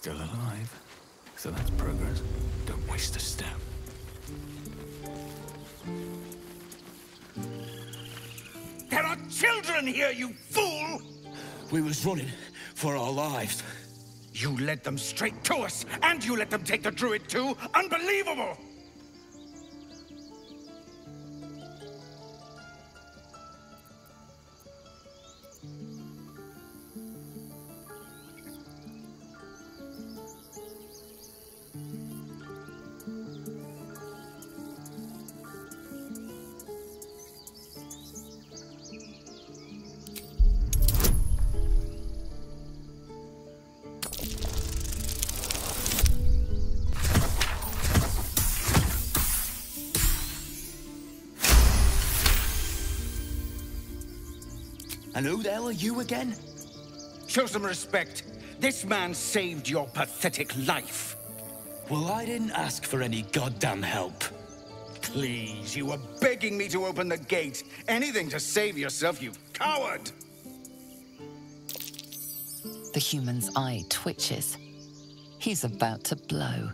Still alive. So that's progress. Don't waste a step. There are children here, you fool! We was running for our lives. You led them straight to us, and you let them take the druid too? Unbelievable! And who the hell are you again? Show some respect. This man saved your pathetic life. Well, I didn't ask for any goddamn help. Please, you were begging me to open the gate. Anything to save yourself, you coward! The human's eye twitches. He's about to blow.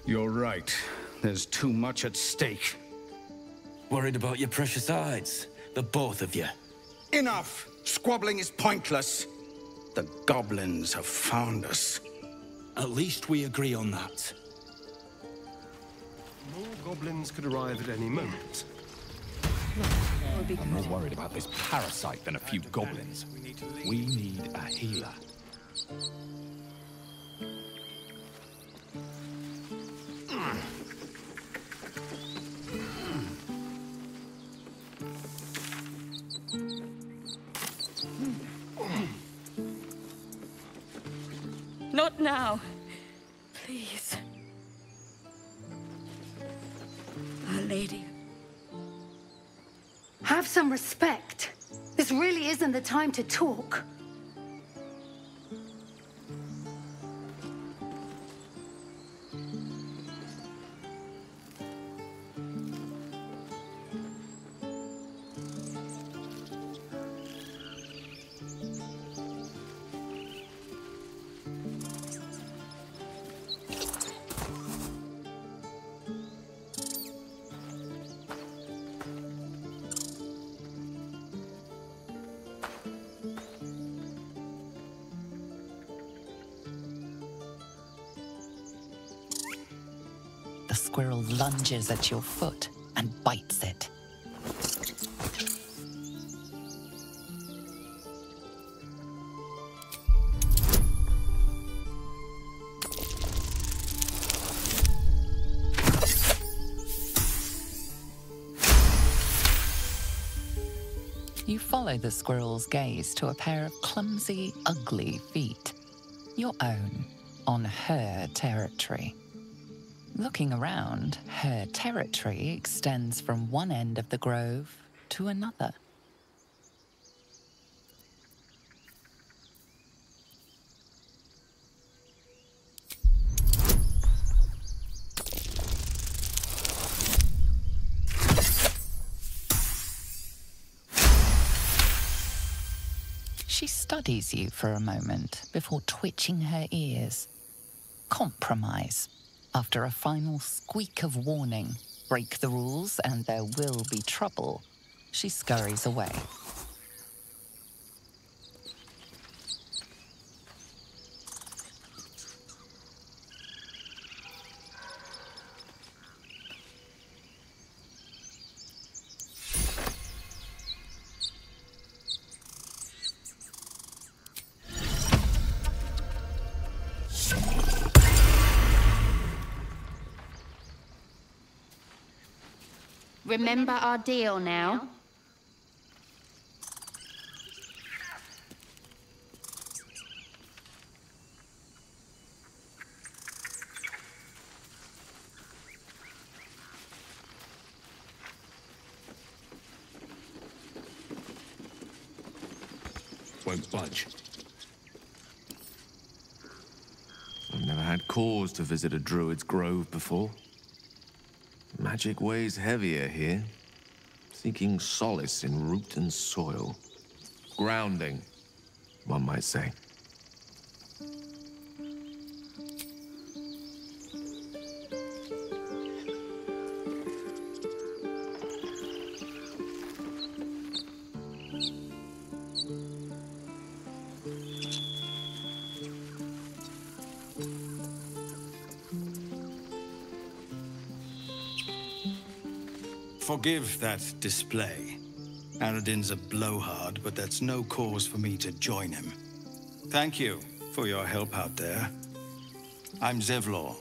You're right. There's too much at stake. Worried about your precious hides, the both of you. Enough! Squabbling is pointless. The goblins have found us. At least we agree on that. More goblins could arrive at any moment. I'm more worried about this parasite than a few goblins. We need a healer. Not now. Please. Our Lady. Have some respect. This really isn't the time to talk. The squirrel lunges at your foot and bites it. You follow the squirrel's gaze to a pair of clumsy, ugly feet. Your own, on her territory. Looking around, her territory extends from one end of the grove to another. She studies you for a moment before twitching her ears. Compromise. After a final squeak of warning, break the rules and there will be trouble, she scurries away. Remember our deal now? won't budge. I've never had cause to visit a druid's grove before. Magic weighs heavier here, seeking solace in root and soil. Grounding, one might say. Forgive that display. Aradin's a blowhard, but that's no cause for me to join him. Thank you for your help out there. I'm Zevlor.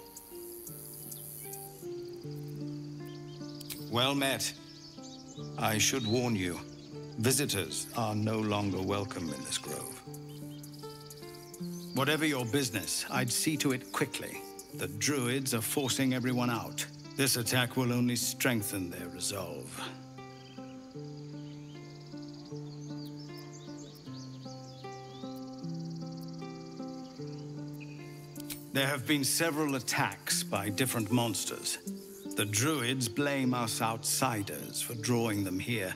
Well met. I should warn you, visitors are no longer welcome in this grove. Whatever your business, I'd see to it quickly. The druids are forcing everyone out. This attack will only strengthen their resolve. There have been several attacks by different monsters. The druids blame us outsiders for drawing them here.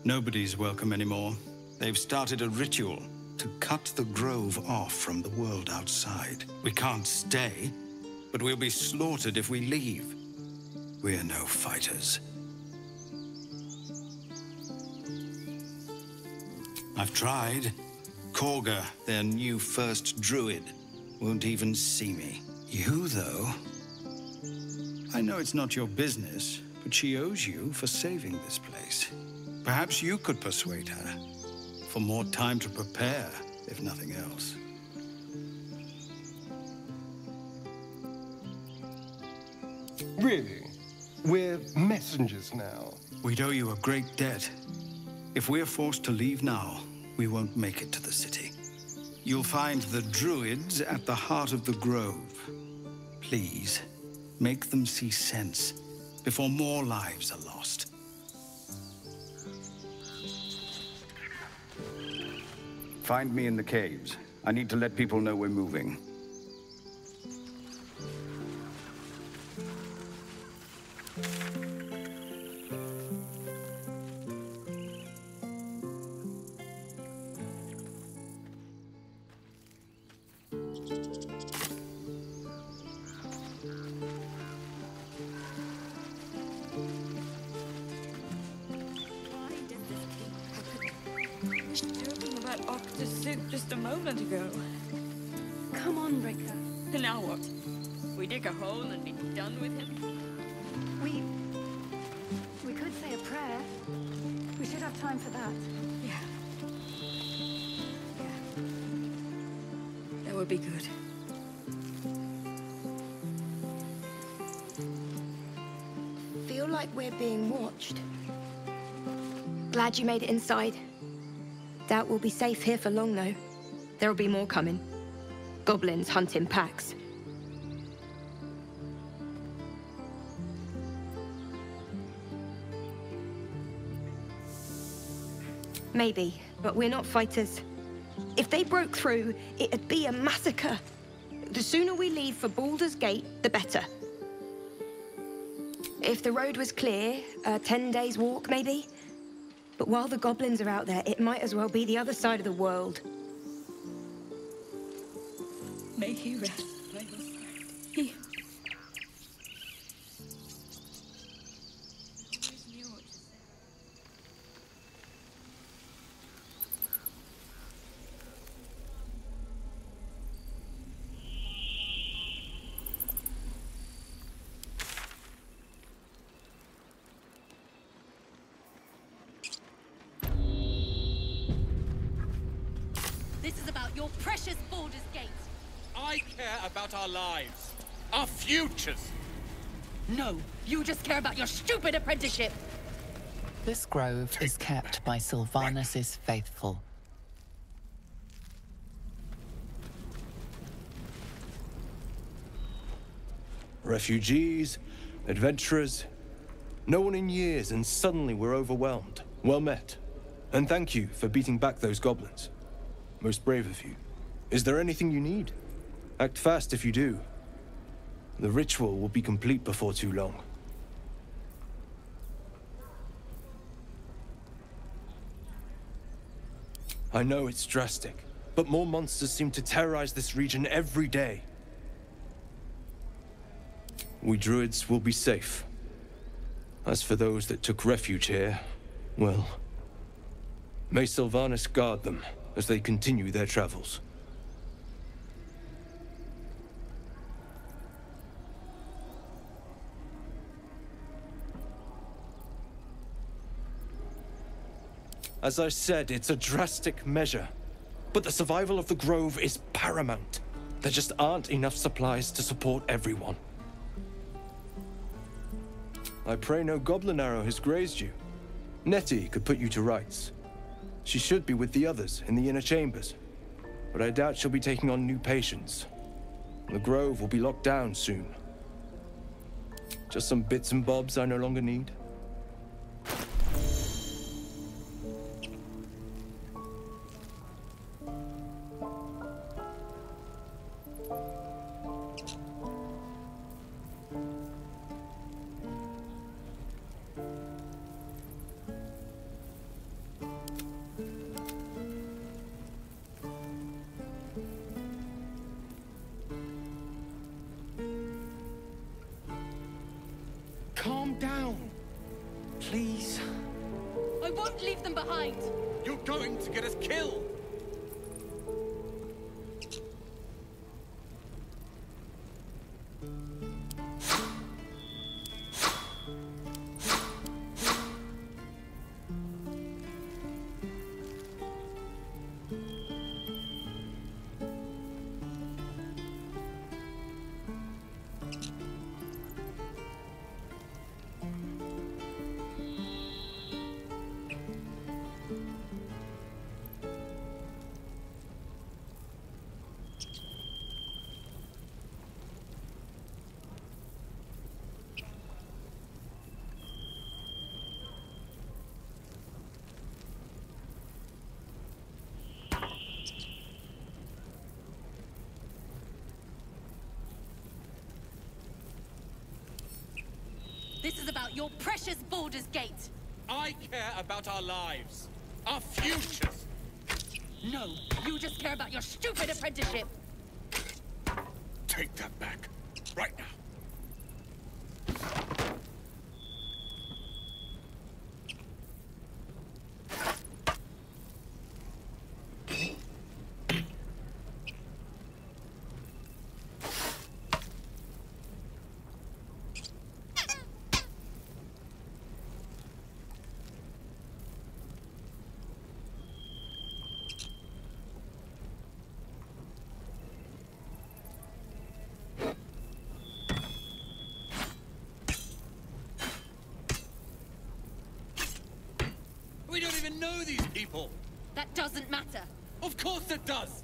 Nobody's welcome anymore. They've started a ritual to cut the grove off from the world outside. We can't stay, but we'll be slaughtered if we leave. We're no fighters. I've tried. Korga, their new first druid, won't even see me. You, though? I know it's not your business, but she owes you for saving this place. Perhaps you could persuade her. For more time to prepare, if nothing else. Really? We're messengers now. We'd owe you a great debt. If we're forced to leave now, we won't make it to the city. You'll find the druids at the heart of the grove. Please, make them see sense before more lives are lost. Find me in the caves. I need to let people know we're moving. Just a moment ago. Come on, Ricker. Now what? We dig a hole and be done with him? We could say a prayer. We should have time for that. Yeah. That would be good. Feel like we're being watched. Glad you made it inside. Doubt we'll be safe here for long, though. There'll be more coming. Goblins hunt in packs. Maybe, but we're not fighters. If they broke through, it'd be a massacre. The sooner we leave for Baldur's Gate, the better. If the road was clear, 10 days walk, maybe? But while the goblins are out there, it might as well be the other side of the world. May he rest by your side. He... This is about your precious Baldur's Gate. I care about our lives. Our futures. No, you just care about your stupid apprenticeship. This grove is kept by Sylvanus' faithful. Refugees, adventurers, no one in years, and suddenly we're overwhelmed. Well met. And thank you for beating back those goblins. Most brave of you. Is there anything you need? Act fast if you do. The ritual will be complete before too long. I know it's drastic, but more monsters seem to terrorize this region every day. We druids will be safe. As for those that took refuge here, well, may Sylvanas guard them as they continue their travels. As I said, it's a drastic measure, but the survival of the Grove is paramount. There just aren't enough supplies to support everyone. I pray no goblin arrow has grazed you. Nettie could put you to rights. She should be with the others in the inner chambers, but I doubt she'll be taking on new patients. The Grove will be locked down soon. Just some bits and bobs I no longer need. Calm down, please. I won't leave them behind. You're going to get us killed. This is about your precious Baldur's Gate. I care about our lives, our futures. No, you just care about your stupid apprenticeship. Take that back, right now. We don't even know these people. That doesn't matter. Of course it does.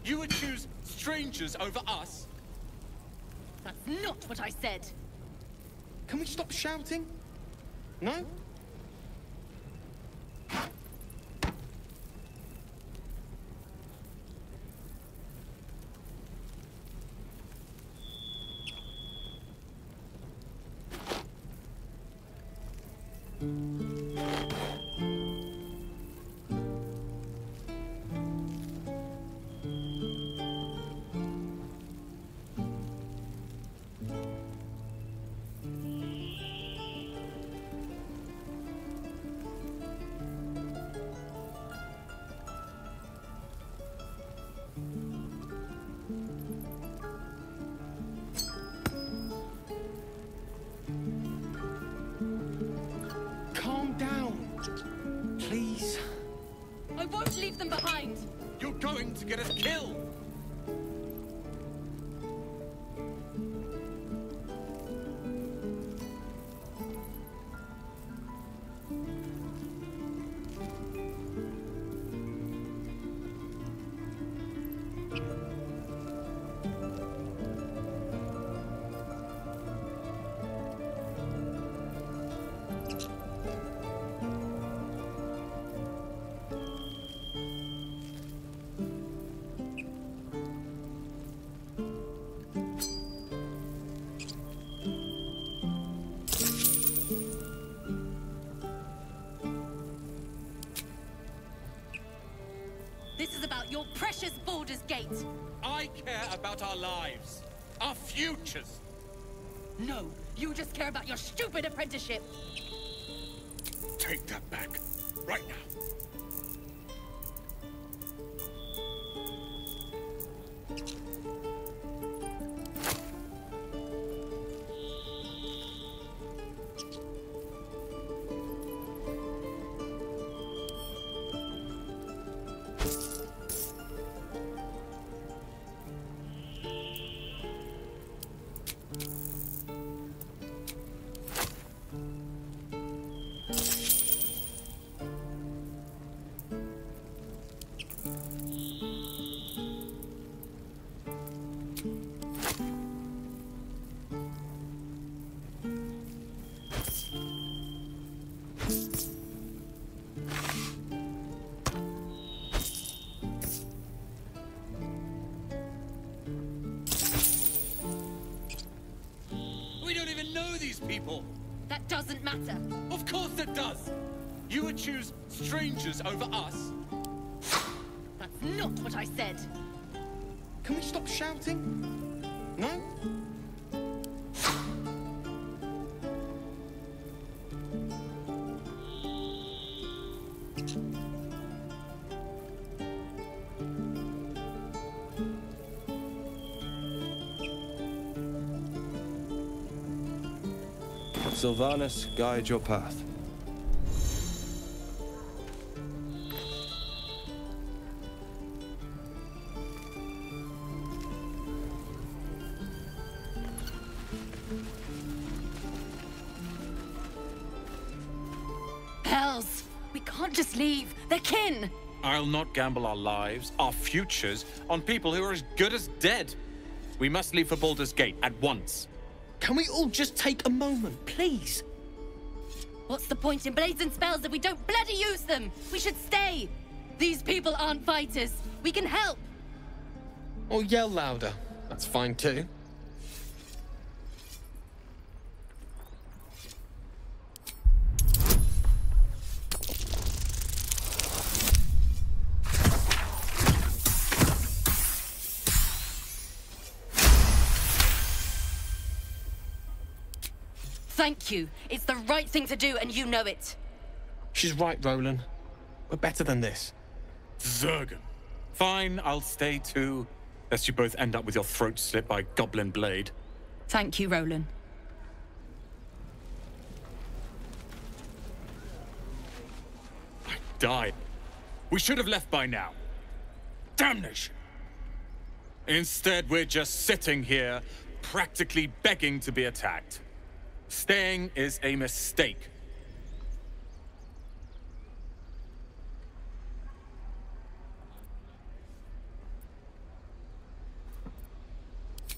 You would choose strangers over us. That's not what I said. Can we stop shouting? No? Calm down, please. I won't leave them behind. You're going to get us killed. precious Baldur's Gate. I care about our lives. Our futures. No, you just care about your stupid apprenticeship. Take that back. Right now. People. That doesn't matter. Of course it does. You would choose strangers over us. That's not what I said. Can we stop shouting? No? Sylvanus, guide your path. Hells! We can't just leave. They're kin! I'll not gamble our lives, our futures, on people who are as good as dead. We must leave for Baldur's Gate at once. Can we all just take a moment, please? What's the point in blades and spells if we don't bloody use them? We should stay! These people aren't fighters. We can help! Or yell louder. That's fine too. Thank you. It's the right thing to do, and you know it. She's right, Roland. We're better than this. Zergan. Fine, I'll stay too. Lest you both end up with your throat slit by goblin blade. Thank you, Roland. I died. We should have left by now. Damnation! Instead, we're just sitting here, practically begging to be attacked. Staying is a mistake.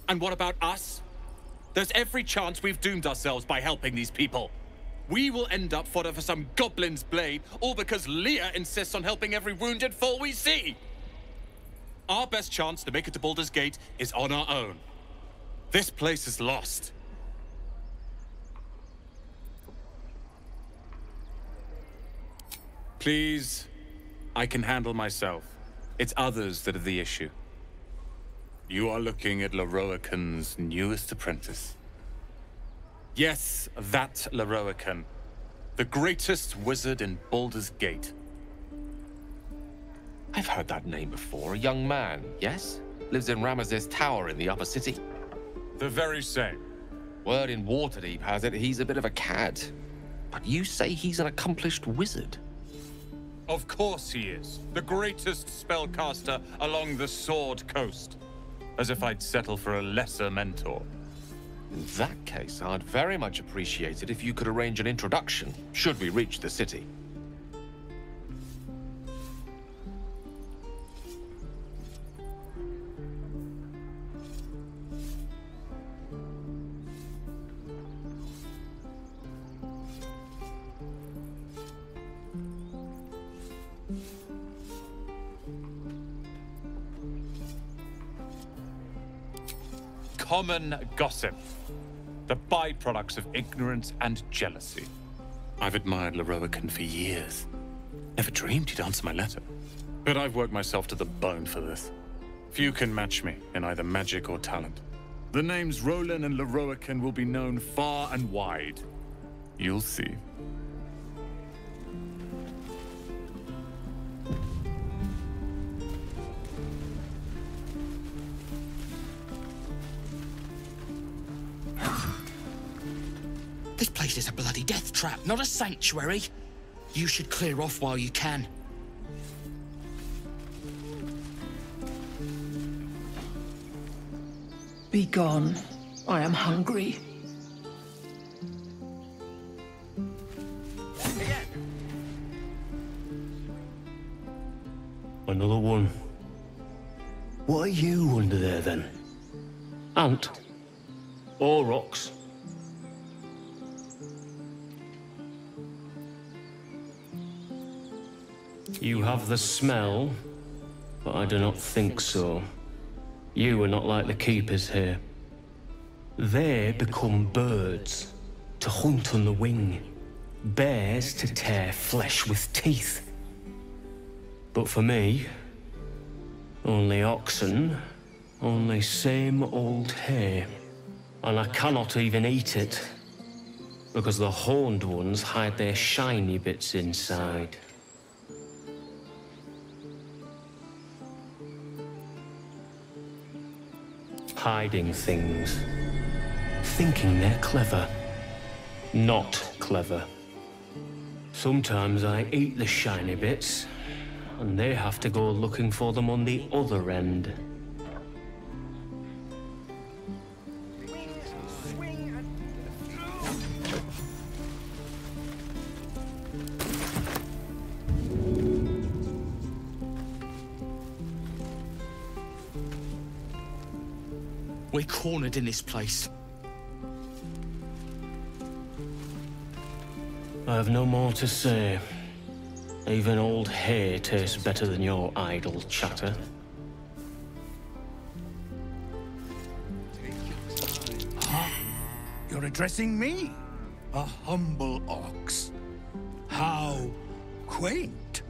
And what about us? There's every chance we've doomed ourselves by helping these people. We will end up fodder for some goblin's blade, all because Leah insists on helping every wounded foe we see. Our best chance to make it to Baldur's Gate is on our own. This place is lost. Please, I can handle myself. It's others that are the issue. You are looking at Leroican's newest apprentice. Yes, that Leroican. The greatest wizard in Baldur's Gate. I've heard that name before. A young man, yes? Lives in Ramesses Tower in the upper city. The very same. Word in Waterdeep has it he's a bit of a cad. But you say he's an accomplished wizard. Of course he is. The greatest spellcaster along the Sword Coast. As if I'd settle for a lesser mentor. In that case, I'd very much appreciate it if you could arrange an introduction, should we reach the city. Common gossip. The byproducts of ignorance and jealousy. I've admired Leroican for years. Never dreamed he'd answer my letter. But I've worked myself to the bone for this. Few can match me in either magic or talent. The names Roland and Leroican will be known far and wide. You'll see. This place is a bloody death trap, not a sanctuary. You should clear off while you can. Be gone. I am hungry. Another one. What are you under there, then? Ant? Or rocks? You have the smell, but I do not think so. You are not like the keepers here. They become birds, to hunt on the wing. Bears to tear flesh with teeth. But for me, only oxen, only same old hay. And I cannot even eat it, because the horned ones hide their shiny bits inside. Hiding things. Thinking they're clever. Not clever. Sometimes I eat the shiny bits, and they have to go looking for them on the other end. We're cornered in this place. I have no more to say. Even old hay tastes better than your idle chatter. Huh? You're addressing me? A humble ox. How quaint.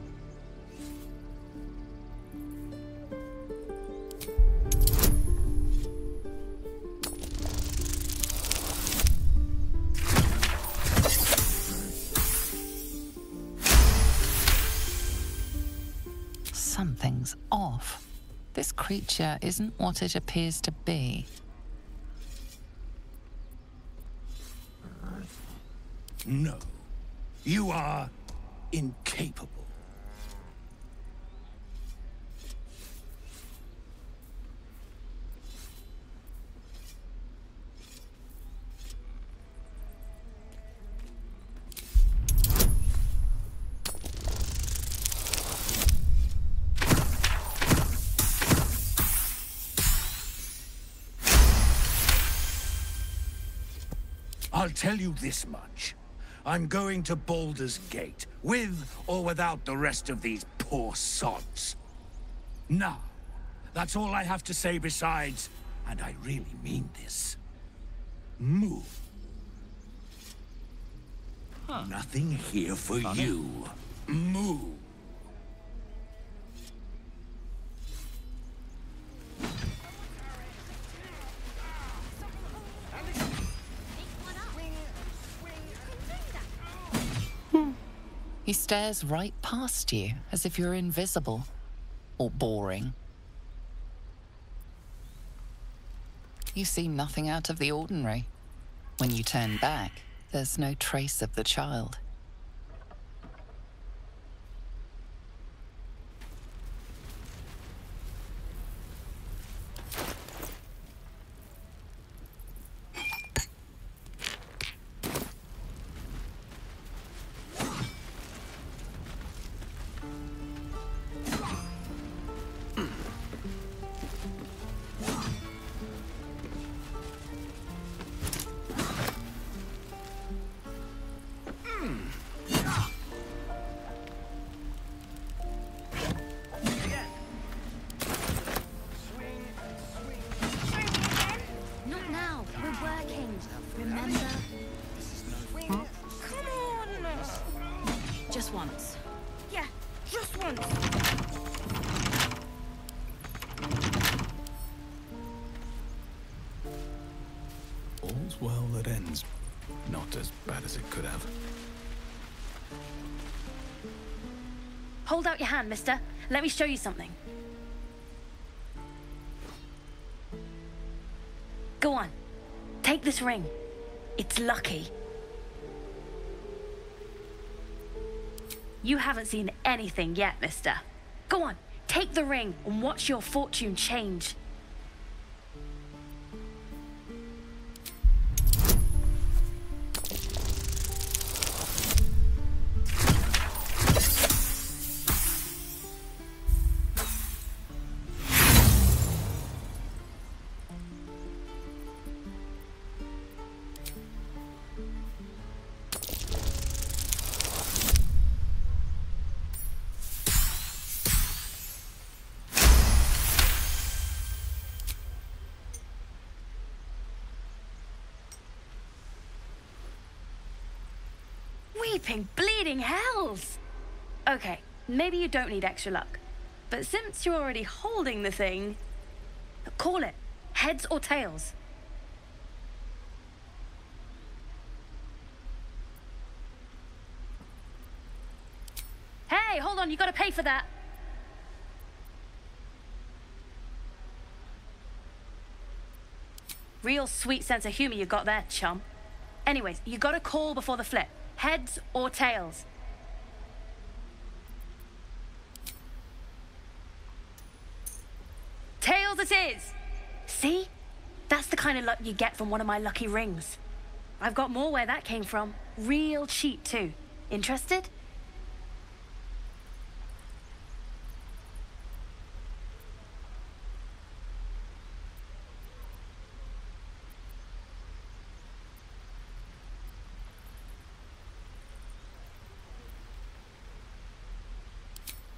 Something's off. This creature isn't what it appears to be. No. You are incapable. I'll tell you this much. I'm going to Baldur's Gate, with or without the rest of these poor sods. Now, that's all I have to say besides, and I really mean this, move. Huh. Nothing here for you. Move. He stares right past you, as if you're invisible. Or boring. You see nothing out of the ordinary. When you turn back, there's no trace of the child. Just once. Yeah, just once. well, that ends not as bad as it could have. Hold out your hand, mister. Let me show you something. Go on. Take this ring. It's lucky. You haven't seen anything yet, mister. Go on. Take the ring and watch your fortune change. Weeping bleeding hells! Okay, maybe you don't need extra luck. But since you're already holding the thing, call it. Heads or tails? Hey, hold on, you gotta pay for that. Real sweet sense of humor you got there, chum. Anyways, you gotta call before the flip. Heads or tails? Tails it is! See? That's the kind of luck you get from one of my lucky rings. I've got more where that came from. Real cheap, too. Interested?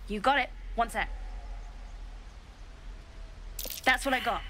You got it. One sec. That's what I got.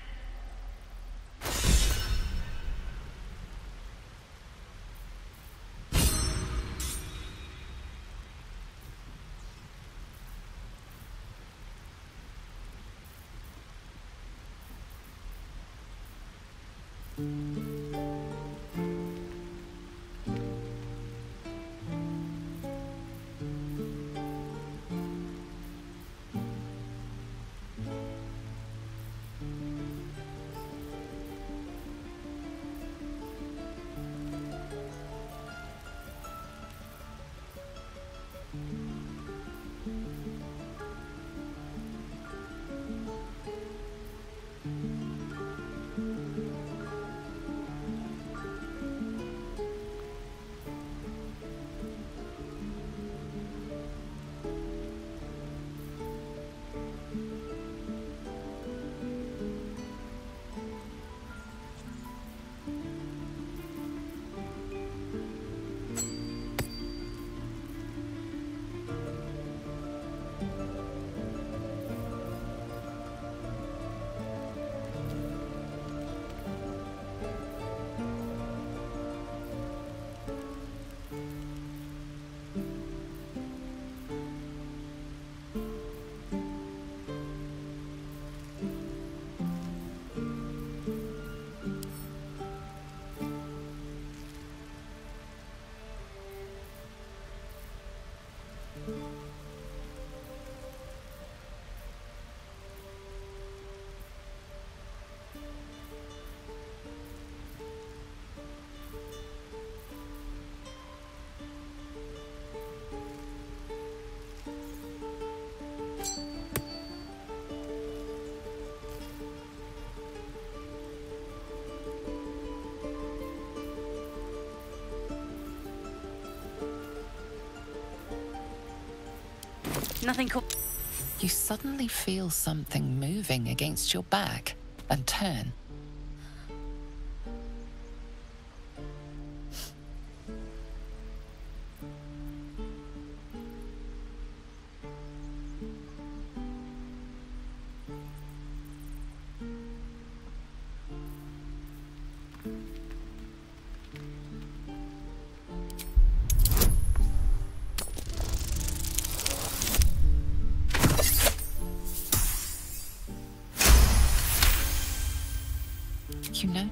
Nothing cool. You suddenly feel something moving against your back and turn.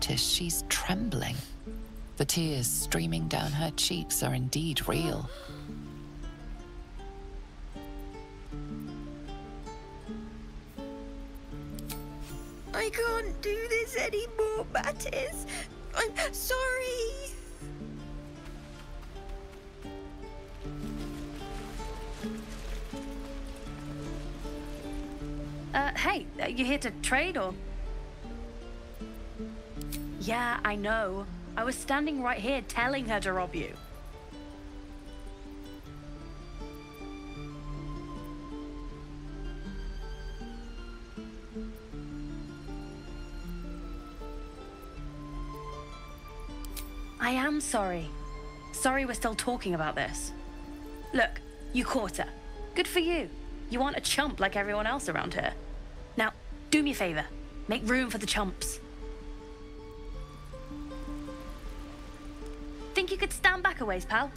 notice she's trembling. The tears streaming down her cheeks are indeed real. I can't do this anymore, Mattis. I'm sorry. Hey, you here to trade or? Yeah, I know. I was standing right here telling her to rob you. I am sorry. Sorry we're still talking about this. Look, you caught her. Good for you. You aren't a chump like everyone else around here. Now, do me a favor. Make room for the chumps. Think you could stand back a ways, pal?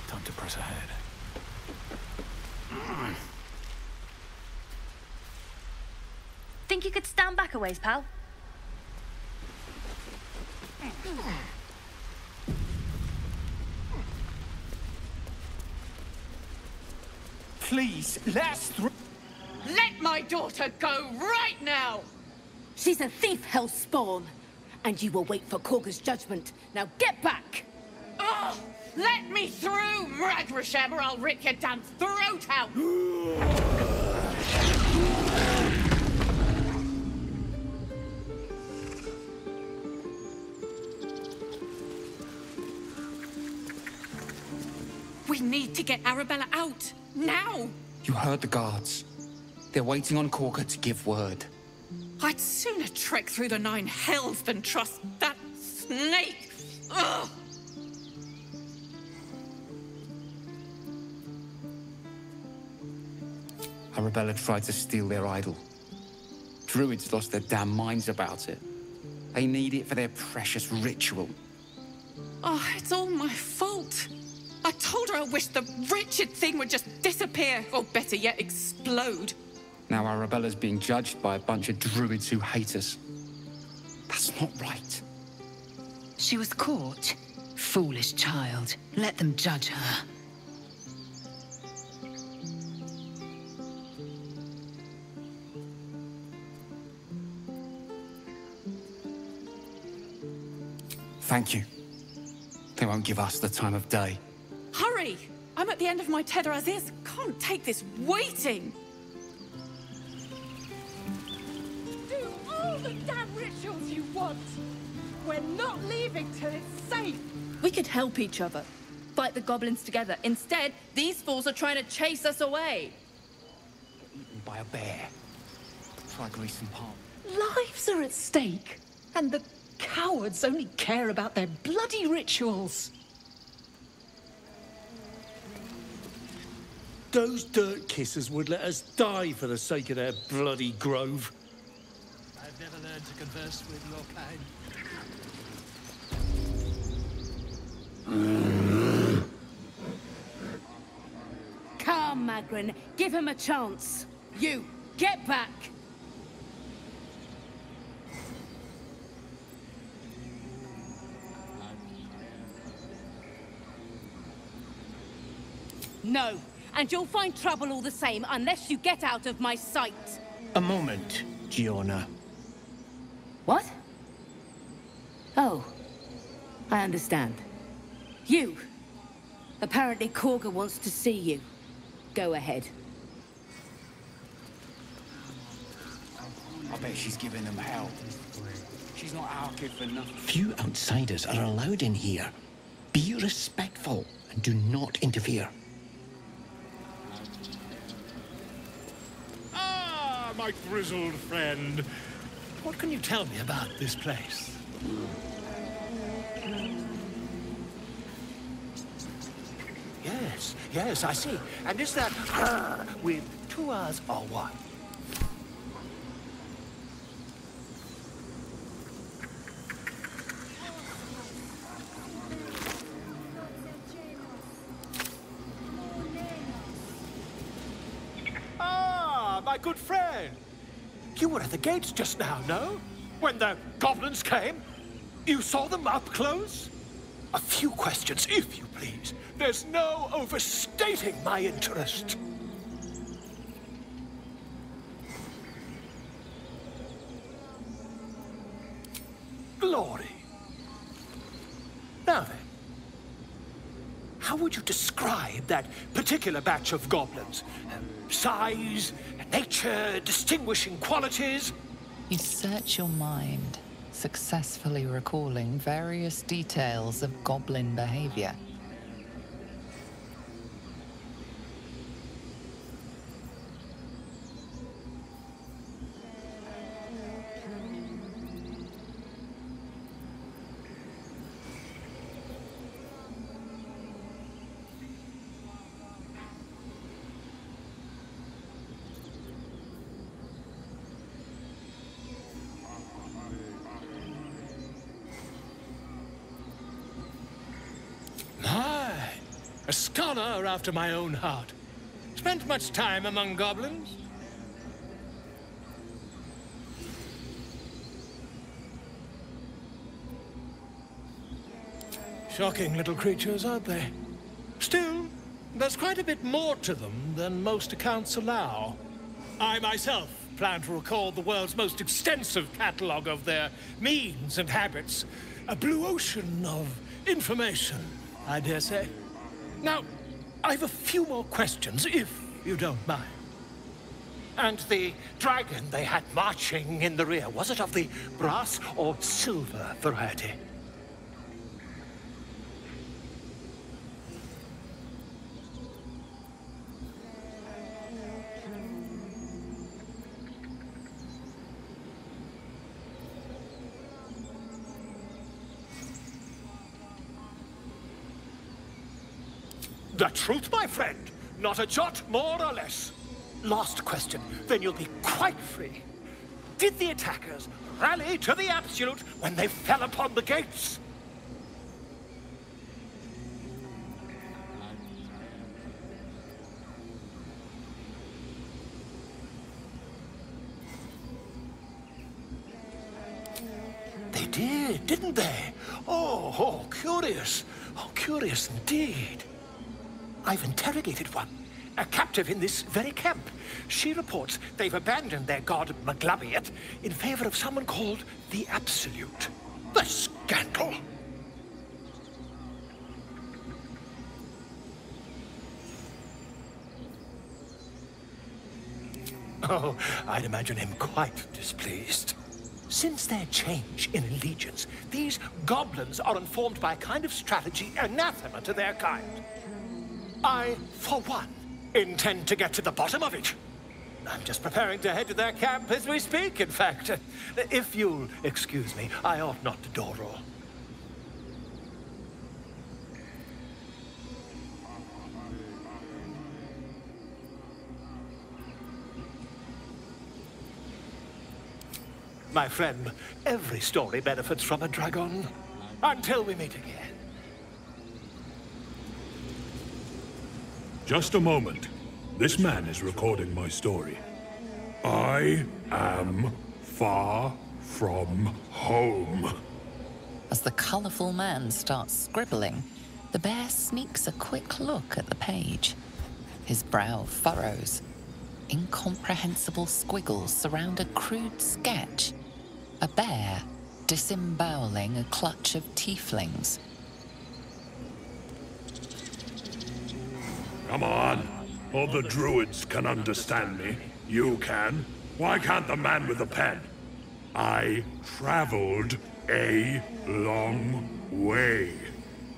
Time to press ahead. Think you could stand back a ways, pal? Please, let's through. Let my daughter go right now! She's a thief, hellspawn. And you will wait for Korga's judgment. Now get back! Oh, let me through, Mragrashem, or I'll rip your damn throat out! We need to get Arabella out, now! You heard the guards. They're waiting on Korga to give word. I'd sooner trek through the 9 hells than trust that snake! Ugh! Arabella tried to steal their idol. Druids lost their damn minds about it. They need it for their precious ritual. Oh, it's all my fault. I told her I wished the wretched thing would just disappear, or better yet, explode. Now Arabella's being judged by a bunch of druids who hate us. That's not right. She was caught. Foolish child. Let them judge her. Thank you. They won't give us the time of day. Hurry! I'm at the end of my tether as is. Can't take this waiting. Do all the damn rituals you want. We're not leaving till it's safe. We could help each other. Fight the goblins together. Instead, these fools are trying to chase us away. Eaten by a bear. Try greasing palm. Lives are at stake. And the cowards only care about their bloody rituals. Those dirt kissers would let us die for the sake of their bloody grove. I've never learned to converse with your kind. Come, Magrin. Give him a chance. You, get back! No, and you'll find trouble all the same unless you get out of my sight. A moment, Giona. What? Oh, I understand. You! Apparently Korga wants to see you. Go ahead. I bet she's giving them hell. She's not our kid for nothing. Few outsiders are allowed in here. Be respectful and do not interfere. Ah, my grizzled friend. What can you tell me about this place? Yes, I see. And is that with 2 R's or what? Ah, my good friend. You were at the gates just now, no? When the goblins came? You saw them up close? A few questions, if you please. There's no overstating my interest. Glory. Now then, how would you describe that particular batch of goblins? Size, nature, distinguishing qualities? You search your mind, successfully recalling various details of goblin behavior. A scholar after my own heart. Spent much time among goblins? Shocking little creatures, aren't they? Still, there's quite a bit more to them than most accounts allow. I myself plan to record the world's most extensive catalogue of their means and habits. A blue ocean of information, I dare say. Now, I've a few more questions, if you don't mind. And the dragon they had marching in the rear, was it of the brass or silver variety? The truth, my friend. Not a jot more or less. Last question, then you'll be quite free. Did the attackers rally to the absolute when they fell upon the gates? They did, didn't they? Oh, curious. Oh, curious indeed. I've interrogated one, a captive in this very camp. She reports they've abandoned their god Maglabiet in favor of someone called the Absolute. The scandal! Oh, I'd imagine him quite displeased. Since their change in allegiance, these goblins are informed by a kind of strategy anathema to their kind. I, for one, intend to get to the bottom of it. I'm just preparing to head to their camp as we speak, in fact. If you'll excuse me, I ought not to door roll. My friend, every story benefits from a dragon. Until we meet again. Just a moment. This man is recording my story. I am far from home. As the colourful man starts scribbling, the bear sneaks a quick look at the page. His brow furrows. Incomprehensible squiggles surround a crude sketch. A bear disemboweling a clutch of tieflings. Come on. All the druids can understand me. You can. Why can't the man with the pen? I traveled a long way.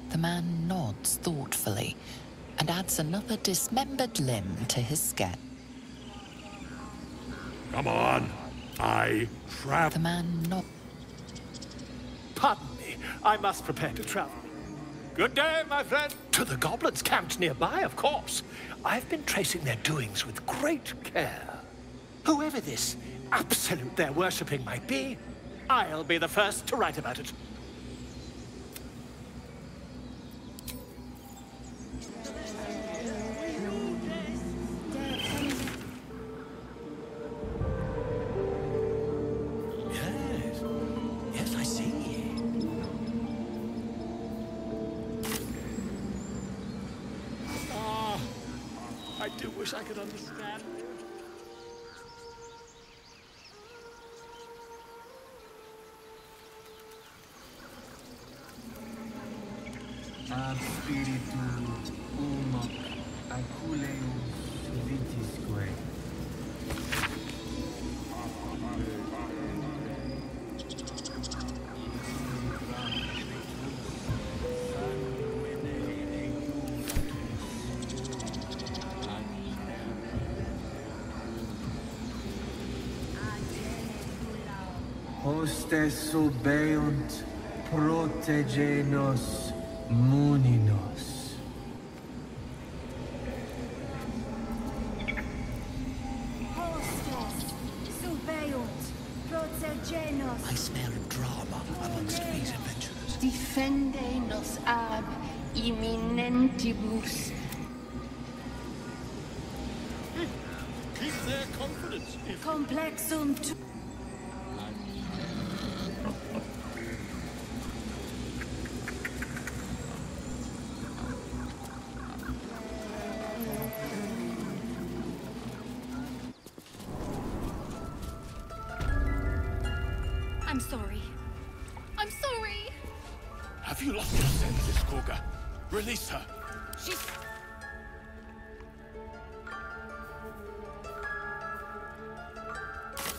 The man nods thoughtfully and adds another dismembered limb to his sketch. Come on. I traveled. The man nods. Pardon me, I must prepare to travel. Good day, my friend. To the goblins camped nearby, of course. I've been tracing their doings with great care. Whoever this absolute they're worshipping might be, I'll be the first to write about it. Yes, I see. Ah, I do wish I could understand. Ab spiritu humo aculeus vitisque. Hostes subeunt protegenos muninos. Hostes subeunt protegenos. I smell drama amongst these adventurers. Defende nos ab imminentibus. Keep their confidence. Complexum tu. I'm sorry. I'm sorry. Have you lost your senses, Korga? Release her. She's...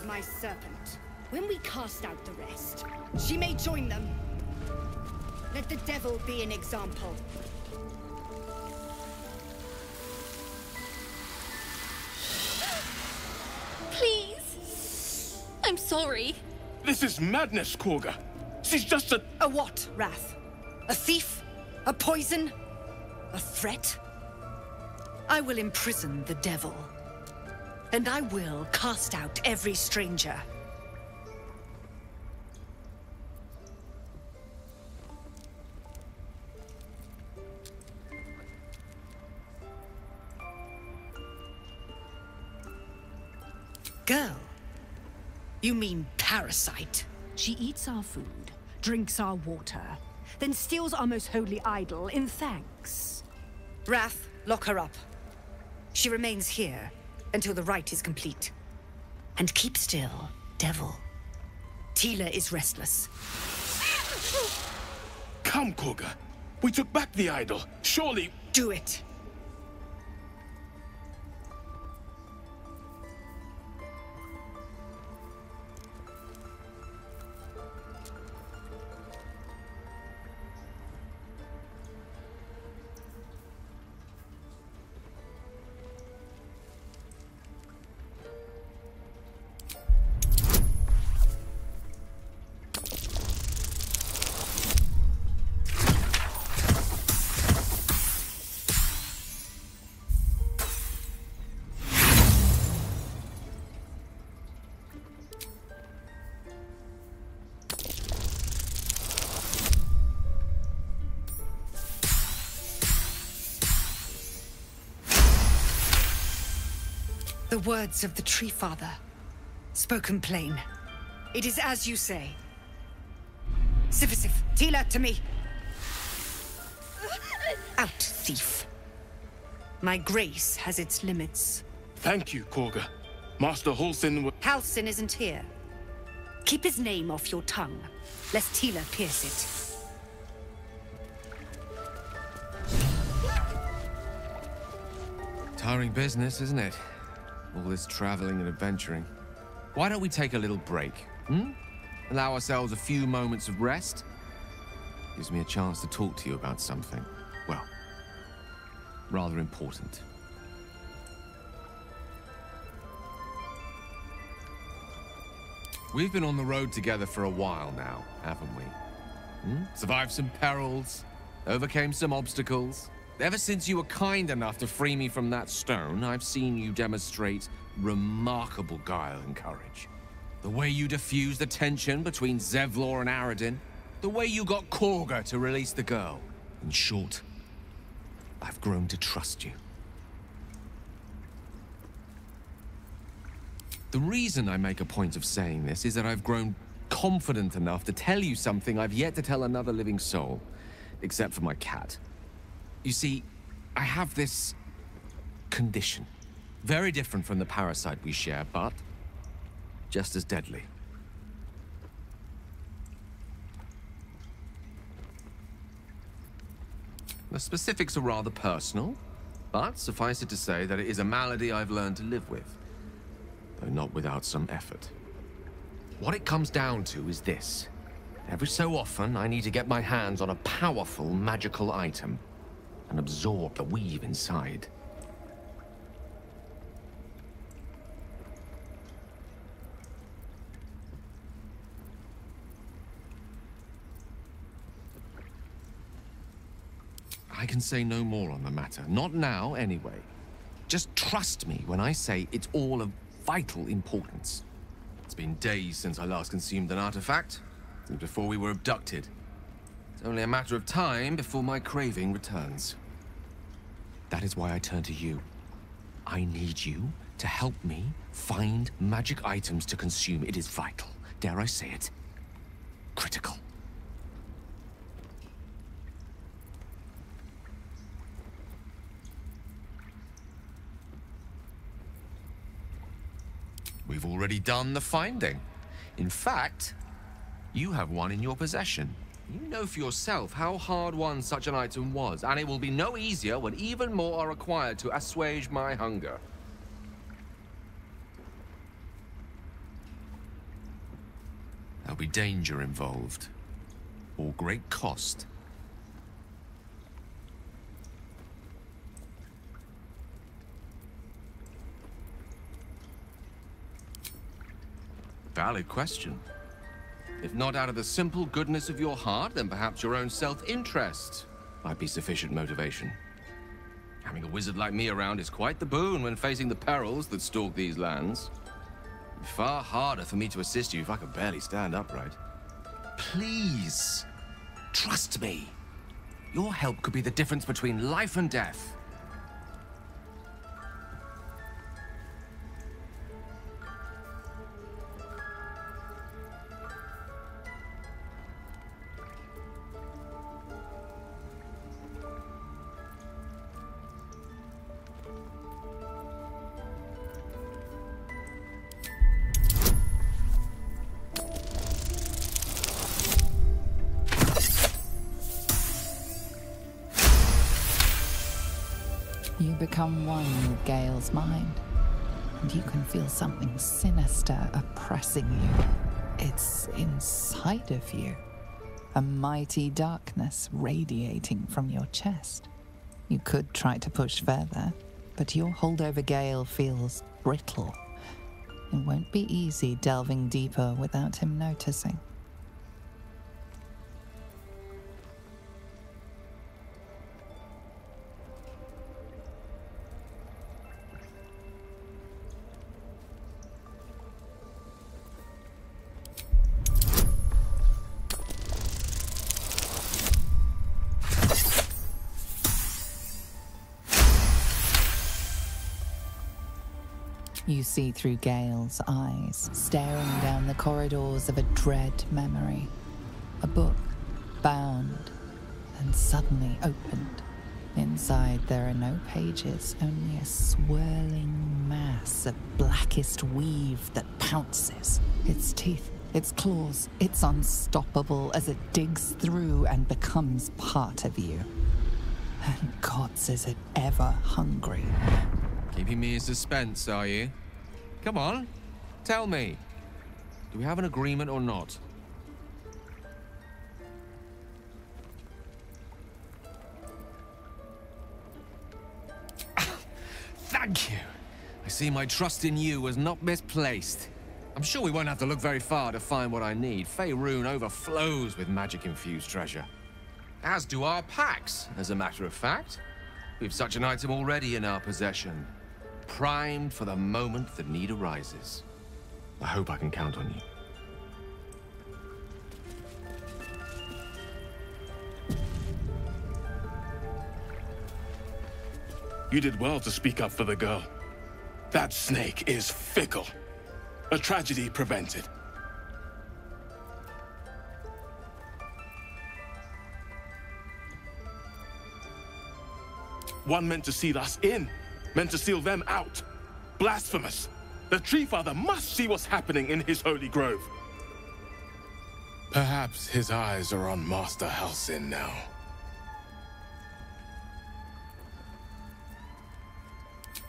My serpent. When we cast out the rest, she may join them. Let the devil be an example. Please. I'm sorry. This is madness, Korga. She's just a... A what, Wrath? A thief? A poison? A threat? I will imprison the devil. And I will cast out every stranger. Girl, you mean parasite? She eats our food, drinks our water, then steals our most holy idol in thanks. Wrath, lock her up. She remains here until the rite is complete. And keep still, devil. Tila is restless. Come, Korga. We took back the idol. Surely... Do it. The words of the Tree Father, spoken plain. It is as you say. Sifisif, Tila, to me. Out, thief. My grace has its limits. Thank you, Korga. Master Halsin... Halsin isn't here. Keep his name off your tongue, lest Tila pierce it. Tiring business, isn't it? All this traveling and adventuring. Why don't we take a little break, Allow ourselves a few moments of rest? Gives me a chance to talk to you about something, well, rather important. We've been on the road together for a while now, haven't we? Survived some perils, overcame some obstacles. Ever since you were kind enough to free me from that stone, I've seen you demonstrate remarkable guile and courage. The way you diffused the tension between Zevlor and Aradin, the way you got Korga to release the girl. In short, I've grown to trust you. The reason I make a point of saying this is that I've grown confident enough to tell you something I've yet to tell another living soul, except for my cat. You see, I have this condition. Very different from the parasite we share, but just as deadly. The specifics are rather personal, but suffice it to say that it is a malady I've learned to live with, though not without some effort. What it comes down to is this. Every so often, I need to get my hands on a powerful magical item and absorb the weave inside. I can say no more on the matter. Not now, anyway. Just trust me when I say it's all of vital importance. It's been days since I last consumed an artifact, since before we were abducted. It's only a matter of time before my craving returns. That is why I turn to you. I need you to help me find magic items to consume. It is vital. Dare I say it? Critical. We've already done the finding. In fact, you have one in your possession. You know for yourself how hard-won such an item was, and it will be no easier when even more are required to assuage my hunger. There'll be danger involved, or great cost. Valid question. If not out of the simple goodness of your heart, then perhaps your own self-interest might be sufficient motivation. Having a wizard like me around is quite the boon when facing the perils that stalk these lands. It'd be far harder for me to assist you if I could barely stand upright. Please, trust me. Your help could be the difference between life and death. You become one with Gale's mind, and you can feel something sinister oppressing you. It's inside of you, a mighty darkness radiating from your chest. You could try to push further, but your hold over Gale feels brittle. It won't be easy delving deeper without him noticing. You see through Gale's eyes, staring down the corridors of a dread memory. A book, bound, and suddenly opened. Inside, there are no pages, only a swirling mass of blackest weave that pounces. Its teeth, its claws, it's unstoppable as it digs through and becomes part of you. And gods, is it ever hungry. Keeping me in suspense, are you? Come on, tell me. Do we have an agreement or not? Thank you. I see my trust in you was not misplaced. I'm sure we won't have to look very far to find what I need. Faerun overflows with magic-infused treasure. As do our packs, as a matter of fact. We've such an item already in our possession. Primed for the moment the need arises. I hope I can count on you. You did well to speak up for the girl. That snake is fickle. A tragedy prevented. One meant to seal us in, meant to seal them out. Blasphemous. The Tree Father must see what's happening in his holy grove. Perhaps his eyes are on Master Halsin now.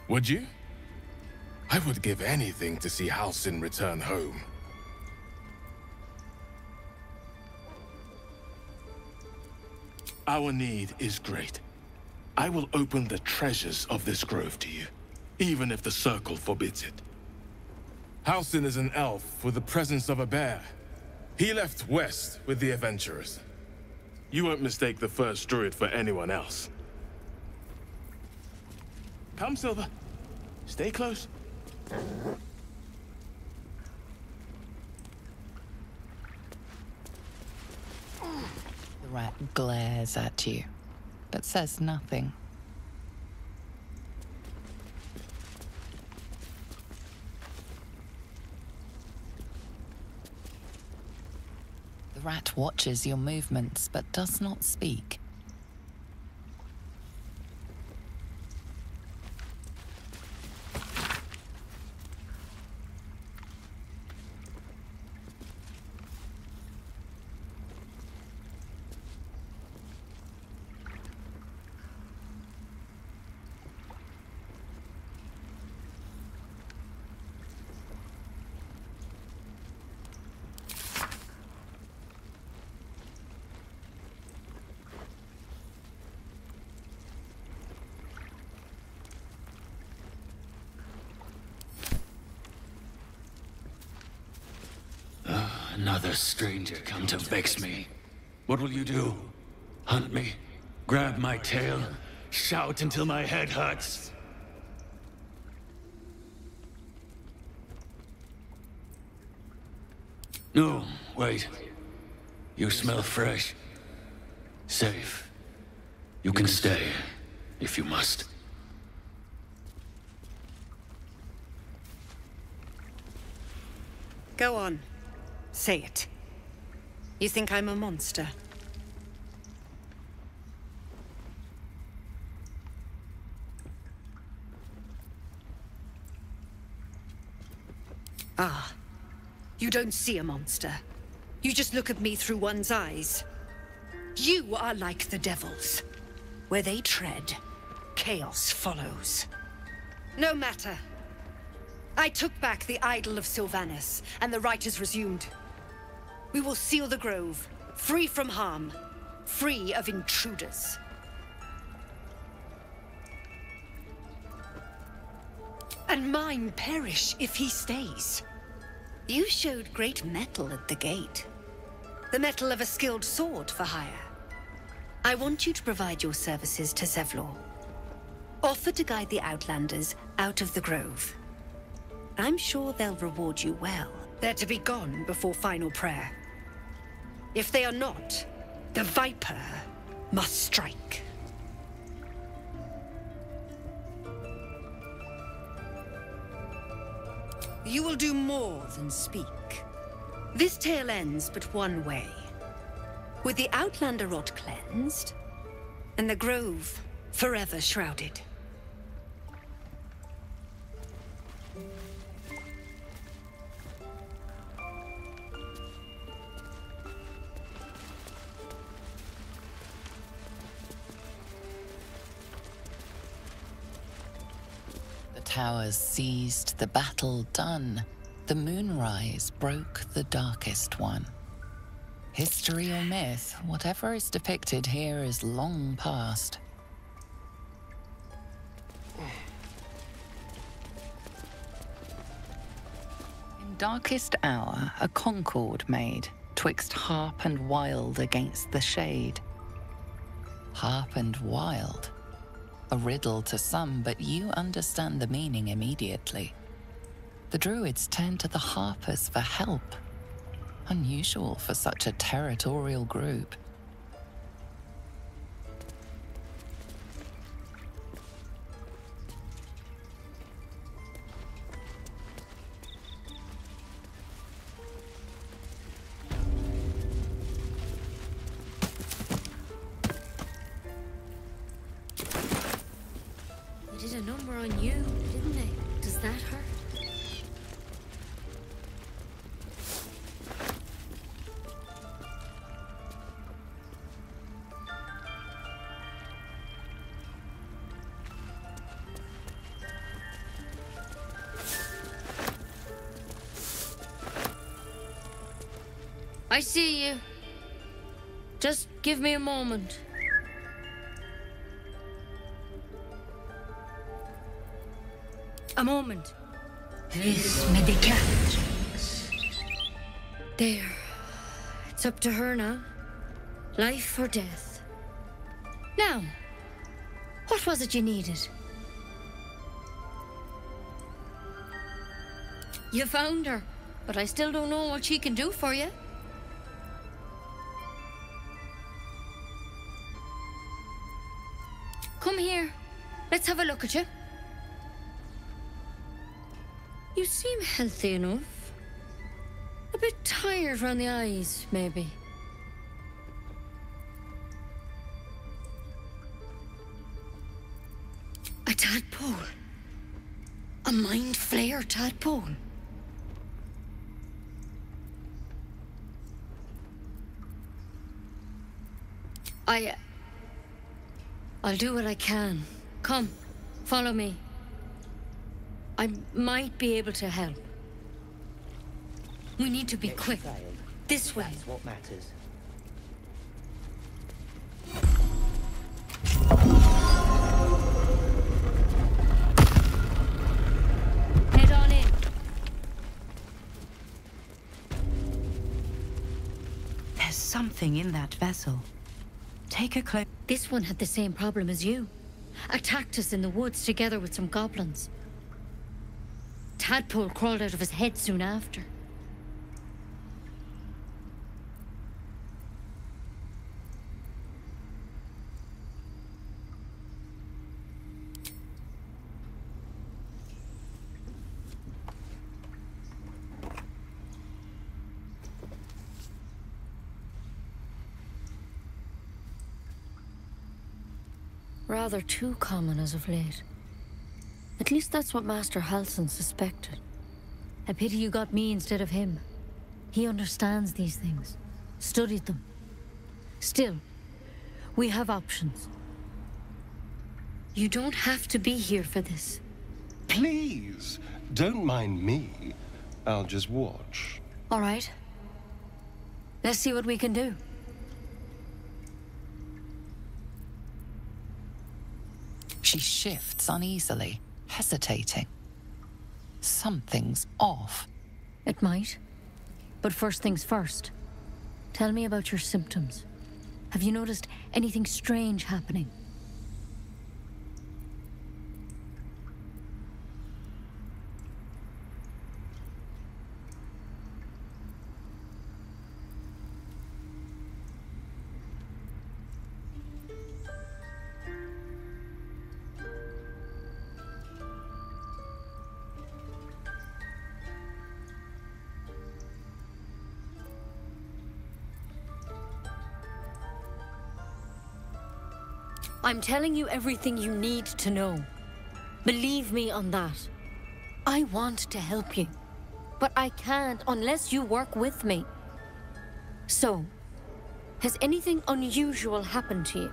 Would you? I would give anything to see Halsin return home. Our need is great. I will open the treasures of this grove to you, even if the Circle forbids it. Halsin is an elf with the presence of a bear. He left west with the adventurers. You won't mistake the first druid for anyone else. Come, Silver. Stay close. The rat glares at you, but says nothing. The rat watches your movements, but does not speak. Another stranger come to vex me. What will you do? Hunt me? Grab my tail? Shout until my head hurts? No, wait. You smell fresh. Safe. You can stay, if you must. Go on. Say it. You think I'm a monster? Ah. You don't see a monster. You just look at me through one's eyes. You are like the devils. Where they tread, chaos follows. No matter. I took back the idol of Sylvanas, and the rite is resumed. We will seal the grove, free from harm, free of intruders. And mine perish if he stays. You showed great mettle at the gate. The mettle of a skilled sword for hire. I want you to provide your services to Zevlor. Offer to guide the Outlanders out of the grove. I'm sure they'll reward you well. They're to be gone before final prayer. If they are not, the Viper must strike. You will do more than speak. This tale ends but one way. With the Outlander rot cleansed, and the grove forever shrouded. The towers seized, the battle done. The moonrise broke the darkest one. History or myth, whatever is depicted here is long past. In darkest hour, a concord made, twixt harp and wild against the shade. Harp and wild. A riddle to some, but you understand the meaning immediately. The druids turned to the harpers for help. Unusual for such a territorial group. They did a number on you, didn't they? Does that hurt? I see you. Just give me a moment. A moment. This medicat. There. It's up to her now. Life or death. Now, what was it you needed? You found her, but I still don't know what she can do for you. Come here. Let's have a look at you. You seem healthy enough. A bit tired around the eyes, maybe. A tadpole. A mind flayer tadpole. I'll do what I can. Come, follow me. I might be able to help. We need to be quick. This way. That's what matters. Head on in. There's something in that vessel. Take a close. This one had the same problem as you. Attacked us in the woods together with some goblins. Tadpole crawled out of his head soon after. Rather too common as of late. At least that's what Master Halsin suspected. A pity you got me instead of him. He understands these things. Studied them. Still, we have options. You don't have to be here for this. Please, don't mind me. I'll just watch. All right. Let's see what we can do. She shifts uneasily, hesitating. Something's off. It might. But first things first. Tell me about your symptoms. Have you noticed anything strange happening? I'm telling you everything you need to know. Believe me on that. I want to help you, but I can't unless you work with me. So, has anything unusual happened to you?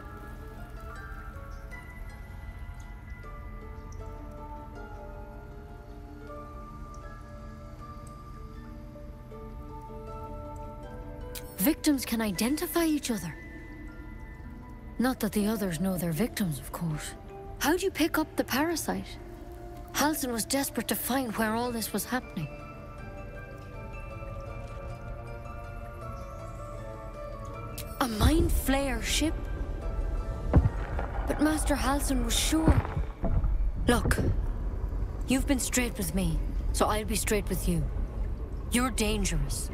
Victims can identify each other. Not that the others know they're victims, of course. How'd you pick up the parasite? Halsin was desperate to find where all this was happening. A mind flayer ship? But Master Halsin was sure. Look, you've been straight with me, so I'll be straight with you. You're dangerous.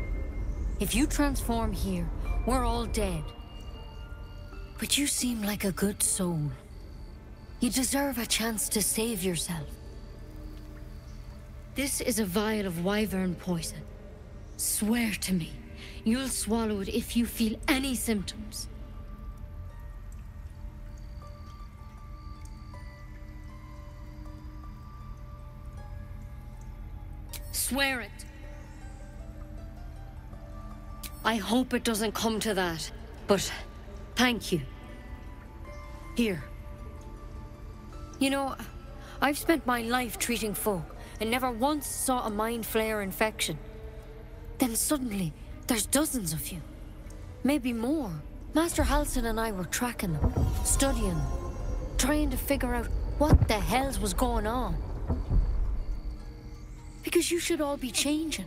If you transform here, we're all dead. But you seem like a good soul. You deserve a chance to save yourself. This is a vial of wyvern poison. Swear to me, you'll swallow it if you feel any symptoms. Swear it. I hope it doesn't come to that, but thank you. Here. You know, I've spent my life treating folk and never once saw a mind flayer infection. Then suddenly, there's dozens of you. Maybe more. Master Halsin and I were tracking them, studying them, trying to figure out what the hells was going on. Because you should all be changing.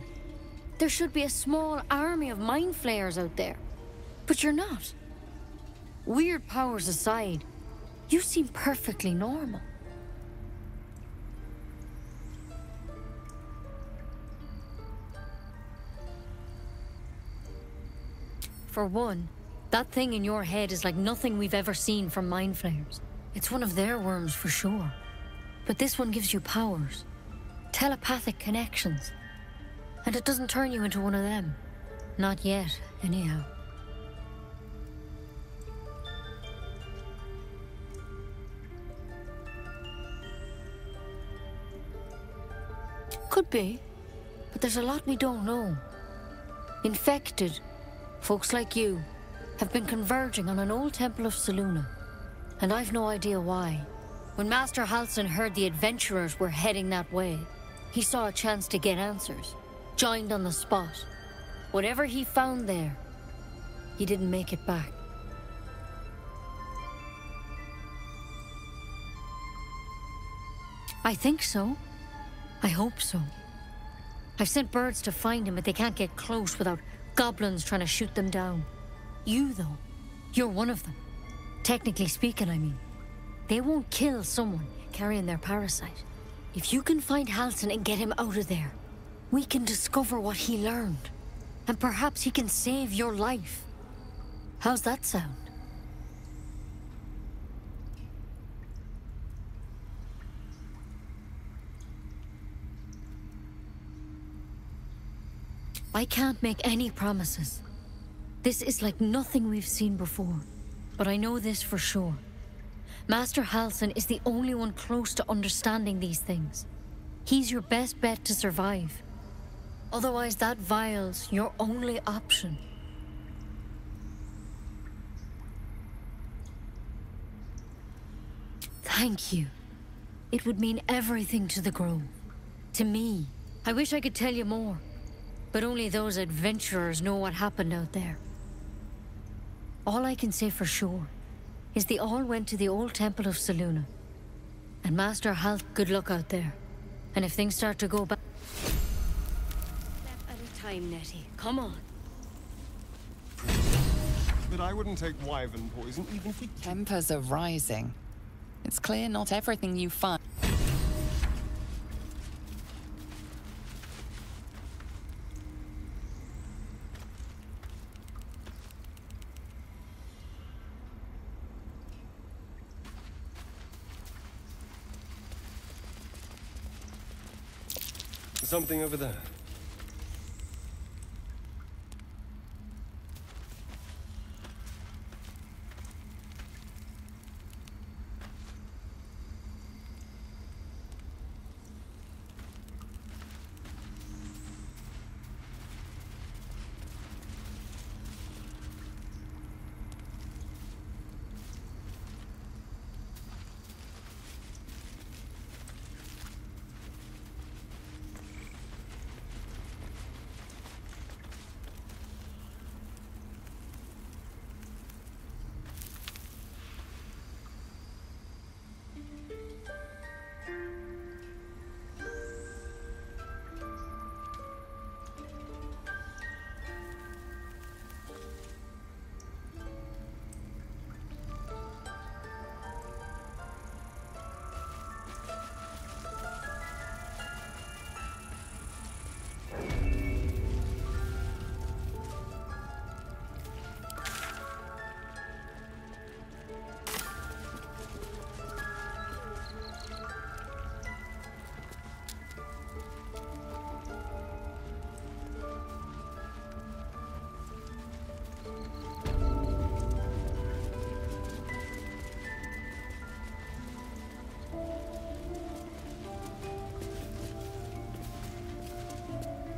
There should be a small army of mind flayers out there. But you're not. Weird powers aside, you seem perfectly normal. For one, that thing in your head is like nothing we've ever seen from mind flayers. It's one of their worms for sure. But this one gives you powers. Telepathic connections. And it doesn't turn you into one of them. Not yet, anyhow. Could be, but there's a lot we don't know. Infected, folks like you, have been converging on an old temple of Selûne, and I've no idea why. When Master Halsin heard the adventurers were heading that way, he saw a chance to get answers. Joined on the spot. Whatever he found there, he didn't make it back. I think so. I hope so. I've sent birds to find him, but they can't get close without goblins trying to shoot them down. You, though, you're one of them. Technically speaking, I mean. They won't kill someone carrying their parasite. If you can find Halsin and get him out of there, we can discover what he learned. And perhaps he can save your life. How's that sound? I can't make any promises. This is like nothing we've seen before. But I know this for sure. Master Halsin is the only one close to understanding these things. He's your best bet to survive. Otherwise, that vial's your only option. Thank you. It would mean everything to the Grove. To me. I wish I could tell you more. But only those adventurers know what happened out there. All I can say for sure is they all went to the old temple of Selûne. And Master Halt, good luck out there. And if things start to go back... Step at a time, Nettie. Come on. But I wouldn't take wyvern poison even for... Tempers are rising. It's clear not everything you find... Something over there.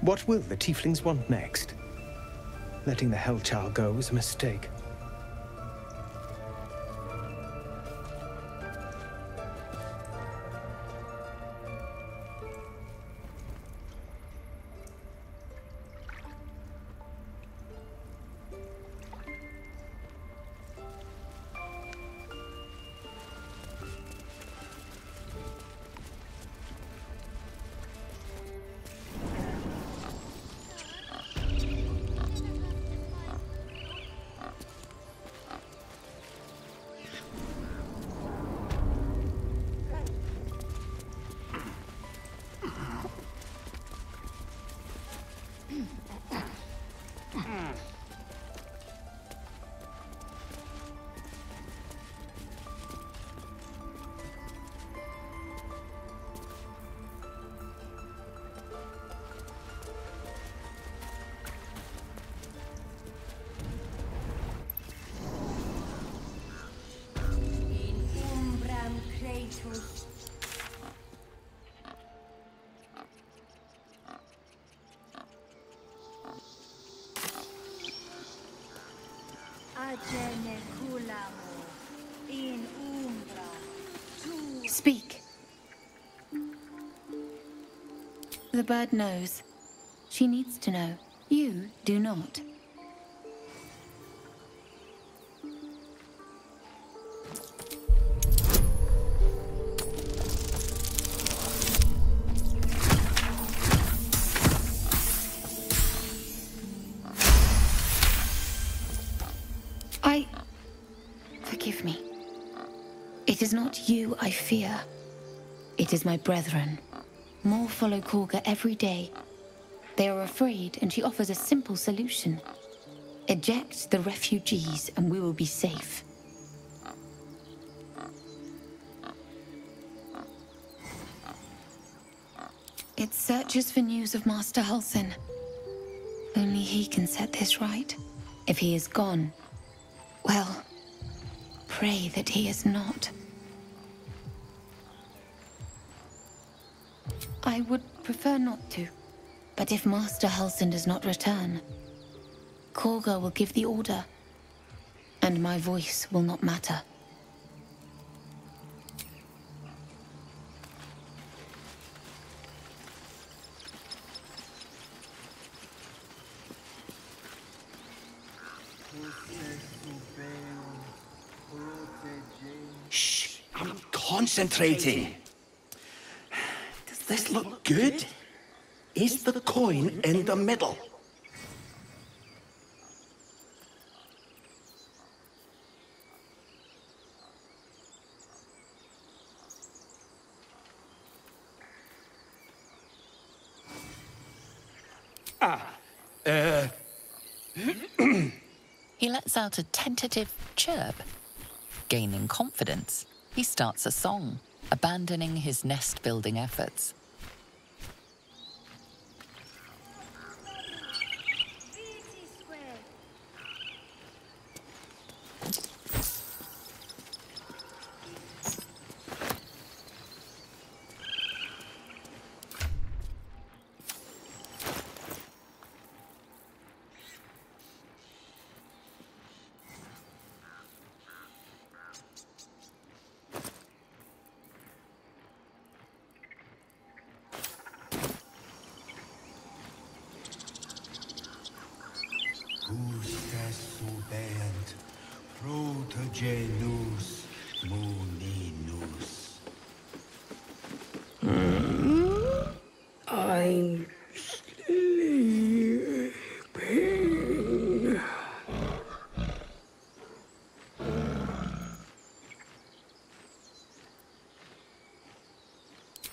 What will the tieflings want next? Letting the Hellchild go was a mistake. Speak. The bird knows. She needs to know. You do not. Forgive me. It is not you I fear. It is my brethren. More follow Korga every day. They are afraid, and she offers a simple solution. Eject the refugees, and we will be safe. It searches for news of Master Halsin. Only he can set this right. If he is gone, well, pray that he is not. I would prefer not to, but if Master Halsin does not return, Korga will give the order, and my voice will not matter. Shh! I'm concentrating. Does this look good? Is the coin in the middle? He lets out a tentative chirp. Gaining confidence, he starts a song, abandoning his nest-building efforts. Protogenus muninus. I'm sleeping.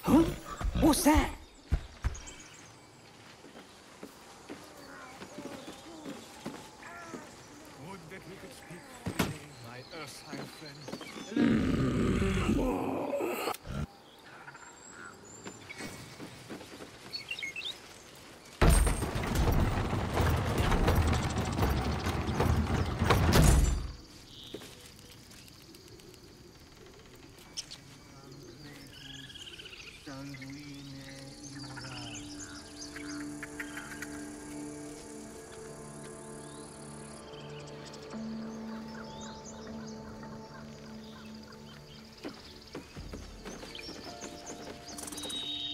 Huh? What's that?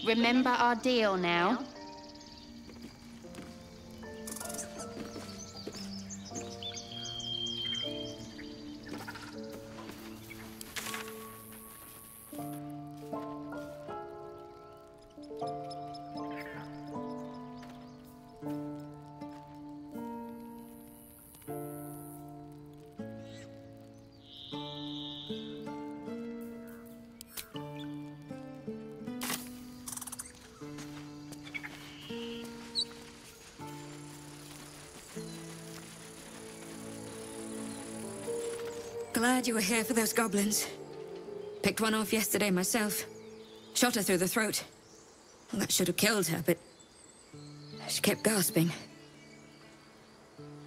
Remember our deal now? Glad you were here for those goblins. Picked one off yesterday myself. Shot her through the throat. Well, that should have killed her, but she kept gasping.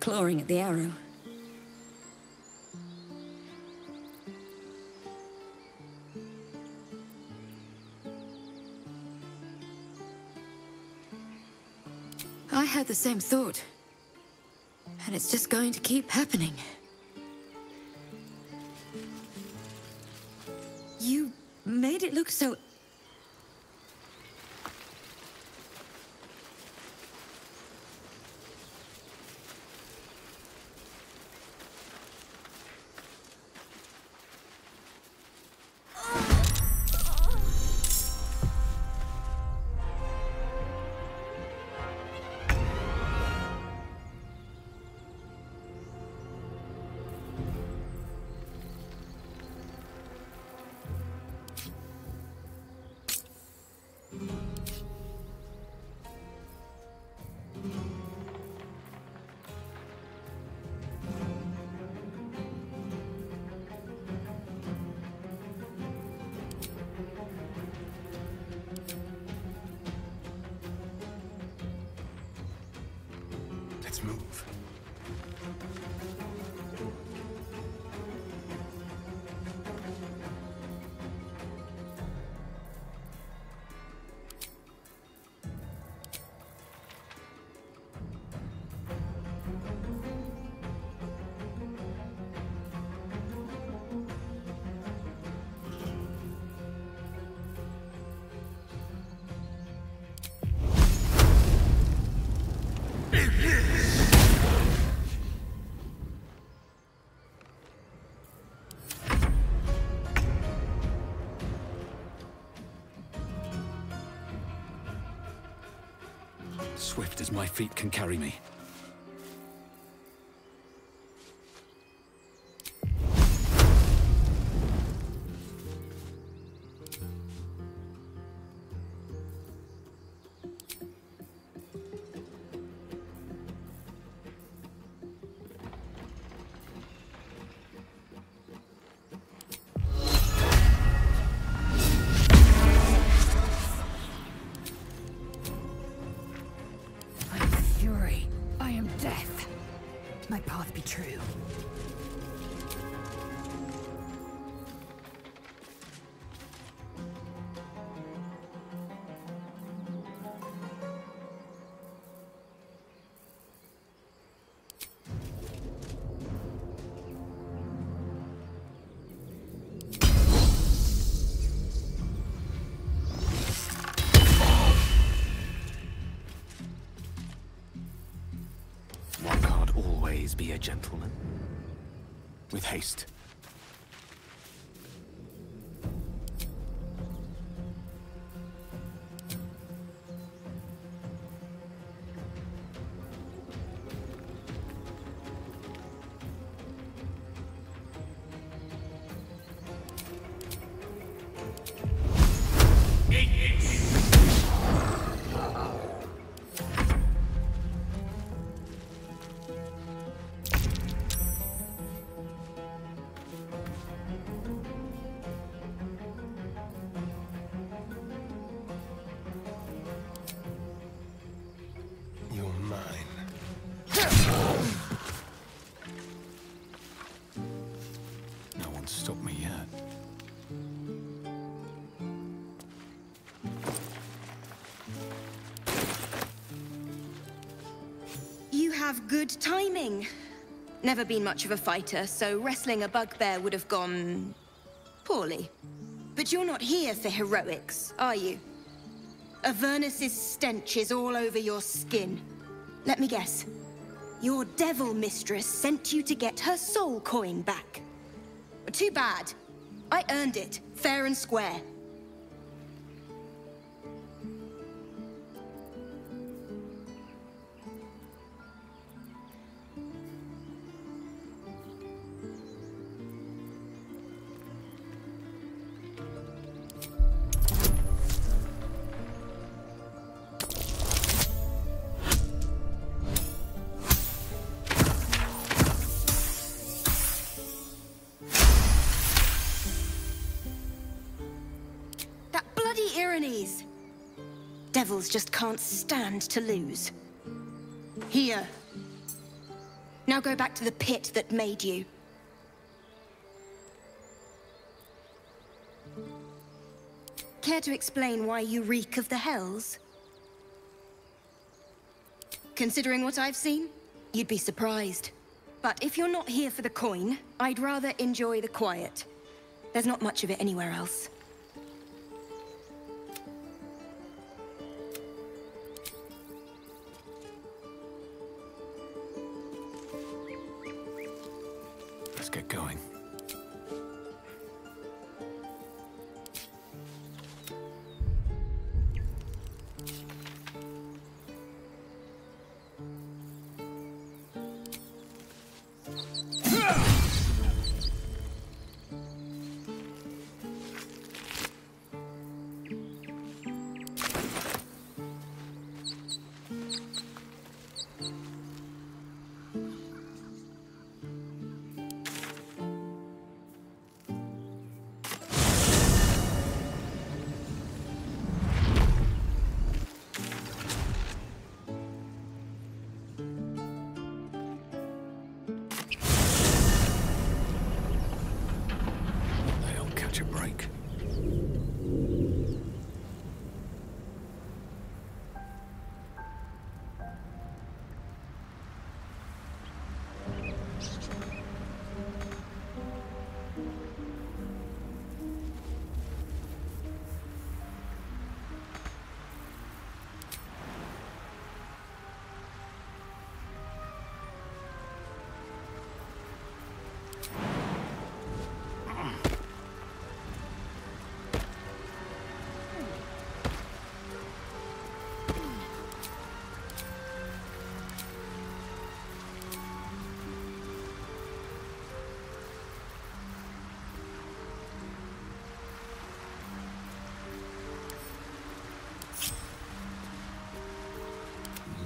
Clawing at the arrow. I had the same thought. And it's just going to keep happening. You made it look so... Let's move. Swift as my feet can carry me. Be a gentleman. With haste. Stop me yet. You have good timing. Never been much of a fighter, so wrestling a bugbear would have gone... poorly. But you're not here for heroics, are you? Avernus's stench is all over your skin. Let me guess. Your devil mistress sent you to get her soul coin back. Too bad. I earned it, fair and square. Devils just can't stand to lose. Here. Now go back to the pit that made you. Care to explain why you reek of the hells? Considering what I've seen, you'd be surprised. But if you're not here for the coin, I'd rather enjoy the quiet. There's not much of it anywhere else. Let's get going.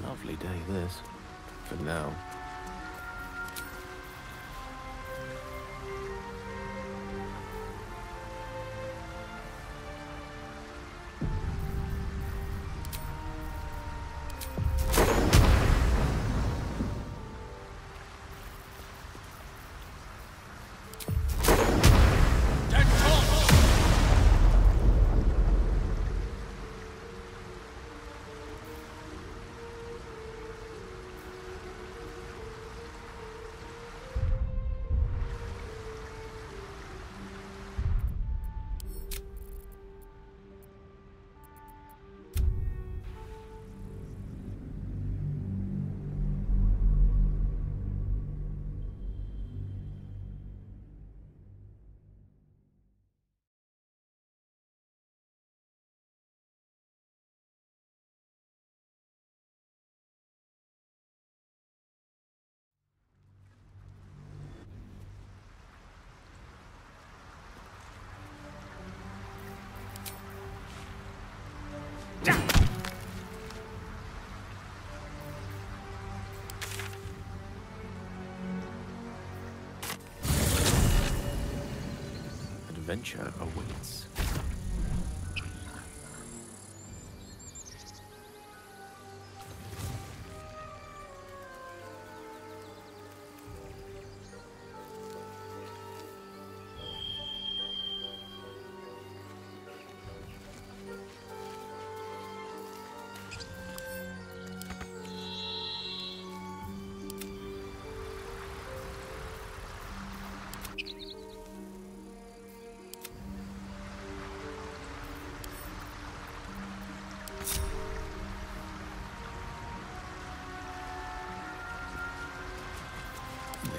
Lovely day, this. For now. Adventure awaits.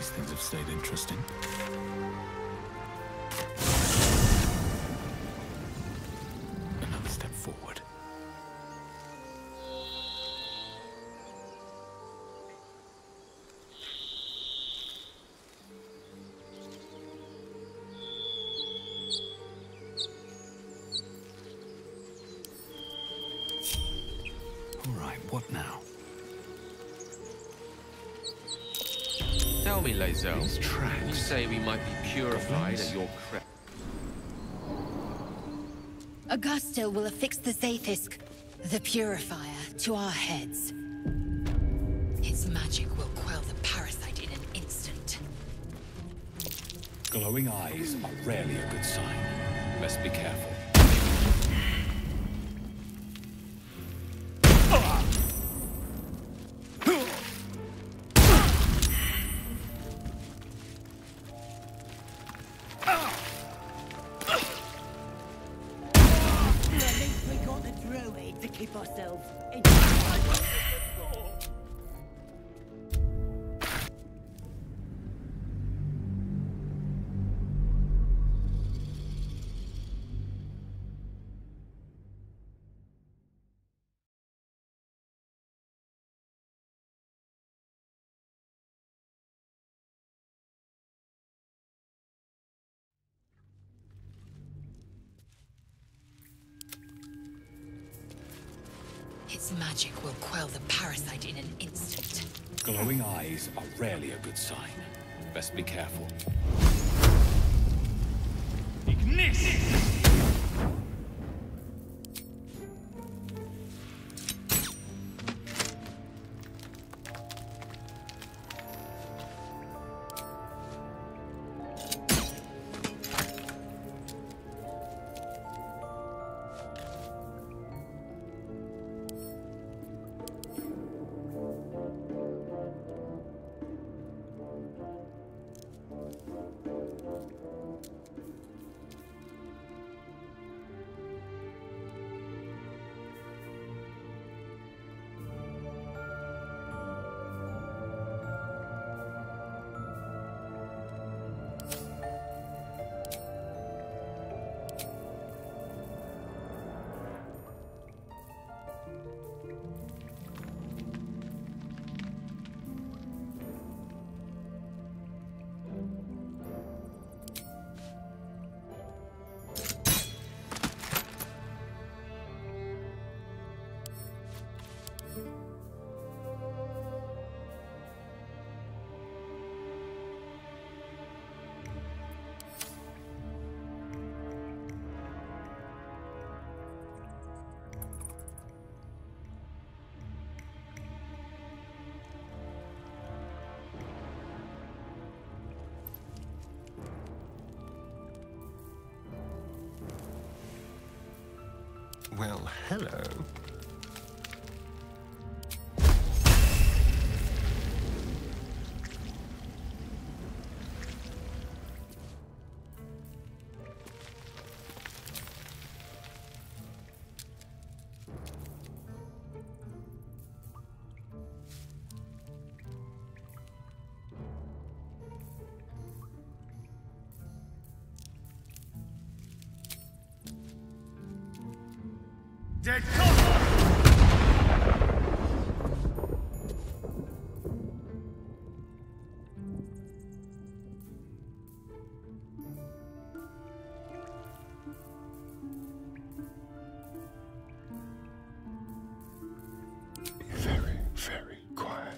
These things have stayed interesting. Another step forward. All right, what now? Tell me, Lae'zel, you say we might be purified at your crest. Augustil will affix the Zaithisk, the Purifier, to our heads. Its magic will quell the parasite in an instant. Glowing eyes are rarely a good sign. Best be careful. Its magic will quell the parasite in an instant. Glowing eyes are rarely a good sign. Best be careful. Ignis! Well, hello. Dead Very, very quiet.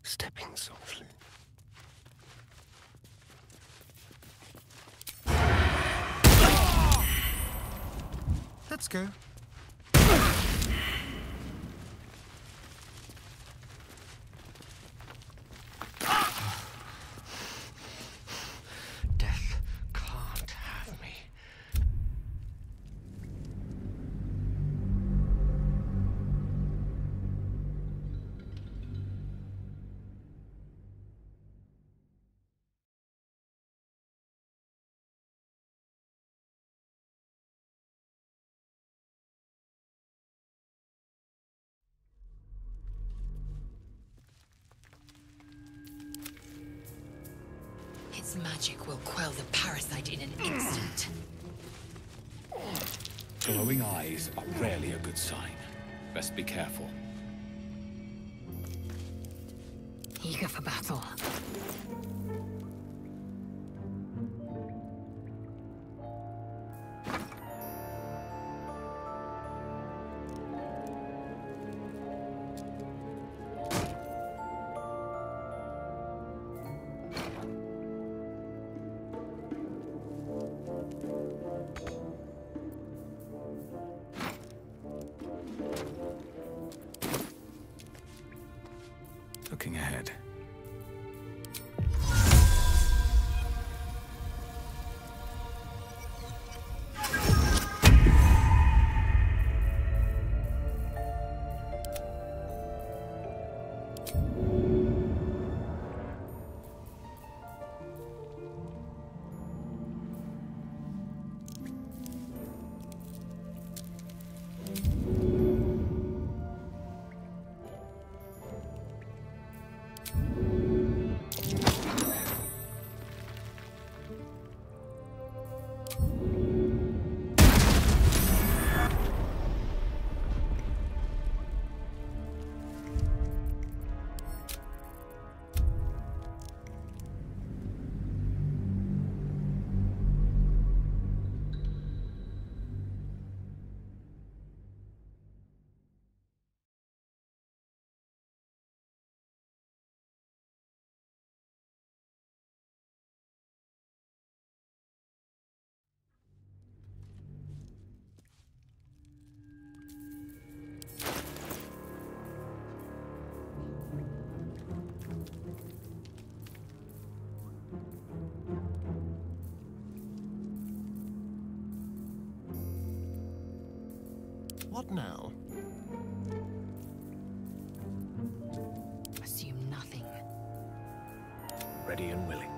stepping softly. Let's go. Death can't have me. Its magic will quell the parasite in an instant. Glowing eyes are rarely a good sign. Best be careful. Eager for battle. Looking ahead. What now? Assume nothing. Ready and willing.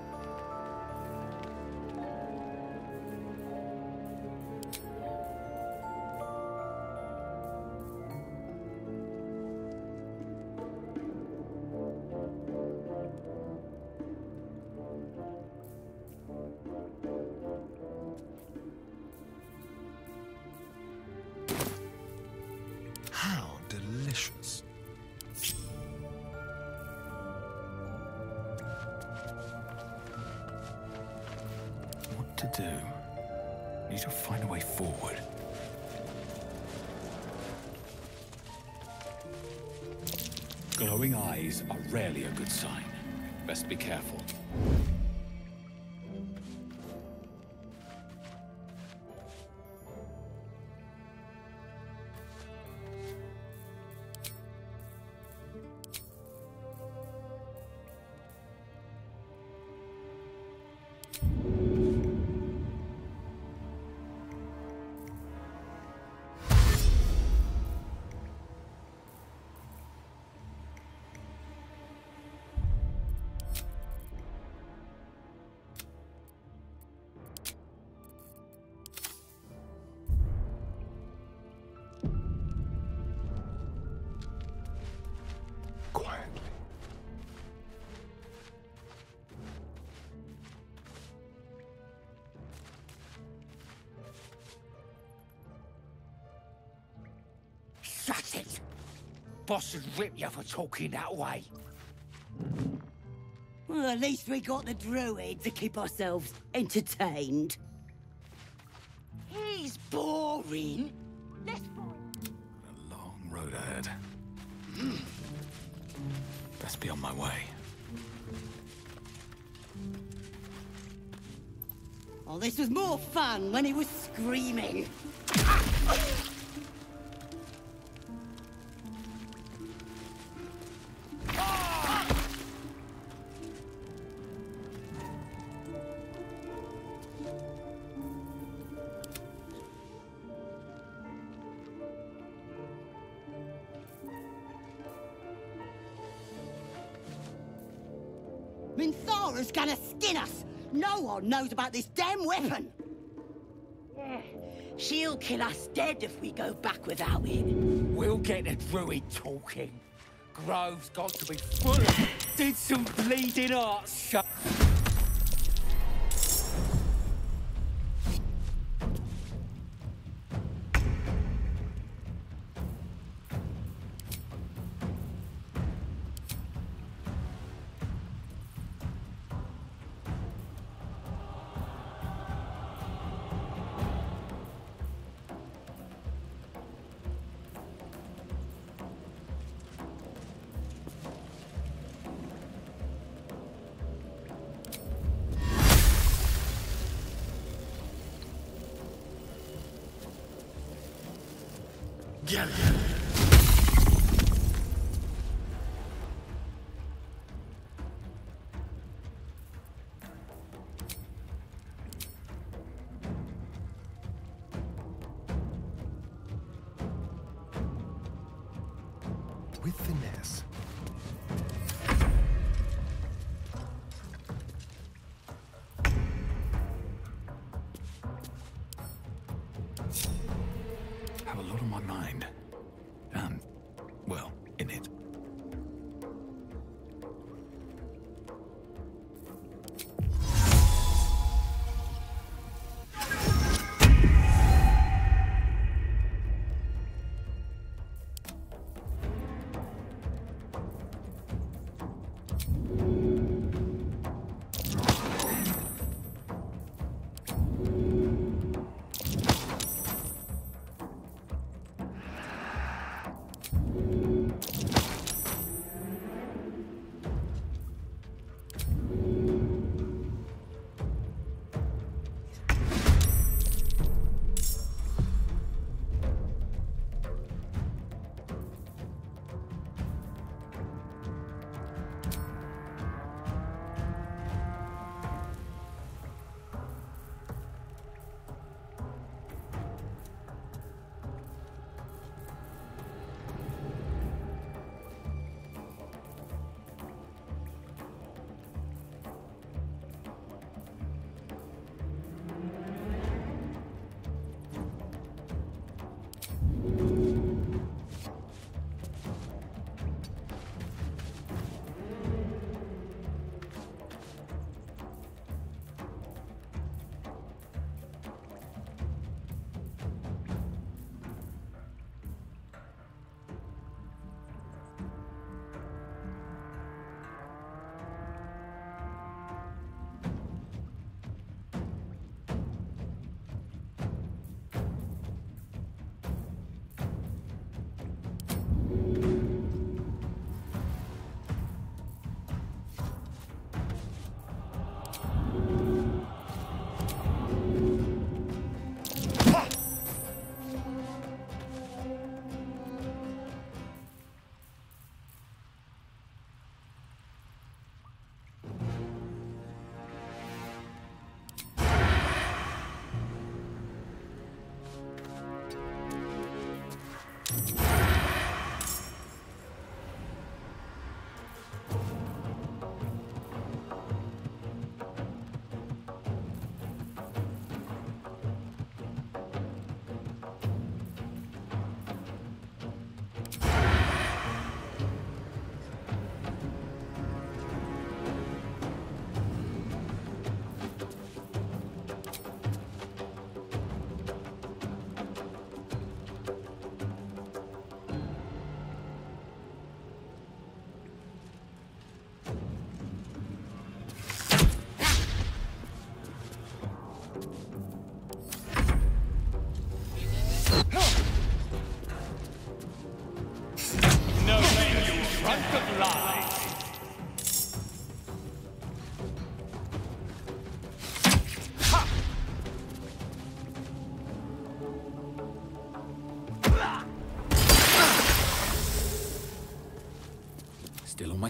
How delicious. What to do? Need to find a way forward. Glowing eyes are rarely a good sign. Best be careful. Shut it! Boss would rip you for talking that way. Well, at least we got the druid to keep ourselves entertained. He's boring. Let's A long road ahead. Best be on my way. Oh, this was more fun when he was screaming. Minthara's gonna skin us! No one knows about this damn weapon! She'll kill us dead if we go back without it. We'll get the druid talking. Grove's got to be full of... Did some bleeding art shut... Get it. With finesse. Have a lot on my mind. And, well, in it.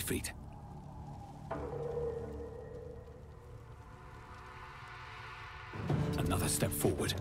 feet. Another step forward.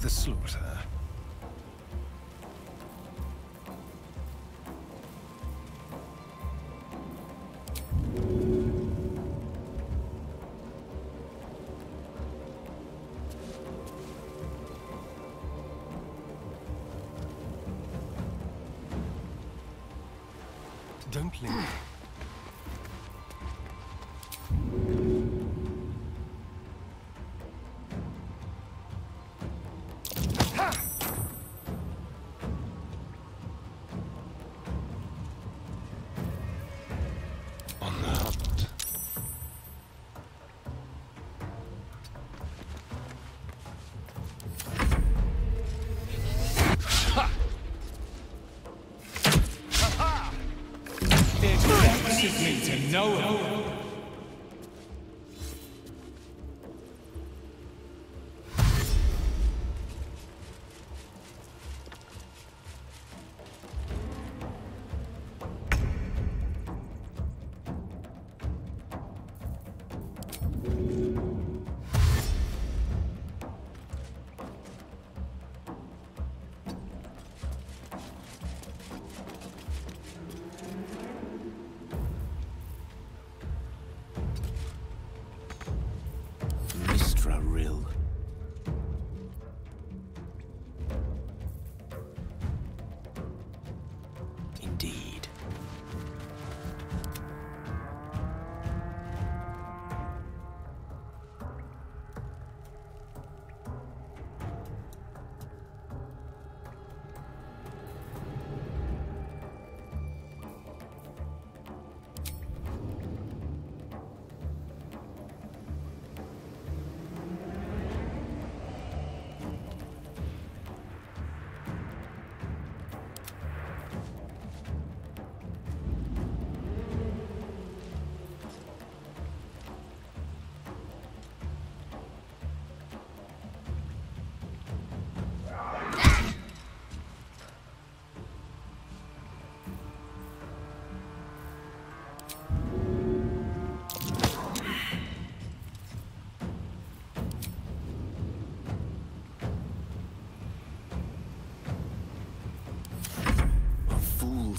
The slaughter. Don't linger. No.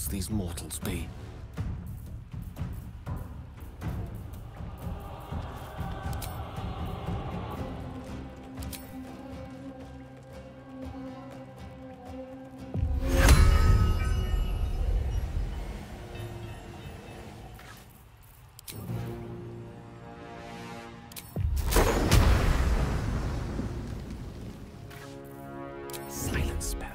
These mortals be? Silence spell.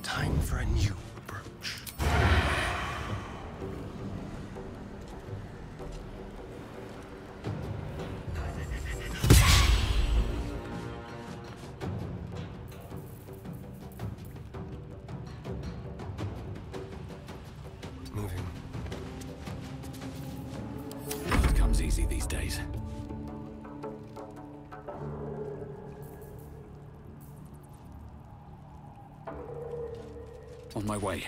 Time for a new approach. easy these days. On my way.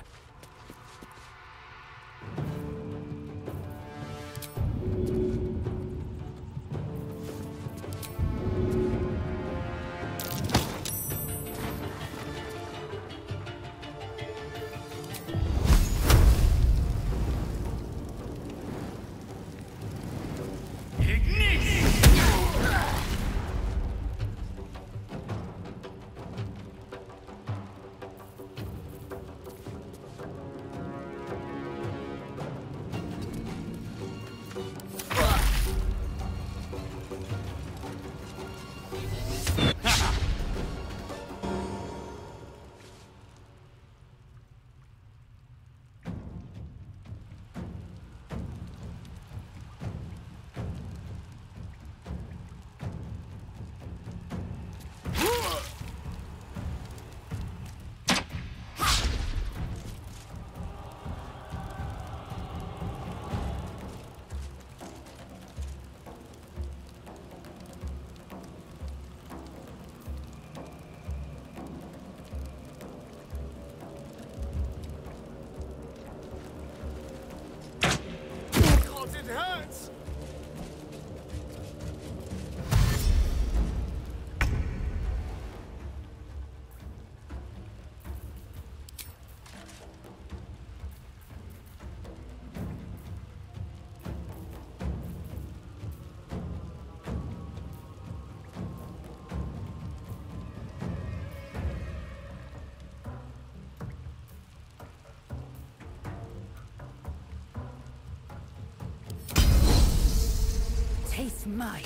Taste my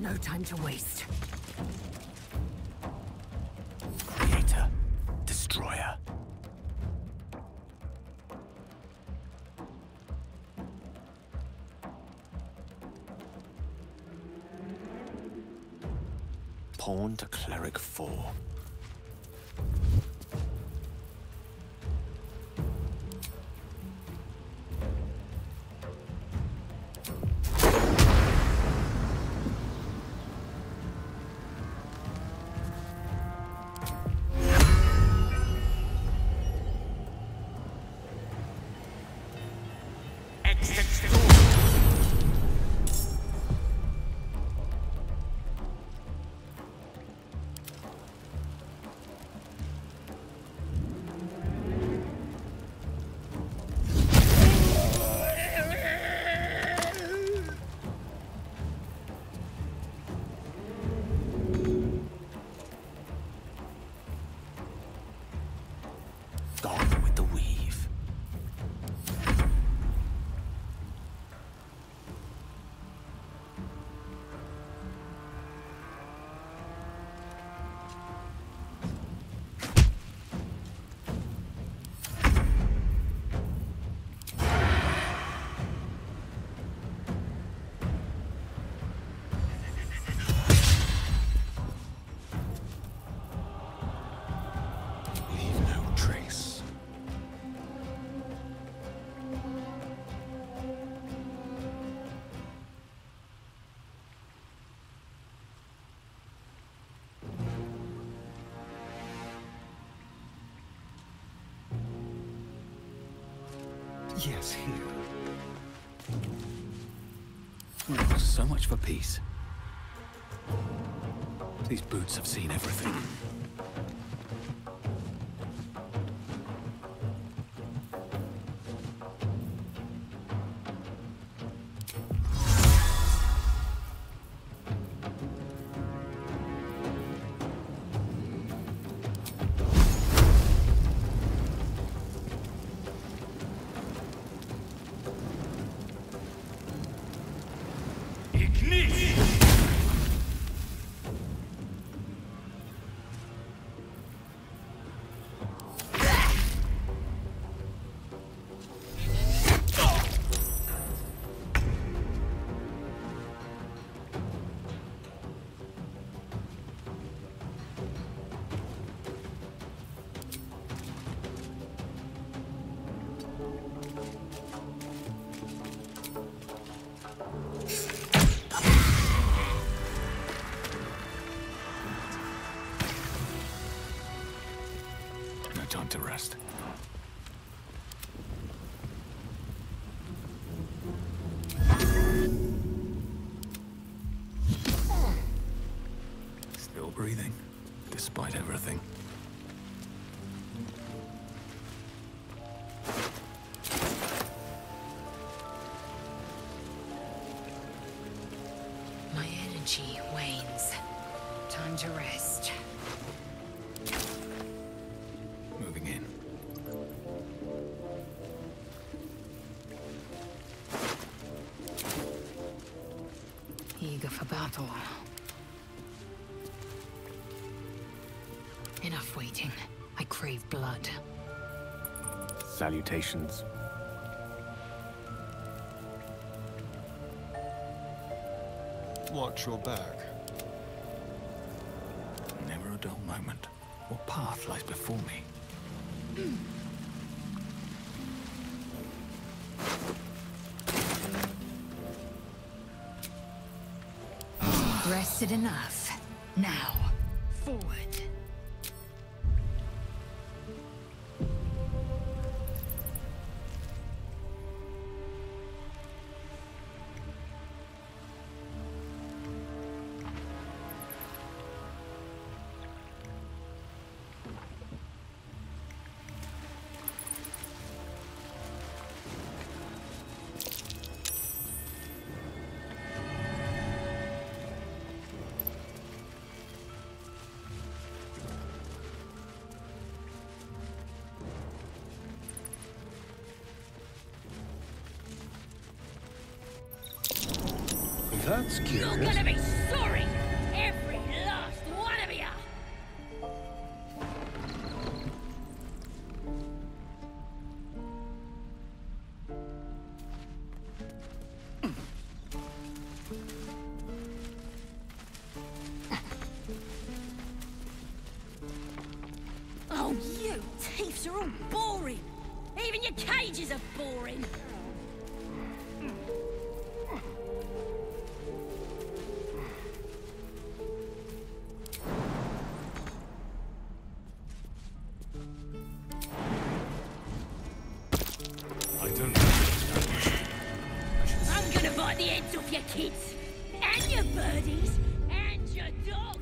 No time to waste. Creator, destroyer. Pawn to Cleric 4. Gone with the weave. Leave no trace. Yes, here. Well, so much for peace. These boots have seen everything. time to rest. Still breathing, despite everything. My energy wanes. Time to rest. Moving in. Eager for battle. Enough waiting. I crave blood. Salutations. Watch your back. Never a dull moment. What path lies before me? Rested enough. Now, forward. That's cute. You're gonna be sorry! Every last one of you! Oh, you thieves are all boring! Even your cages are boring! I'm gonna bite the heads off your kids, and your birdies, and your dogs!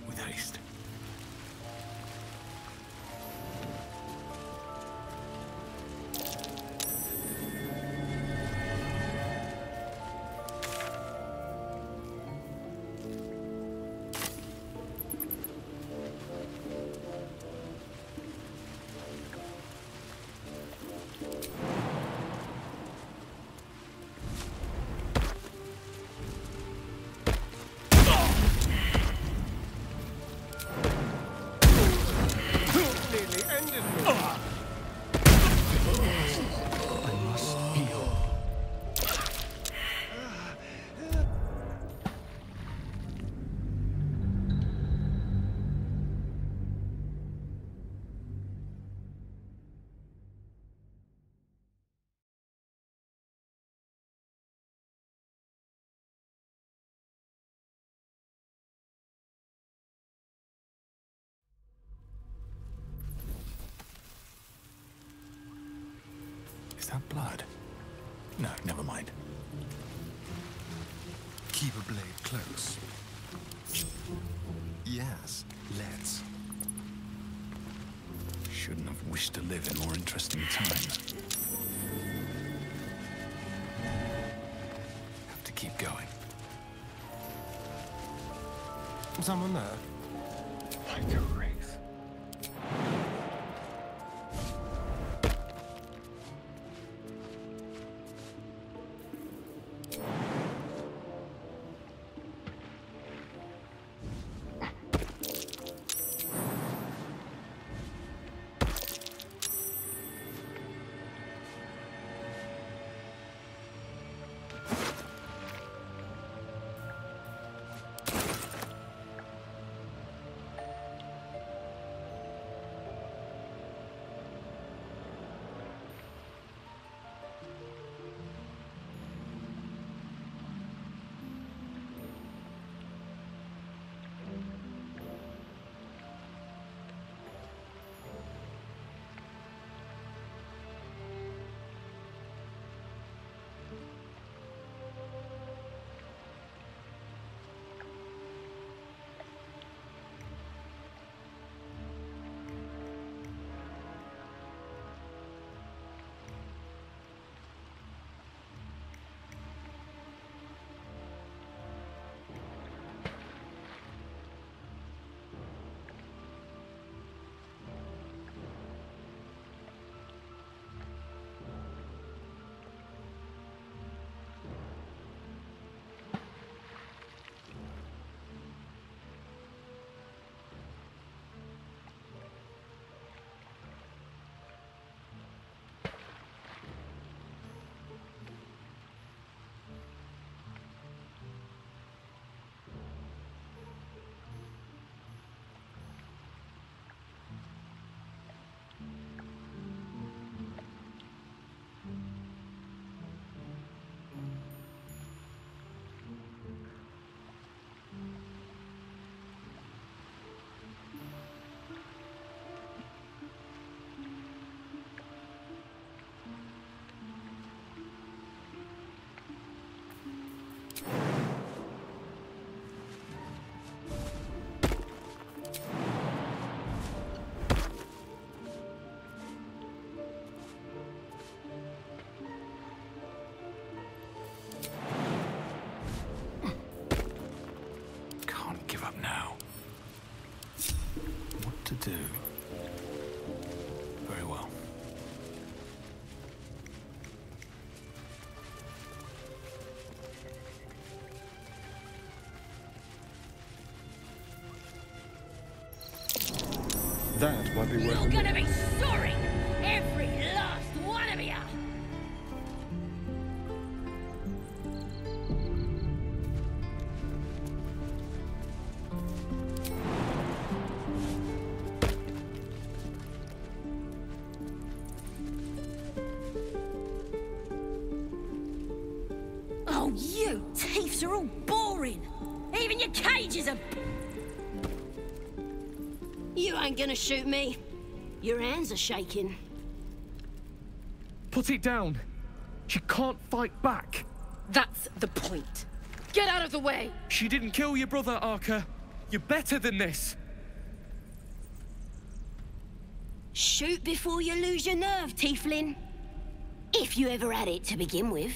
With haste. Is that blood? No, never mind. Keep a blade close. Yes, let's. Shouldn't have wished to live in more interesting times. Have to keep going. Someone there? Amd Wraith. Do. Very well. That might be worth. You're gonna be sorry, every last one of you. Oh, you thieves are all boring. Even your cages are. You ain't gonna shoot me. Your hands are shaking. Put it down. She can't fight back. That's the point. Get out of the way! She didn't kill your brother, Arca. You're better than this. Shoot before you lose your nerve, Tiefling. If you ever had it to begin with.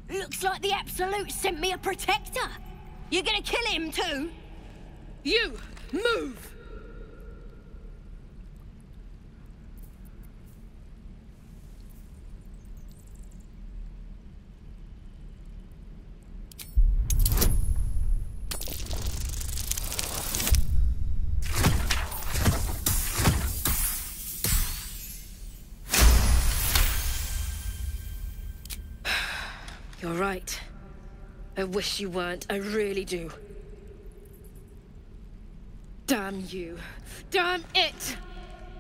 Looks like the Absolute sent me a protector. You're gonna kill him too? You! Move! You're right. I wish you weren't. I really do. Damn you. Damn it!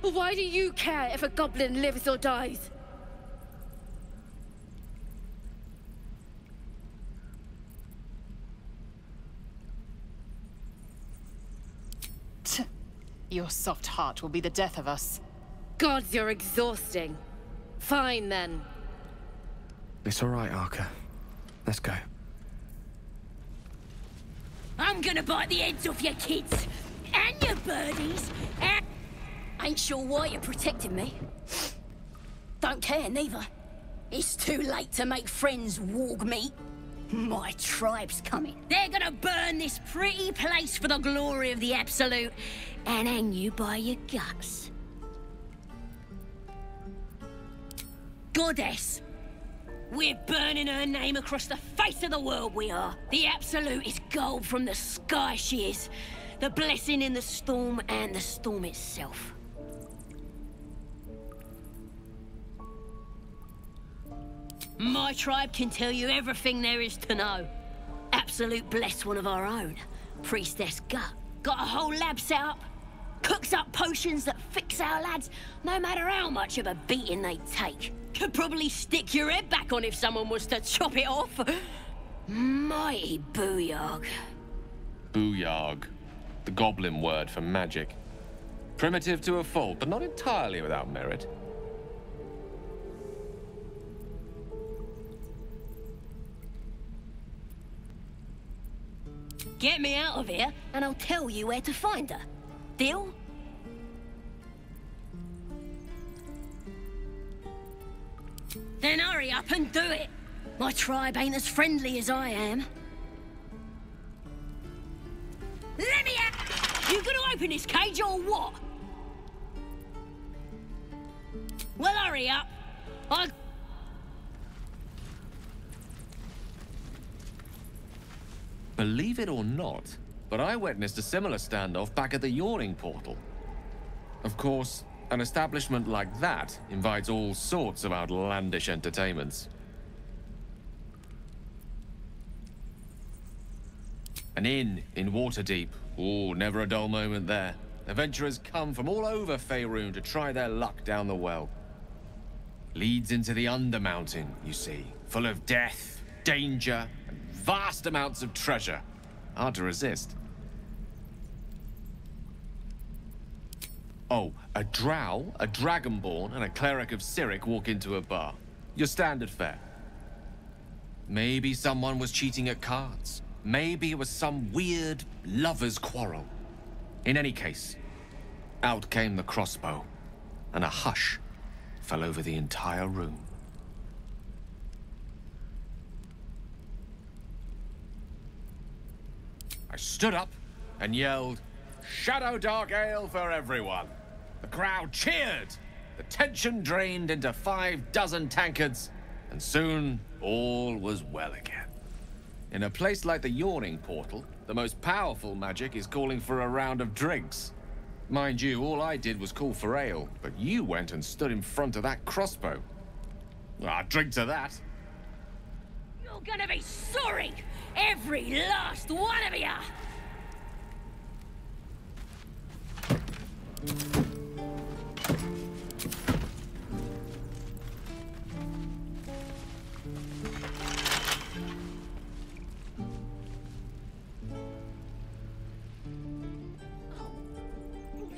Why do you care if a goblin lives or dies? Your soft heart will be the death of us. Gods, you're exhausting. Fine, then. It's all right, Arca. Let's go. I'm gonna bite the heads off your kids, and your birdies, and... Ain't sure why you're protecting me. Don't care, neither. It's too late to make friends, warg meat. My tribe's coming. They're gonna burn this pretty place for the glory of the Absolute and hang you by your guts. Goddess! We're burning her name across the face of the world, we are. The Absolute is gold from the sky, she is. The blessing in the storm and the storm itself. My tribe can tell you everything there is to know. Absolute bless one of our own. Priestess Gut. Got a whole lab set up. Cooks up potions that fix our lads, no matter how much of a beating they take. Could probably stick your head back on if someone was to chop it off. Mighty booyarg. Booyarg. The goblin word for magic. Primitive to a fault, but not entirely without merit. Get me out of here, and I'll tell you where to find her. Deal? Then hurry up and do it. My tribe ain't as friendly as I am. Let me out! You gonna open this cage or what? Well, hurry up. Believe it or not, but I witnessed a similar standoff back at the Yawning Portal. Of course, an establishment like that invites all sorts of outlandish entertainments. An inn in Waterdeep. Oh, never a dull moment there. Adventurers come from all over Faerun to try their luck down the well. Leads into the Undermountain, you see, full of death, danger, and vast amounts of treasure. Hard to resist. Oh, a drow, a dragonborn, and a cleric of Cyric walk into a bar. Your standard fare. Maybe someone was cheating at cards. Maybe it was some weird lover's quarrel. In any case, out came the crossbow, and a hush fell over the entire room. I stood up and yelled, "Shadow Dark Ale for everyone!" The crowd cheered. The tension drained into 6 tankards, and soon all was well again. In a place like the Yawning Portal, the most powerful magic is calling for a round of drinks. Mind you, all I did was call for ale, but you went and stood in front of that crossbow. I'll drink to that. You're gonna be sorry! Every last one of you!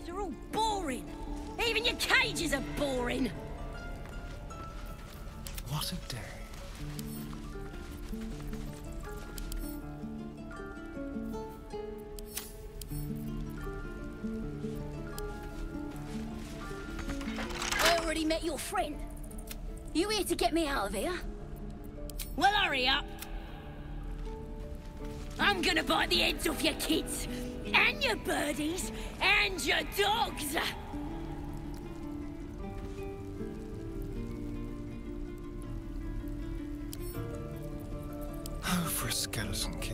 You're all boring! Even your cages are boring! What a day. I already met your friend. You here to get me out of here? Well, hurry up. I'm gonna bite the heads off your kids, and your birdies, and your dogs! Oh, for a skeleton key.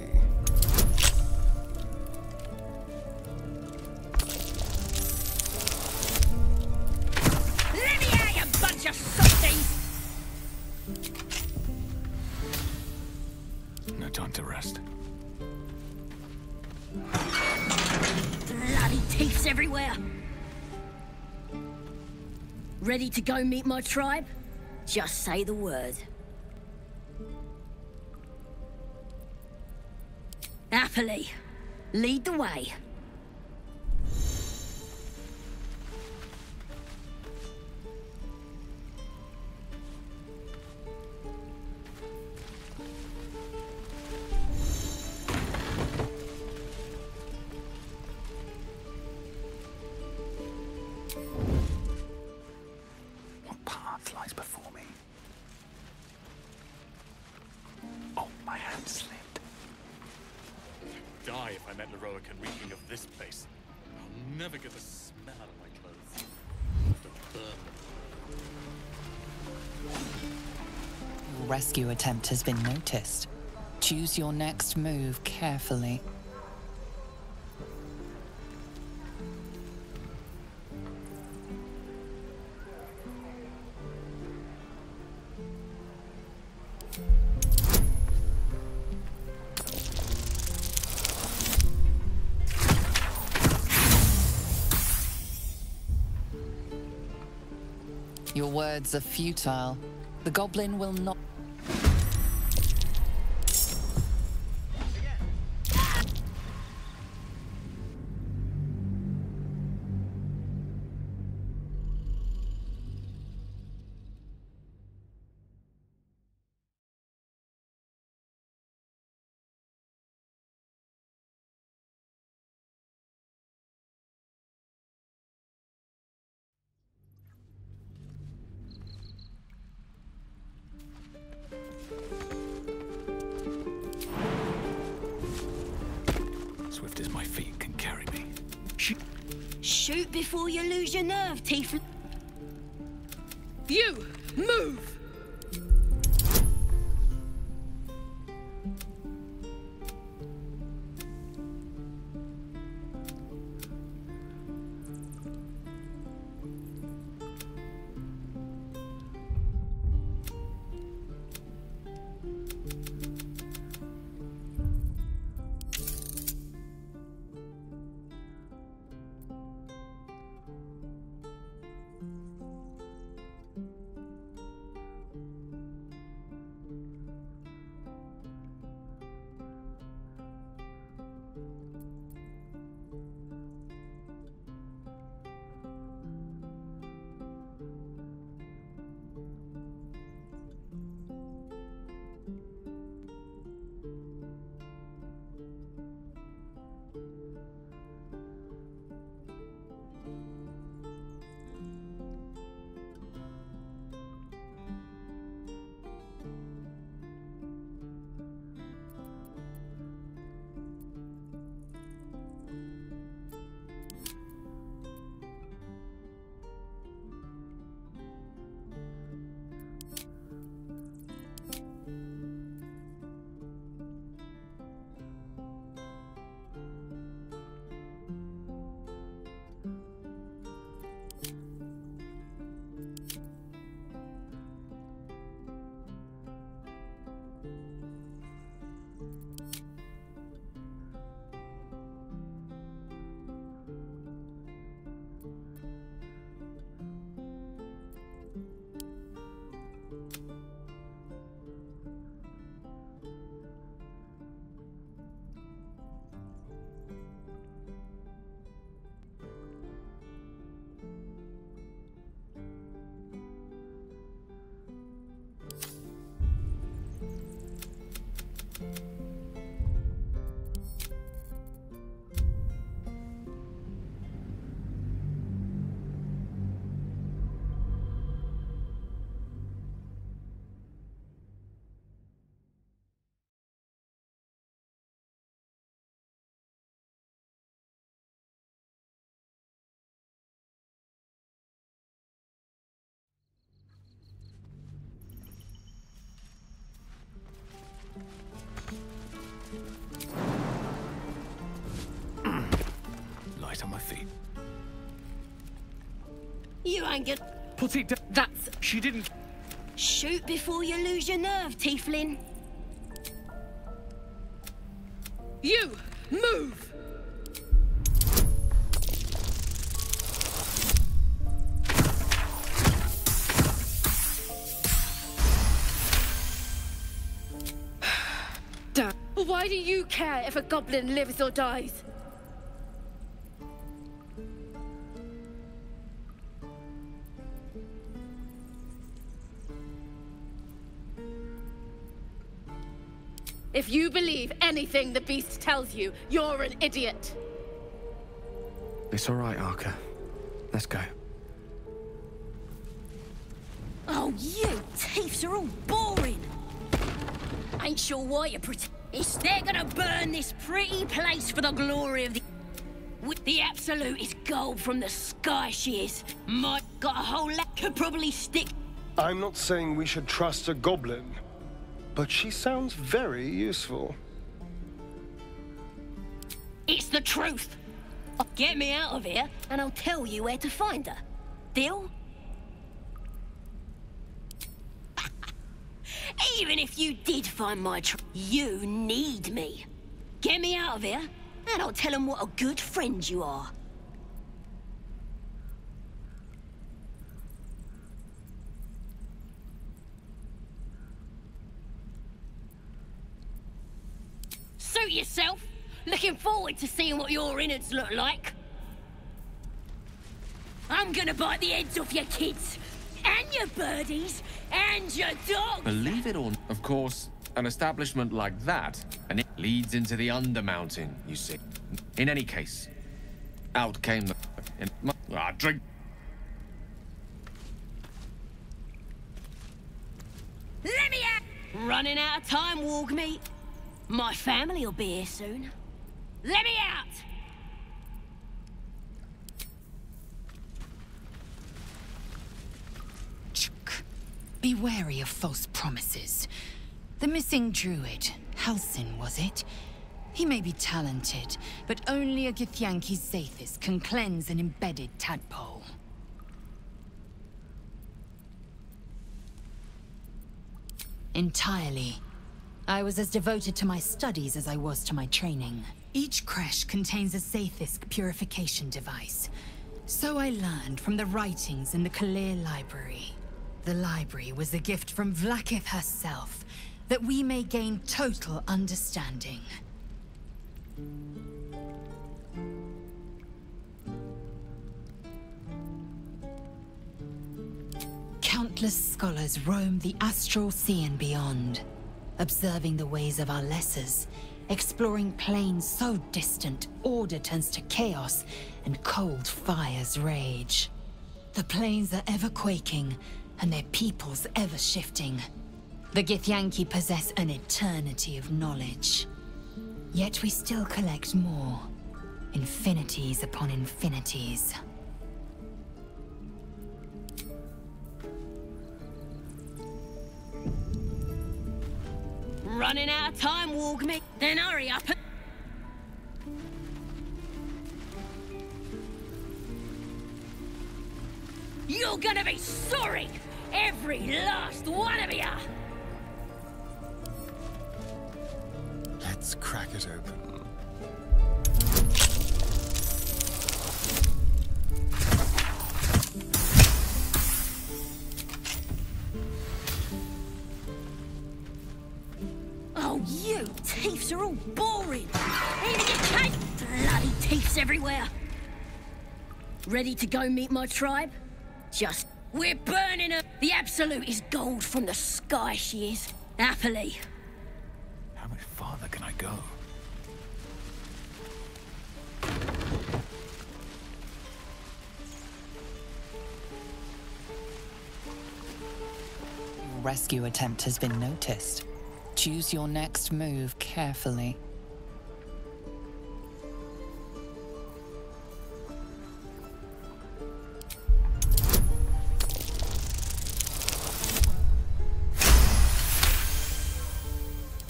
Let me out, you bunch of softies! No time to rest. Bloody teeths everywhere! Ready to go meet my tribe? Just say the word. Happily. Lead the way. What path lies before me? My hand slipped. I'd die if I met Leroican reeking of this place. I'll never get the smell out of my clothes. I'll burn them. Your rescue attempt has been noticed. Choose your next move carefully. Your words are futile. The goblin will not... Swift as my feet can carry me. Shoot before you lose your nerve, Tiefling. You, move! Light on my feet. You ain't get... Put it down. That's... She didn't... Shoot before you lose your nerve, Tiefling. You, move! Damn. Why do you care if a goblin lives or dies? If you believe anything the beast tells you, you're an idiot. It's all right, Arca. Let's go. Oh, you thiefs are all boring. Ain't sure why you they're gonna burn this pretty place for the glory of the... With the absolute is gold from the sky, she is. Might got a whole lot, could probably stick... I'm not saying we should trust a goblin, but she sounds very useful. It's the truth. Get me out of here, and I'll tell you where to find her. Deal? Even if you did find my you need me. Get me out of here, and I'll tell them what a good friend you are. Suit yourself. Looking forward to seeing what your innards look like. I'm gonna bite the heads off your kids, and your birdies, and your dogs. Believe it or not, of course, an establishment like that, and it leads into the Undermountain, you see. In any case, out came the... drink. Let me out! Running out of time, Wargmeat. My family will be here soon. Let me out! Be wary of false promises. The missing druid, Halsin, was it? He may be talented, but only a Githyanki Zathis can cleanse an embedded tadpole. Entirely. I was as devoted to my studies as I was to my training. Each creche contains a Zathis purification device. So I learned from the writings in the Kalir Library. The library was a gift from Vlaakith herself, that we may gain total understanding. Countless scholars roam the astral sea and beyond, observing the ways of our lessers, exploring planes so distant, order turns to chaos, and cold fires rage. The planes are ever quaking, and their peoples ever shifting. The Githyanki possess an eternity of knowledge. Yet we still collect more. Infinities upon infinities. Running out of time, Wargmeat. Then hurry up. You're gonna be sorry! Every last one of you! Let's crack it open. Oh, you thieves are all boring! Bloody thieves everywhere! Ready to go meet my tribe? Just... We're burning her! The absolute is gold from the sky, she is. Happily. How much farther can I go? Your rescue attempt has been noticed. Choose your next move carefully.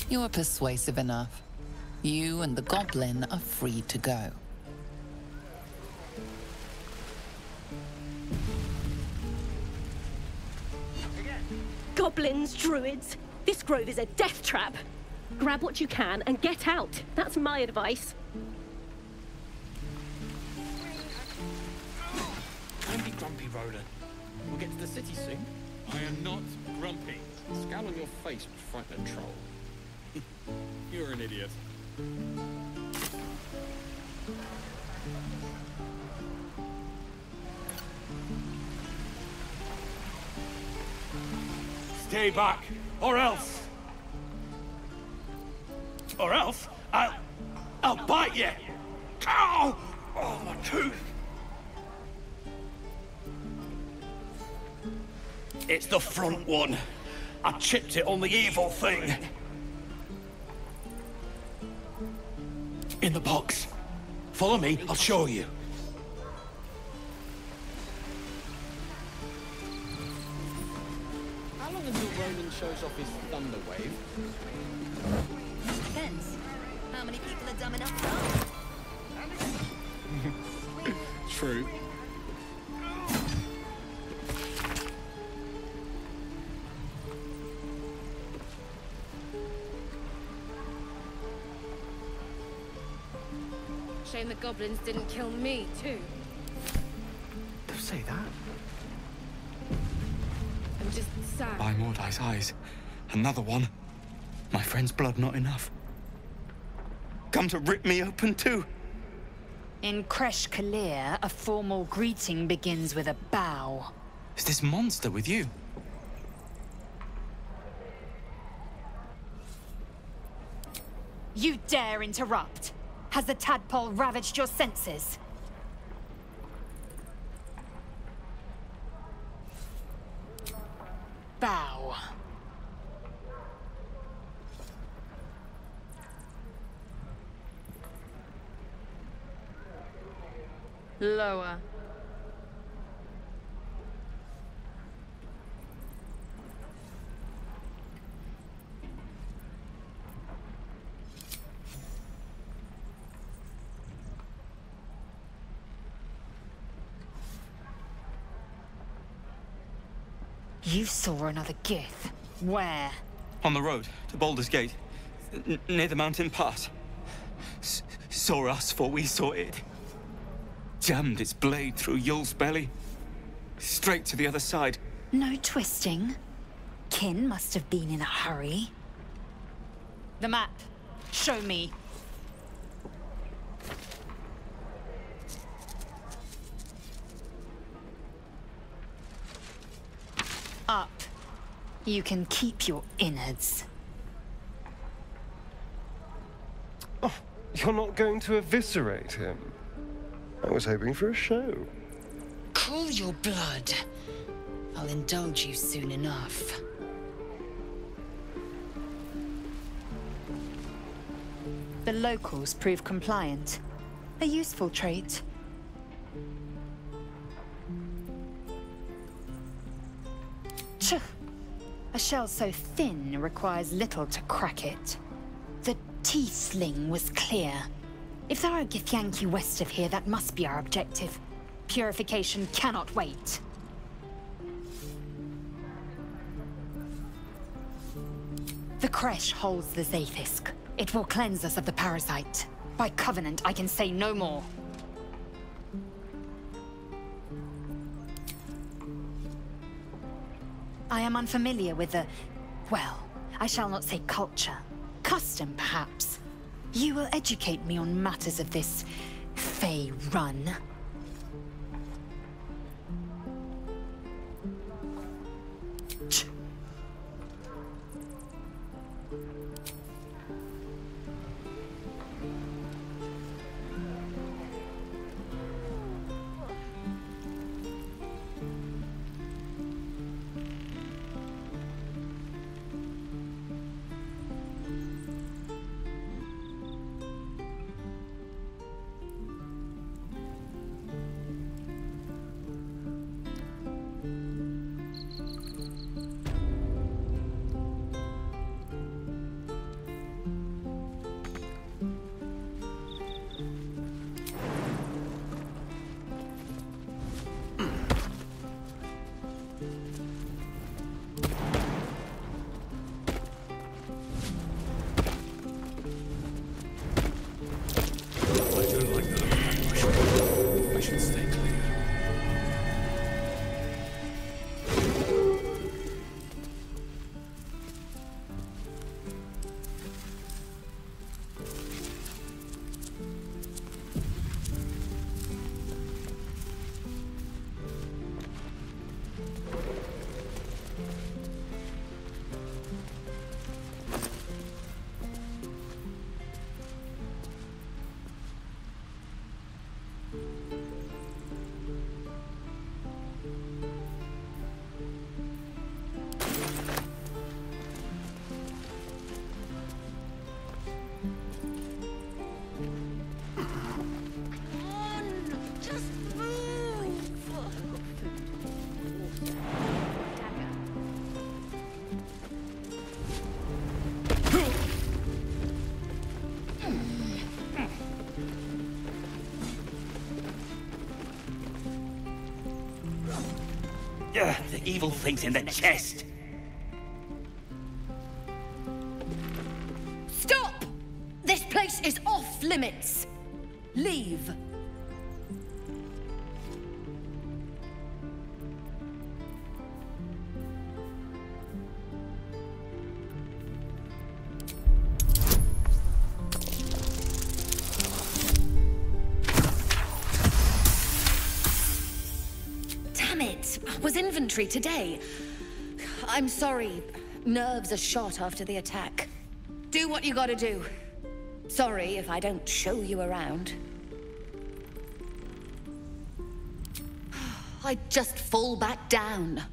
You're persuasive enough. You and the goblin are free to go. Goblins, druids. This grove is a death trap. Grab what you can and get out. That's my advice. Don't be grumpy, Roland. We'll get to the city soon. I am not grumpy. The scowl on your face would frighten a troll. You're an idiot. Stay back, or else... I'll bite you! Ow! Oh, my tooth! It's the front one. I chipped it on the evil thing. In the box. Follow me, I'll show you. How long until Roman shows off his thunder wave? Depends. How many people are dumb enough to ask? True. Shame the goblins didn't kill me, too. Don't say that. I'm just sad. By Mordai's eyes. Another one. My friend's blood not enough. Come to rip me open too. In Kresh Kalir, a formal greeting begins with a bow. Is this monster with you? You dare interrupt? Has the tadpole ravaged your senses? Bow. Lower. You saw another Gith. Where? On the road to Baldur's Gate, near the mountain pass. Saw us, for we saw it. Jammed its blade through Yul's belly. Straight to the other side. No twisting. Kin must have been in a hurry. The map. Show me. Up. You can keep your innards. Oh, you're not going to eviscerate him? I was hoping for a show. Cool your blood. I'll indulge you soon enough. The locals prove compliant. A useful trait. Tch! A shell so thin requires little to crack it. The T-sling was clear. If there are Githyanki west of here, that must be our objective. Purification cannot wait. The Kresh holds the Zaithisk. It will cleanse us of the parasite. By covenant, I can say no more. I am unfamiliar with the... well, I shall not say culture. Custom, perhaps. You will educate me on matters of this... Fey run. The evil thing's in the chest. Stop! This place is off limits. Leave. Damn it! Was inventory today? I'm sorry. Nerves are shot after the attack. Do what you gotta do. Sorry if I don't show you around. I just fall back down.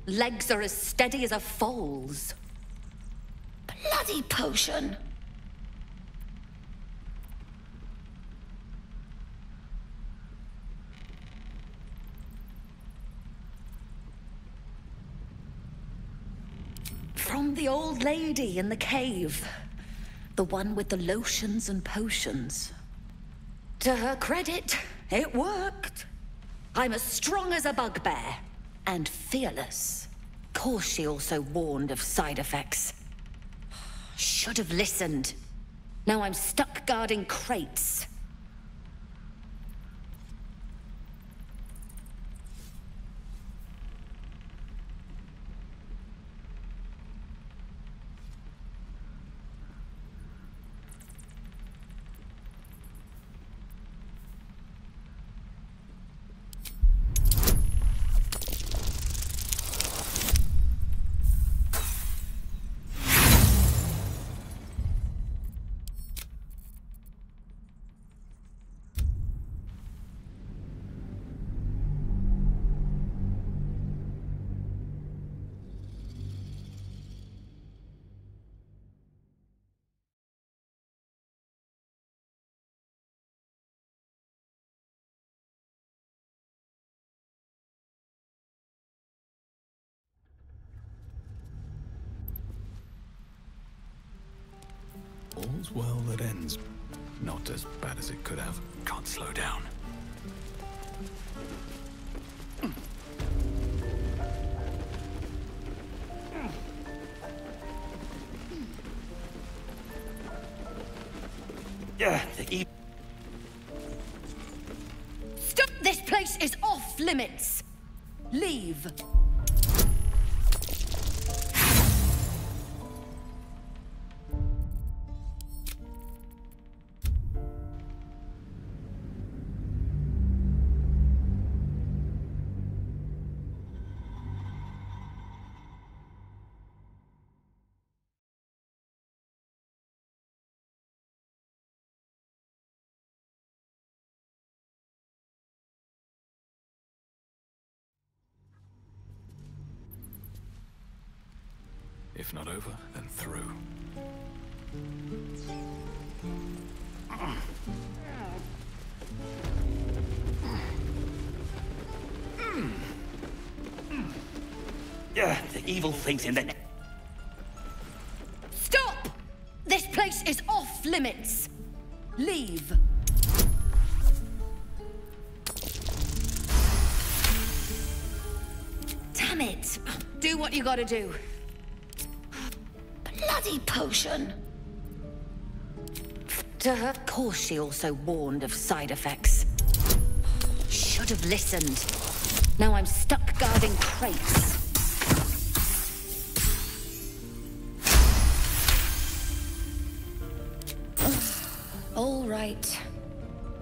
Legs are as steady as a foal's. Bloody potion. From the old lady in the cave. The one with the lotions and potions. To her credit, it worked. I'm as strong as a bugbear. And fearless. Course she also warned of side effects. Should have listened. Now I'm stuck guarding crates. All's well that ends. Not as bad as it could have. Can't slow down. Stop! This place is off limits. Leave. If not over, then through. The evil thing's in the... Stop! This place is off limits. Leave. Damn it! Do what you gotta do. Bloody potion. To her course, she also warned of side effects. Should have listened. Now I'm stuck guarding crates. All right.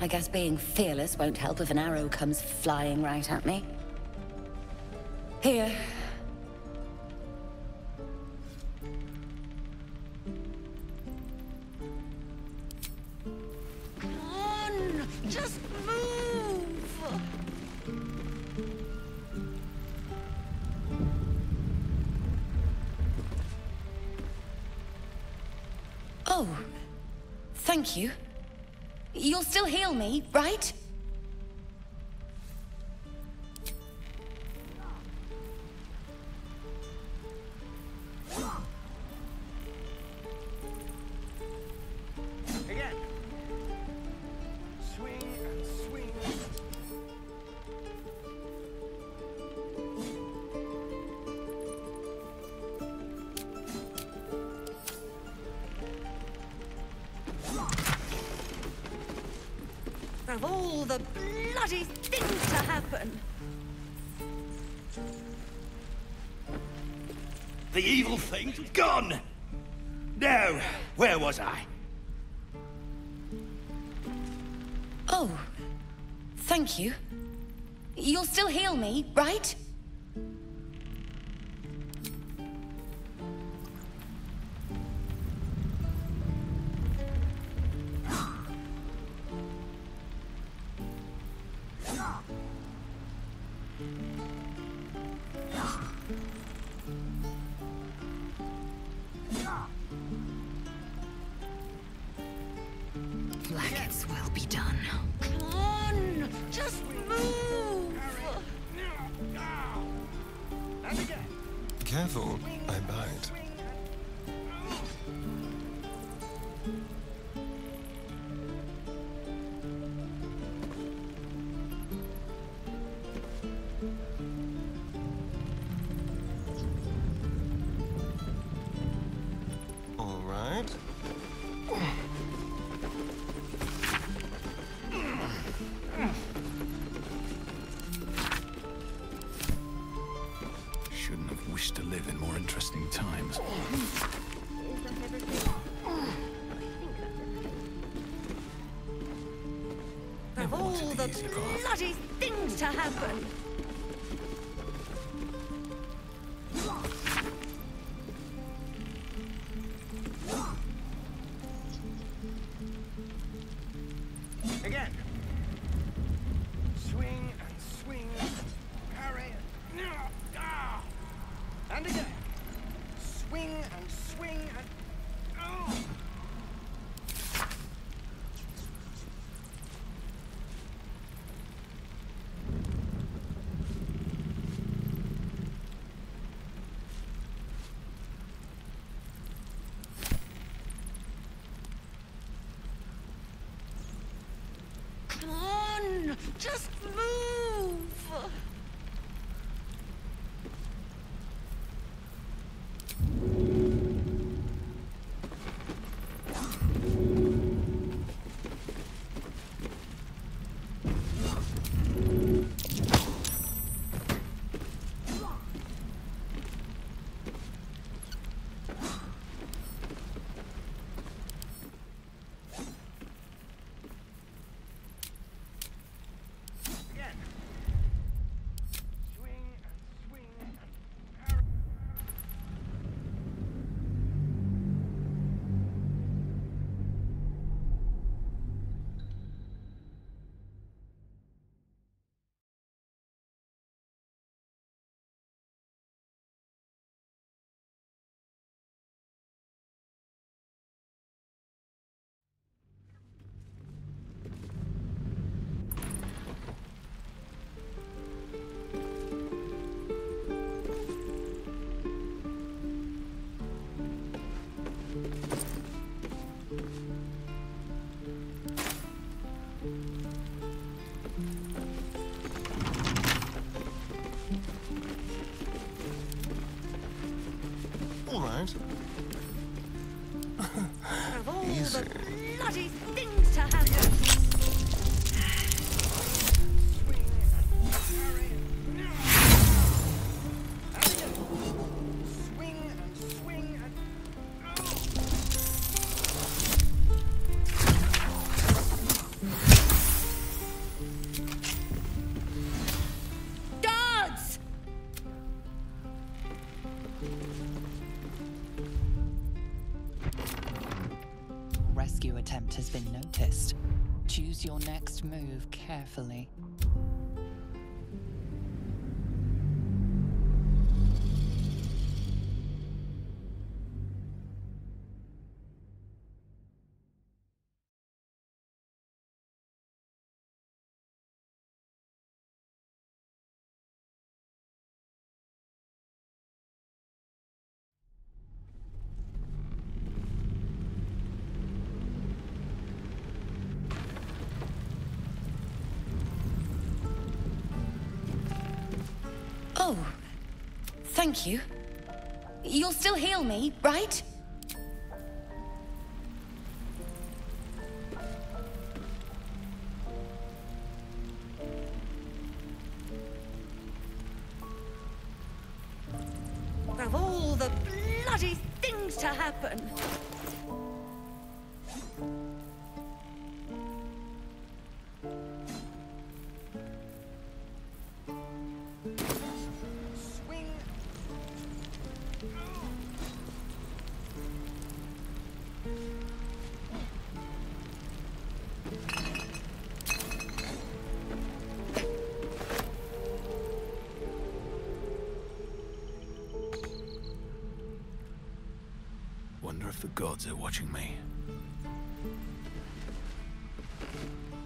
I guess being fearless won't help if an arrow comes flying right at me. Here. Just move! Oh, thank you. You'll still heal me, right? Again. Swing and swing. Of all the bloody things to happen. The evil thing gone! Now, where was I? Oh, thank you. You'll still heal me, right? Blackets will be done. Come on! Just move! Careful, I bite. All right. Shouldn't have wished to live in more interesting times. Of all the bloody things to happen. Again. Swing and swing. Parry. And again. Swing and swing and... Oh. Come on! Just move! All right. Of all Easy. the bloody things to happen. Swing and swing and... Guards! Rescue attempt has been noticed. Choose your next move carefully. Oh, thank you. You'll still heal me, right? the bloody things to happen. Swing. Wonder if the gods are watching me.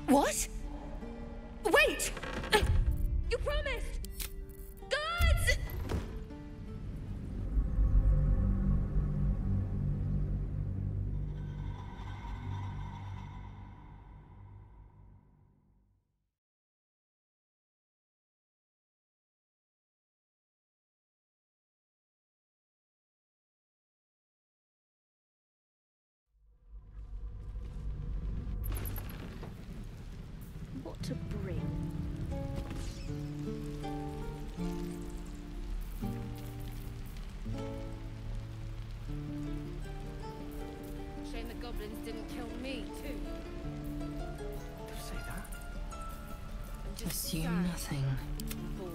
What? Wait! You promised! Gods! What to bring? Shame the goblins didn't kill me, too. Say that? I'm just Assume sad, nothing. bored.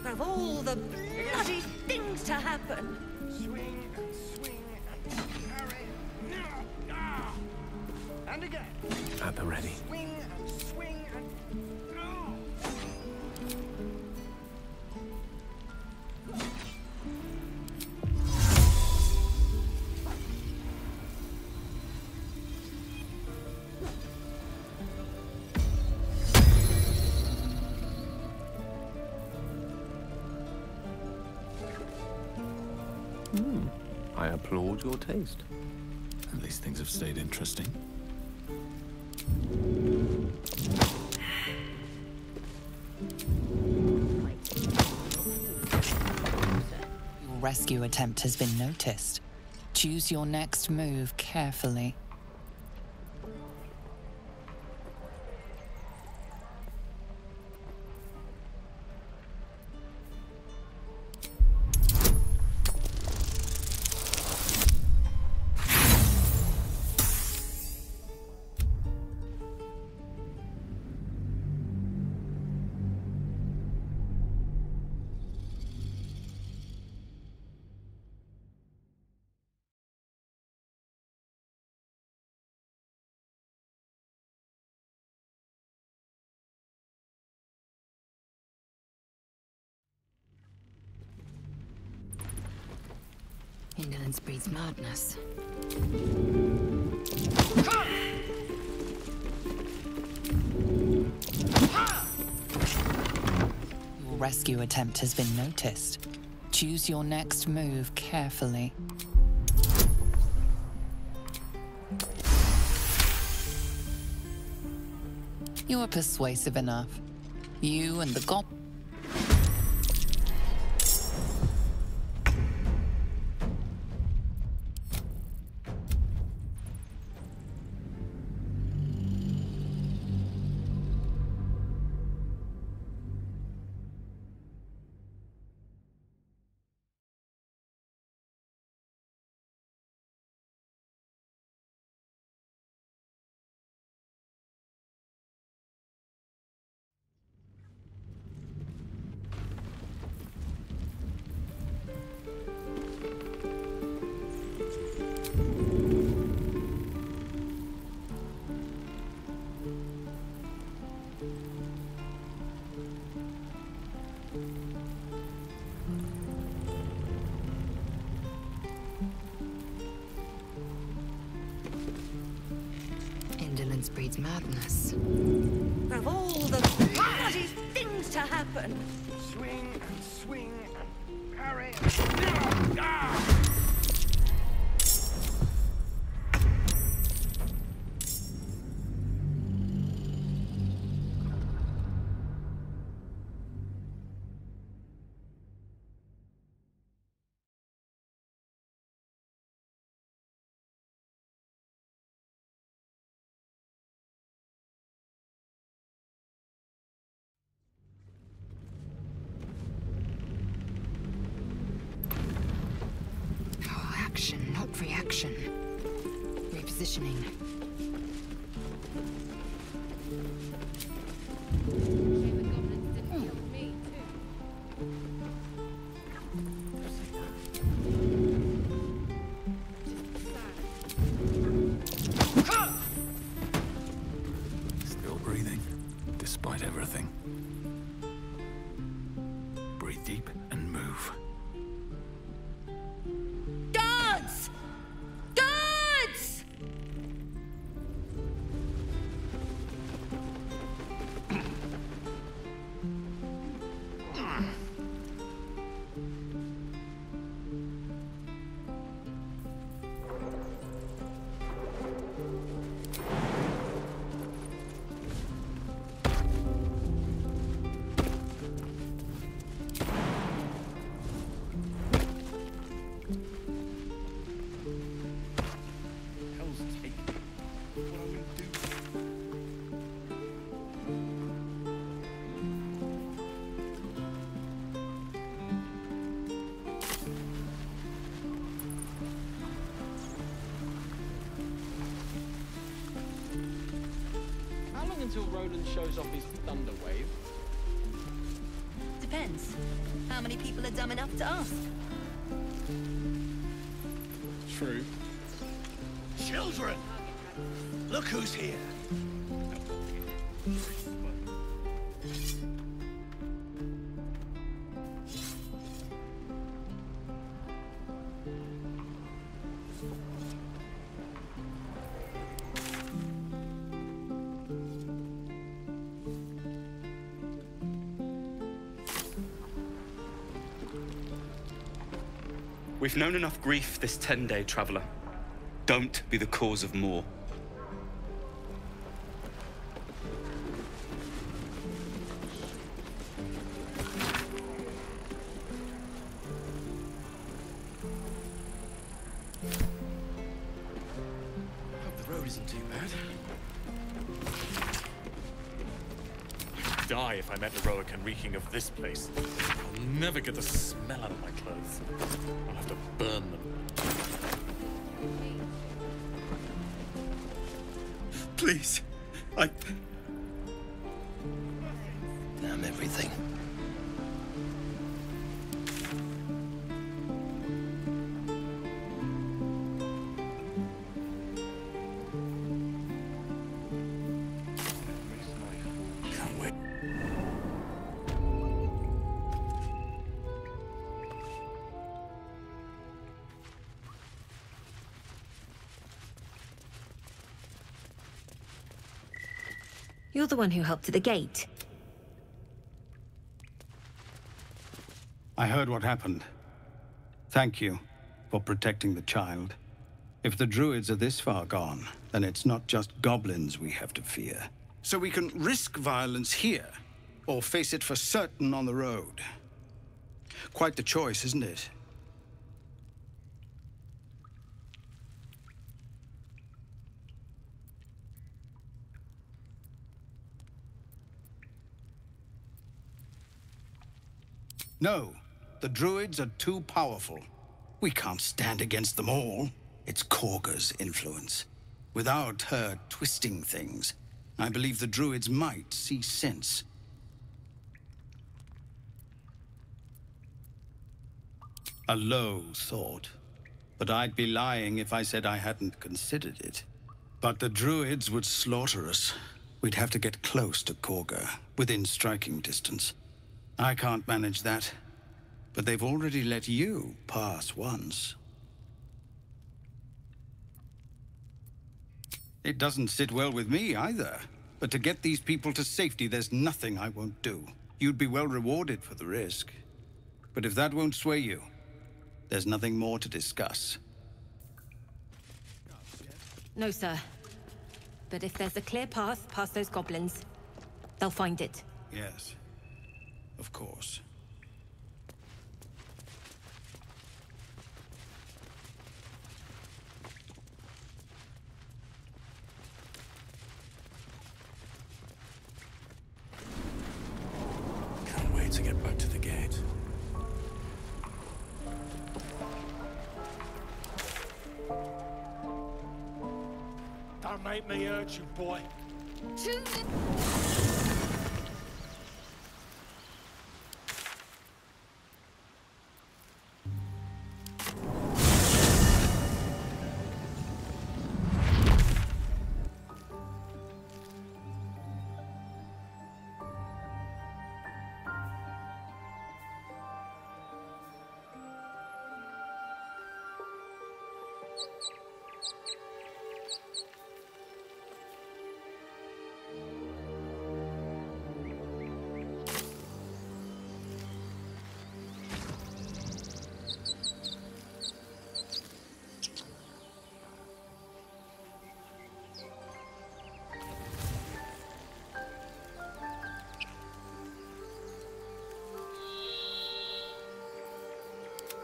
Of all the bloody things to happen. Swing and swing and parry. Ah! And again. At the ready. Swing and swing and. I applaud your taste. At least things have stayed interesting. Your rescue attempt has been noticed. Choose your next move carefully. Indolence breeds madness. Your rescue attempt has been noticed. Choose your next move carefully. You are persuasive enough. You and the goblin. Indolence breeds madness. Of all the bloody things to happen. Swing and swing and parry. Ah! action, not reaction. Repositioning. Still breathing, despite everything. Breathe deep and move. Guards! Guards! Until Roland shows off his thunder wave? Depends. How many people are dumb enough to ask? True. Children! Look who's here. We've known enough grief this 10-day traveler. Don't be the cause of more. Hope the road isn't too bad. I'd die if I met a Roacan reeking of this place. I'll never get the smell out of my clothes. I'll have to burn them. Please, Damn everything. Can't wait. You're the one who helped at the gate. I heard what happened. Thank you for protecting the child. If the druids are this far gone, then it's not just goblins we have to fear. So we can risk violence here, or face it for certain on the road. Quite the choice, isn't it? No, the druids are too powerful. We can't stand against them all. It's Korga's influence. Without her twisting things, I believe the druids might see sense. A low thought. But I'd be lying if I said I hadn't considered it. But the druids would slaughter us. We'd have to get close to Korga, within striking distance. I can't manage that, but they've already let you pass once. It doesn't sit well with me either, but to get these people to safety, there's nothing I won't do. You'd be well rewarded for the risk. But if that won't sway you, there's nothing more to discuss. No, sir. But if there's a clear path past those goblins, they'll find it. Yes. Of course. Can't wait to get back to the gate. make me hurt you, boy.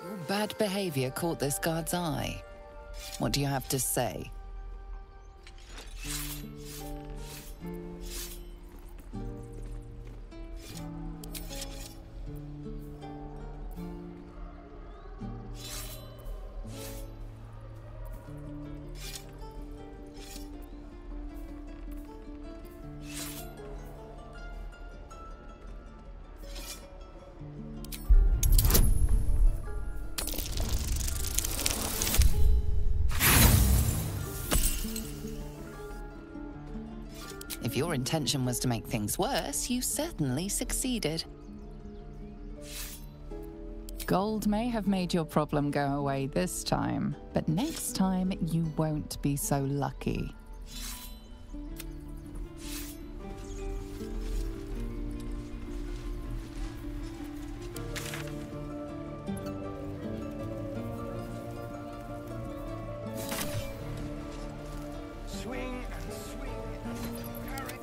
Your bad behavior caught this guard's eye. What do you have to say? If your intention was to make things worse, you certainly succeeded. Gold may have made your problem go away this time, but next time you won't be so lucky. Swing and swing and carry.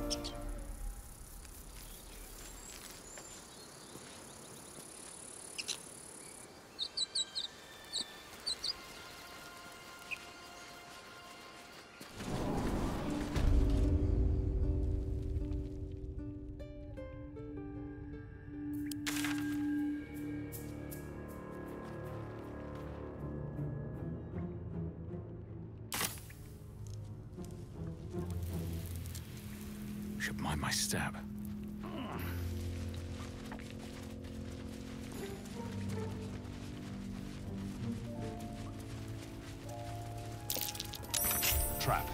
Should mind my step. Trap.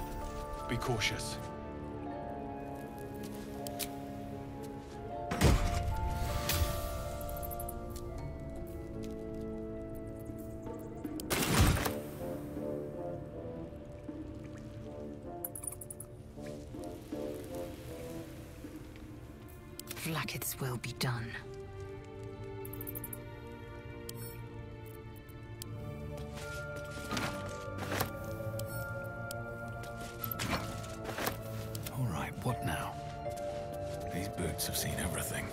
Be cautious. Vlaakith's will be done. All right, what now? These boots have seen everything.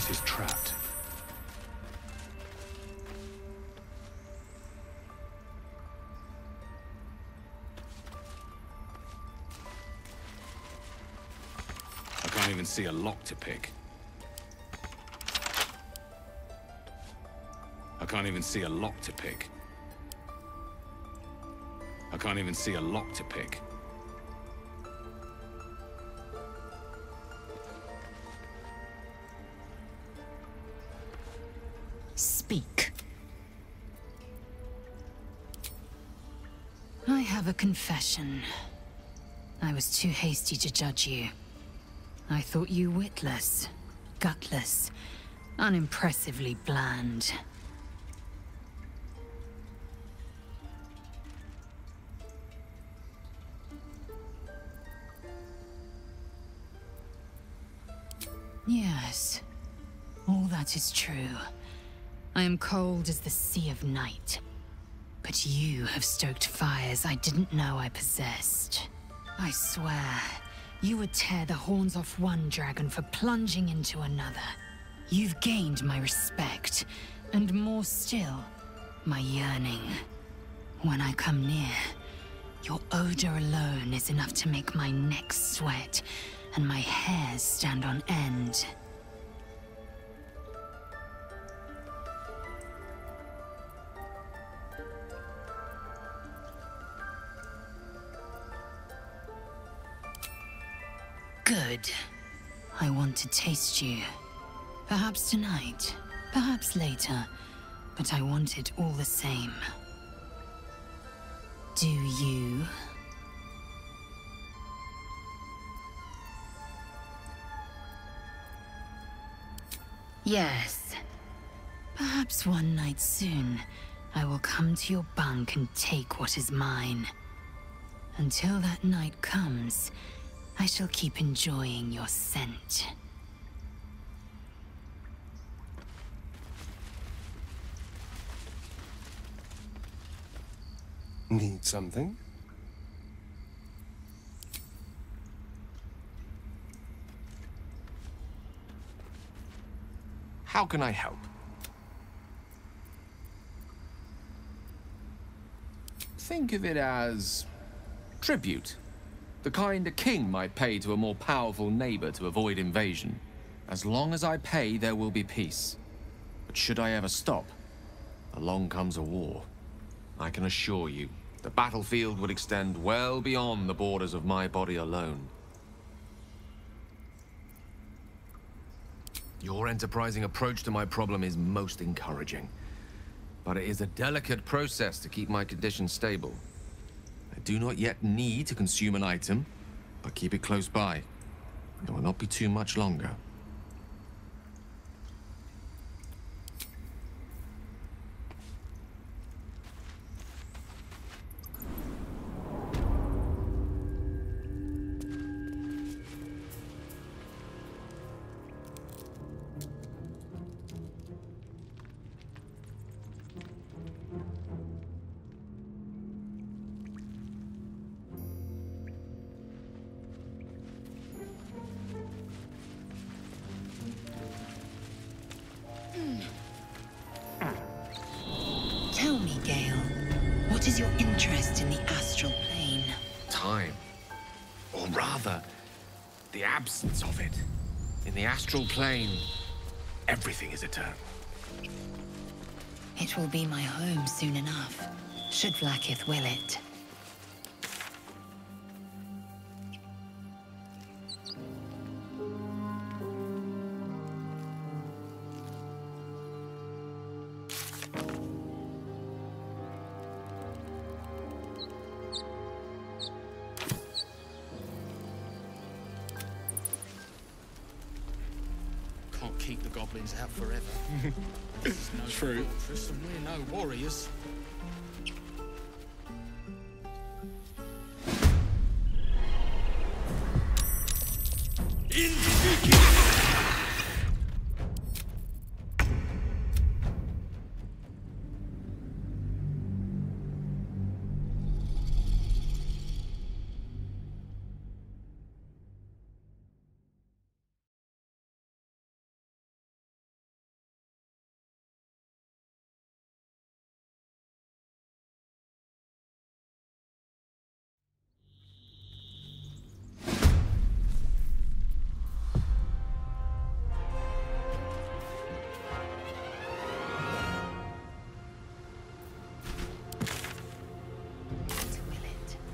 Is trapped. I can't even see a lock to pick. I can't even see a lock to pick. I can't even see a lock to pick. Speak. I have a confession. I was too hasty to judge you. I thought you witless, gutless, unimpressively bland. Yes, all that is true. I am cold as the sea of night. But you have stoked fires I didn't know I possessed. I swear, you would tear the horns off one dragon for plunging into another. You've gained my respect, and more still, my yearning. When I come near, your odor alone is enough to make my neck sweat and my hairs stand on end. Good. I want to taste you. Perhaps tonight, perhaps later, but I want it all the same. Do you? Yes. Perhaps one night soon, I will come to your bunk and take what is mine. Until that night comes, I shall keep enjoying your scent. Need something? How can I help? Think of it as tribute. The kind a king might pay to a more powerful neighbor to avoid invasion. As long as I pay, there will be peace. But should I ever stop, along comes a war. I can assure you, the battlefield would extend well beyond the borders of my body alone. Your enterprising approach to my problem is most encouraging. But it is a delicate process to keep my condition stable. I do not yet need to consume an item, but keep it close by. It will not be too much longer. Tell me, Gale, what is your interest in the astral plane? Time. Or rather, the absence of it. In the astral plane, everything is eternal. It will be my home soon enough, should Vlaakith will it. Can't keep the goblins out forever. This is no True. fortress and we're no warriors.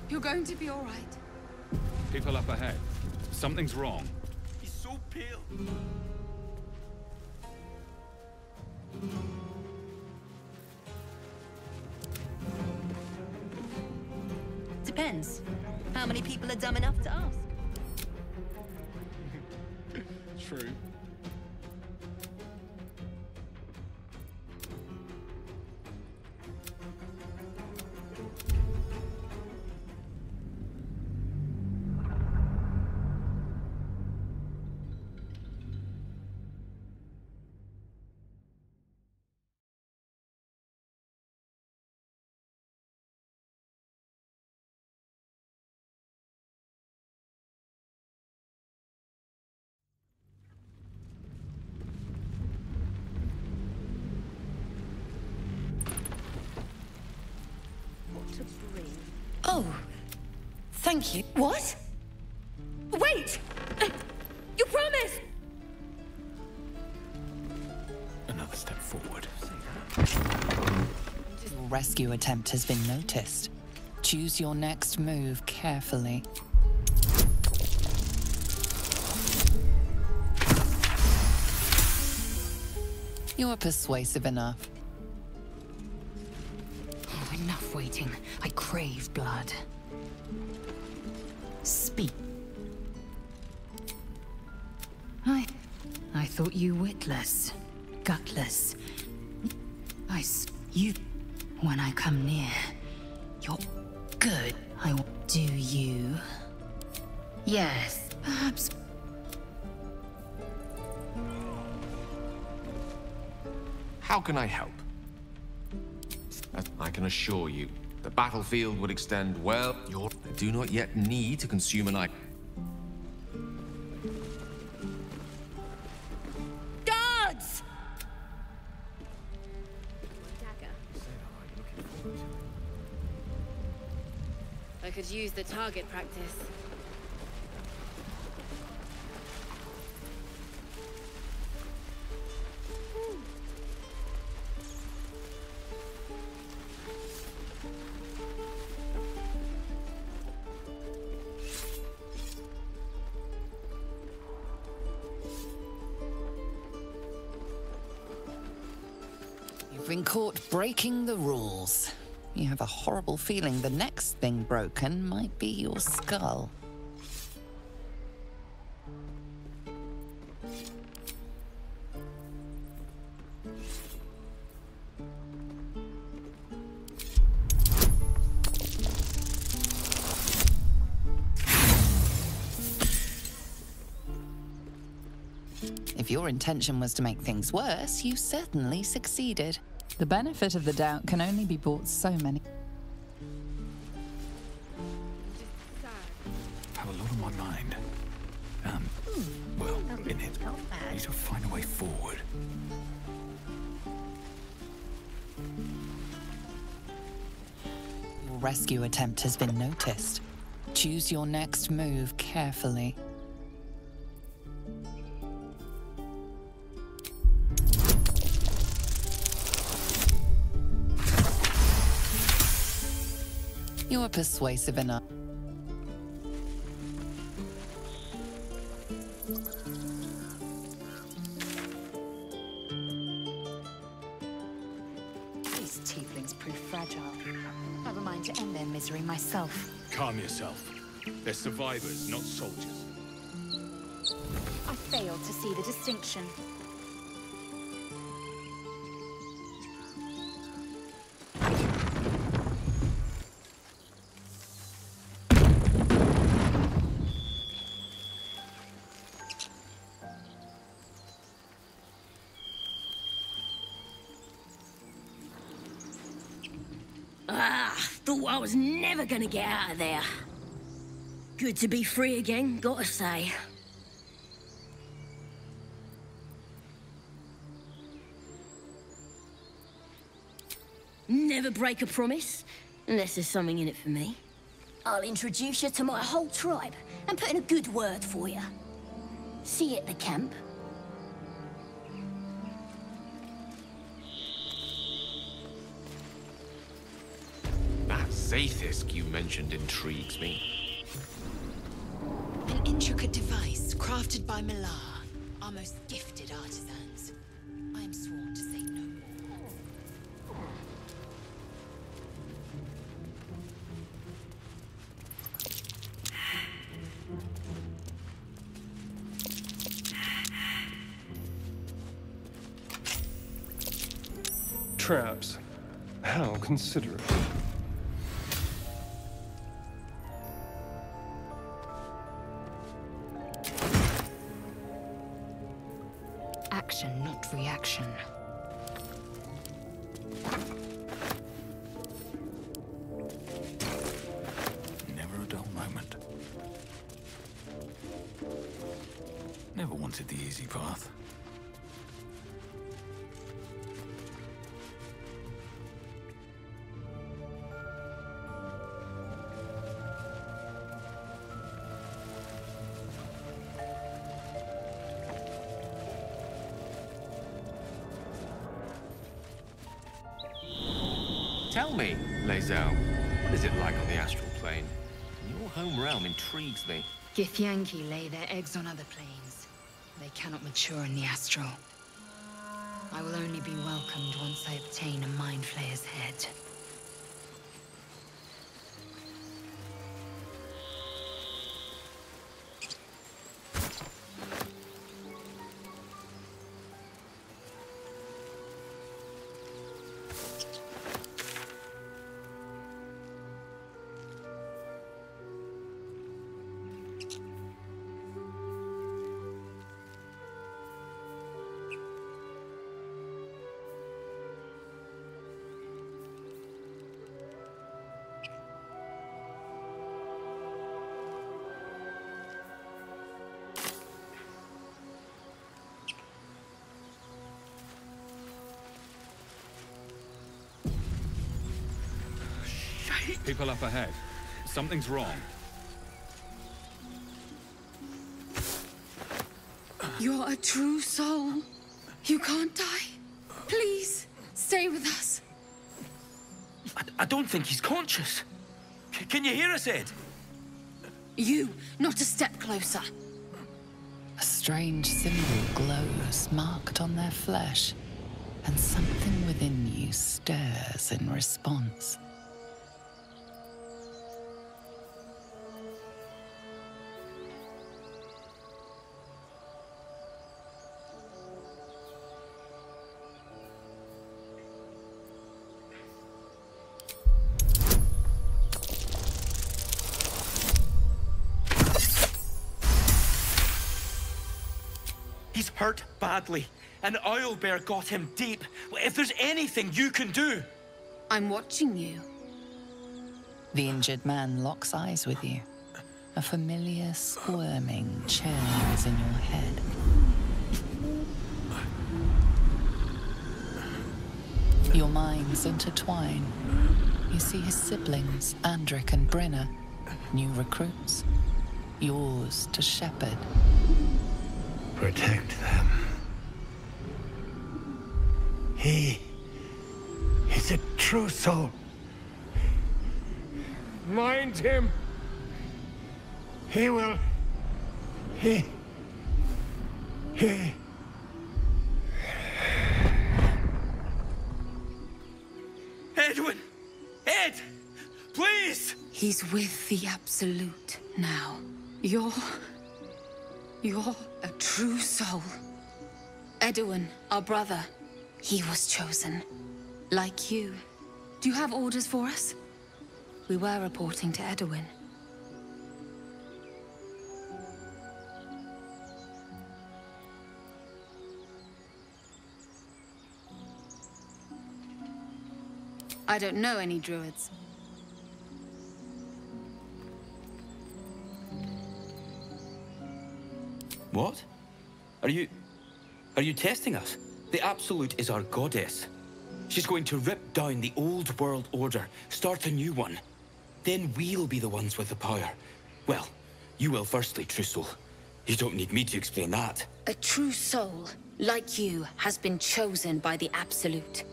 You're going to be all right. People up ahead. Something's wrong. He's so pale. Depends. How many people are dumb enough to ask? True. Oh, thank you. What? Wait! You promised! Another step forward. Your rescue attempt has been noticed. Choose your next move carefully. You are persuasive enough. Oh, enough waiting. I crave blood. Speak. I thought you witless, gutless. You. When I come near, you're good. Do you? Yes, perhaps. How can I help? I can assure you, the battlefield would extend well. I do not yet need to consume an item. Guards! I could use the target practice. You've been caught breaking the rules. You have a horrible feeling the next thing broken might be your skull. If your intention was to make things worse, you certainly succeeded. The benefit of the doubt can only be bought so many. Have a lot on my mind. Well, in it. I need to find a way forward. Your rescue attempt has been noticed. Choose your next move carefully. You are persuasive enough. These tieflings prove fragile. I have a mind to end their misery myself. Calm yourself. They're survivors, not soldiers. I failed to see the distinction. Thought I was never gonna get out of there. Good to be free again, gotta say. Never break a promise, unless there's something in it for me. I'll introduce you to my whole tribe and put in a good word for you. See you at the camp. That Zaithisk you mentioned intrigues me. An intricate device crafted by Malar, our most gifted artisans. I am sworn to say no more. Traps. How considerate. Action, not reaction. Never a dull moment. Never wanted the easy path. Tell me, Lae'zel, what is it like on the astral plane? Your home realm intrigues me. Githyanki lay their eggs on other planes. They cannot mature in the astral. I will only be welcomed once I obtain a Mind Flayer's head. People up ahead. Something's wrong. You're a true soul. You can't die. Please, stay with us. I don't think he's conscious. Can you hear us, Ed? You, not a step closer. A strange symbol glows, marked on their flesh, and something within you stirs in response. He's hurt badly. An owlbear got him deep. If there's anything you can do... I'm watching you. The injured man locks eyes with you. A familiar squirming churns in your head. Your minds intertwine. You see his siblings, Andric and Brenna, new recruits, yours to shepherd. Protect them. He is a true soul. Mind him. He will... He... Edwin! Ed! Please! He's with the Absolute now. You're a true soul. Edwin, our brother, he was chosen. Like you. Do you have orders for us? We were reporting to Edwin. I don't know any druids. What? Are you testing us? The Absolute is our goddess. She's going to rip down the old world order, start a new one. Then we'll be the ones with the power. Well, you will firstly, true soul. You don't need me to explain that. A true soul, like you, has been chosen by the Absolute.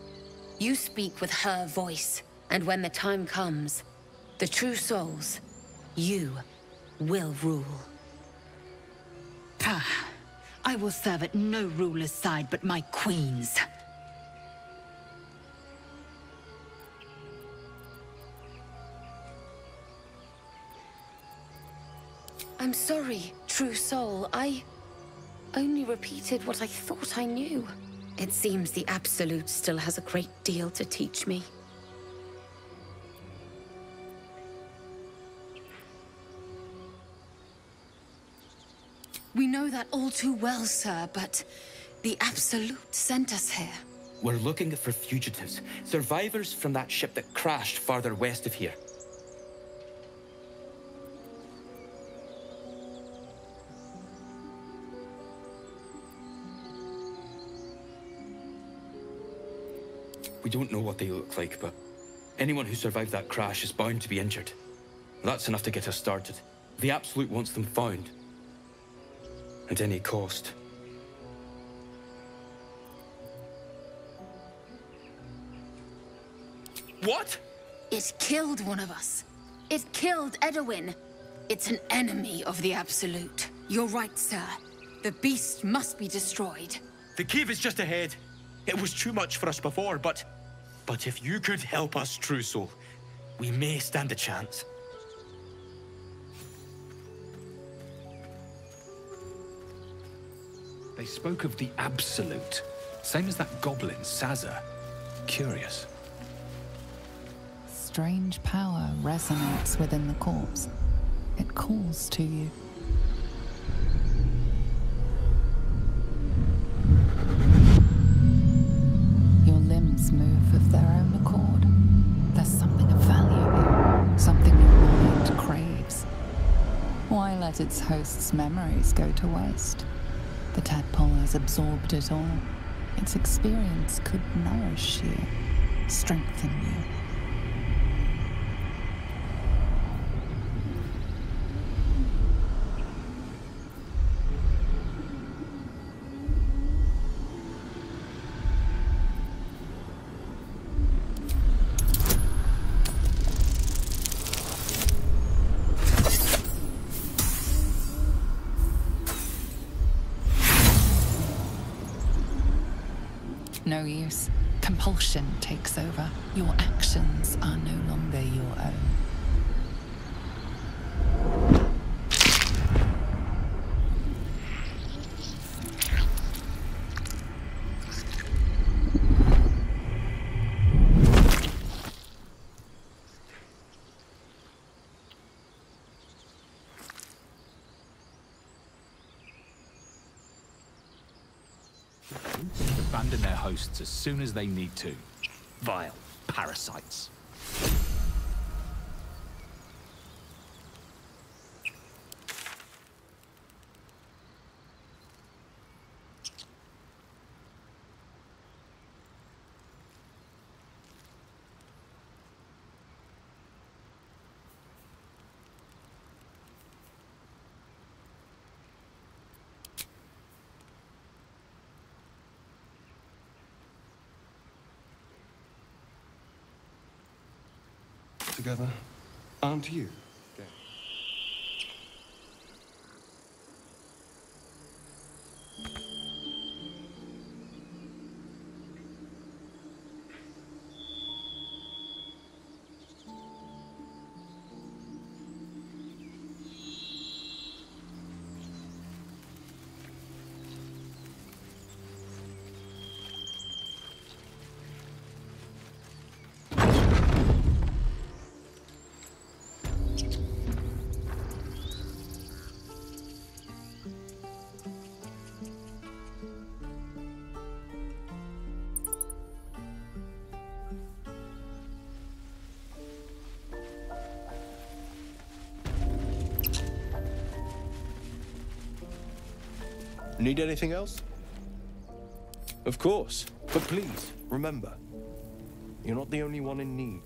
You speak with her voice, and when the time comes, the true souls, you will rule. I will serve at no ruler's side but my queen's. I'm sorry, true soul. I only repeated what I thought I knew. It seems the Absolute still has a great deal to teach me. We know that all too well, sir, but the Absolute sent us here. We're looking for fugitives, survivors from that ship that crashed farther west of here. We don't know what they look like, but anyone who survived that crash is bound to be injured. That's enough to get us started. The Absolute wants them found. At any cost. What? It killed one of us. It killed Edwin. It's an enemy of the Absolute. You're right, sir. The beast must be destroyed. The cave is just ahead. It was too much for us before, but if you could help us, True Soul, we may stand a chance. They spoke of the Absolute. Same as that goblin, Sazza. Curious. Strange power resonates within the corpse. It calls to you. Your limbs move of their own accord. There's something of value here, something your mind craves. Why let its host's memories go to waste? The tadpole has absorbed it all. Its experience could nourish you, strengthen you. No use. Compulsion takes over. Your actions are no longer your own. Abandon their hosts as soon as they need to. Vile parasites. Together, aren't you? Need anything else? Of course, but please, remember, you're not the only one in need.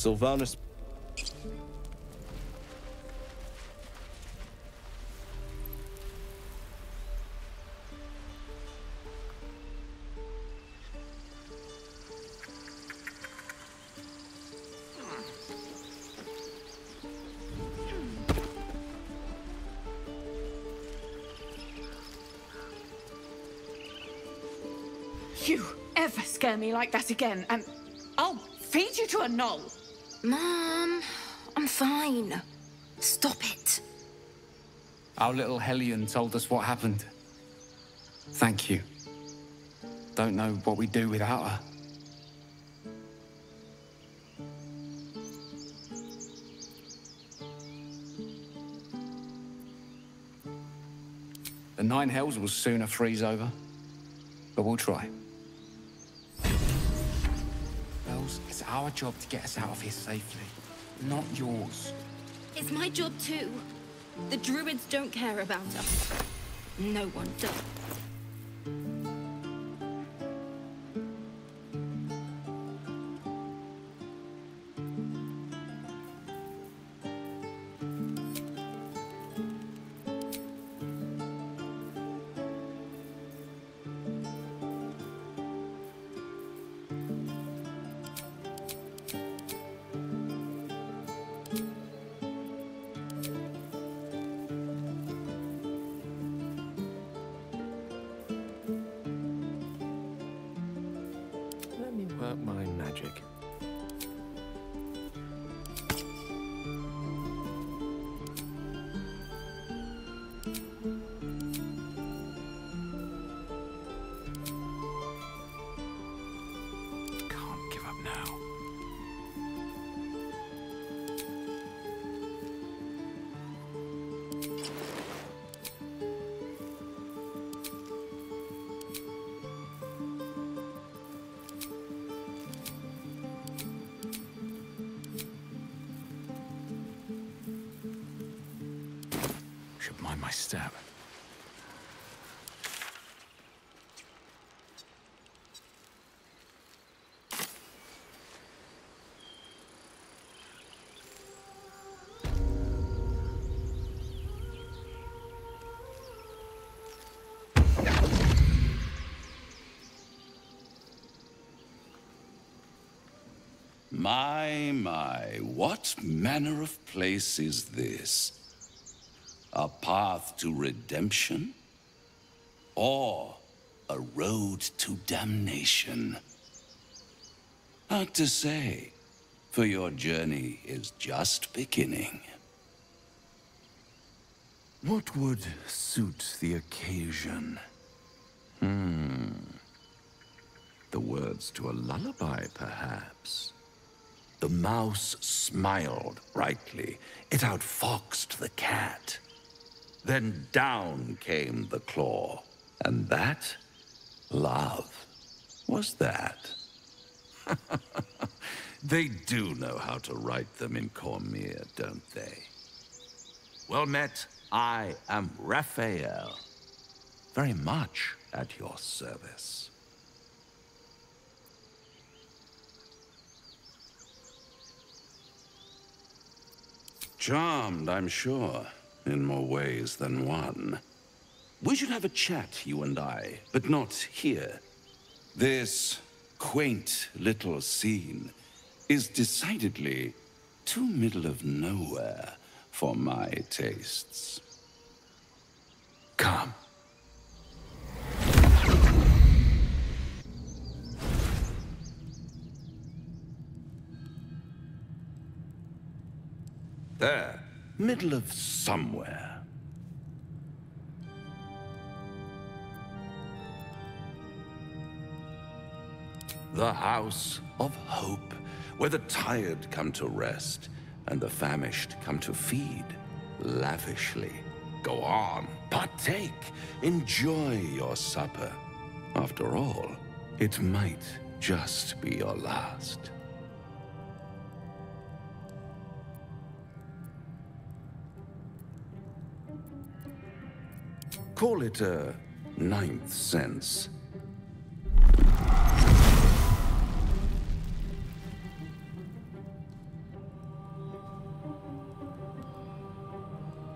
Sylvanus. You ever scare me like that again, and I'll feed you to a gnoll. Mom, I'm fine. Stop it. Our little Hellion told us what happened. Thank you. Don't know what we'd do without her. The Nine Hells will sooner freeze over, but we'll try. Bells, it's our job to get us out of here safely, not yours. It's my job too. The druids don't care about us. No one does. My magic. Can't give up now. Should mind my step. My, what manner of place is this? A path to redemption? Or a road to damnation? Hard to say, for your journey is just beginning. What would suit the occasion? The words to a lullaby, perhaps. The mouse smiled brightly. It outfoxed the cat. Then down came the claw. And that, love, was that. They do know how to write them in Cormier, don't they? Well met, I am Raphael. Very much at your service. Charmed, I'm sure, in more ways than one. We should have a chat, you and I, but not here. This quaint little scene is decidedly too middle of nowhere for my tastes. Come. There, middle of somewhere. The House of Hope, where the tired come to rest and the famished come to feed lavishly. Go on, partake, enjoy your supper. After all, it might just be your last. Call it a ninth sense.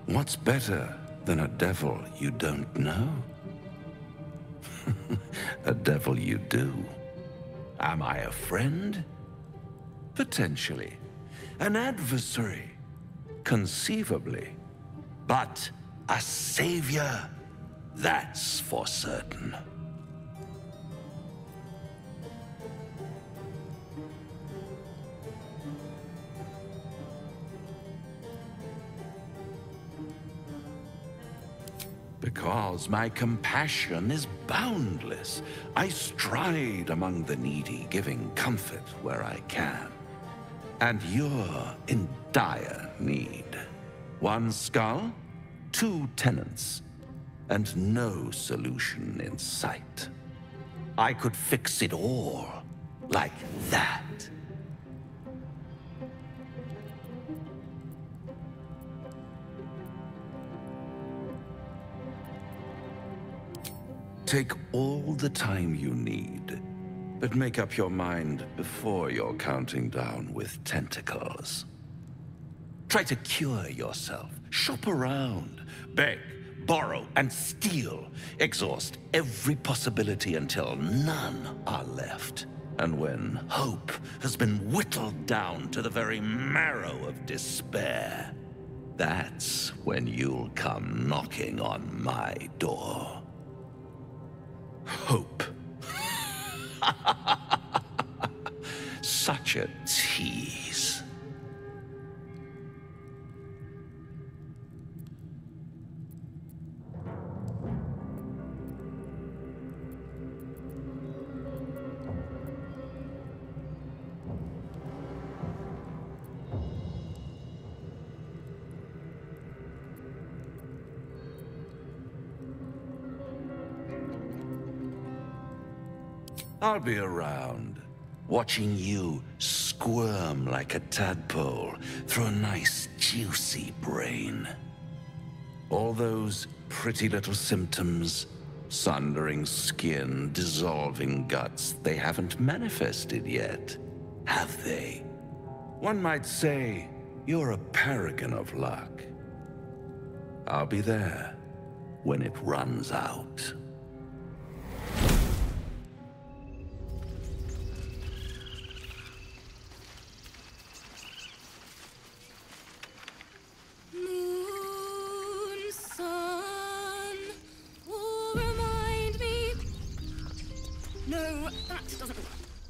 What's better than a devil you don't know? A devil you do. Am I a friend? Potentially. An adversary? Conceivably. But a savior? That's for certain. Because my compassion is boundless. I stride among the needy, giving comfort where I can. And you're in dire need. One skull, 2 tenants, and no solution in sight. I could fix it all, like that. Take all the time you need, but make up your mind before you're counting down with tentacles. Try to cure yourself, shop around, beg, borrow, and steal. Exhaust every possibility until none are left. And when hope has been whittled down to the very marrow of despair, that's when you'll come knocking on my door. Hope. Such a tease. I'll be around, watching you squirm like a tadpole through a nice, juicy brain. All those pretty little symptoms, sundering skin, dissolving guts, they haven't manifested yet, have they? One might say you're a paragon of luck. I'll be there when it runs out.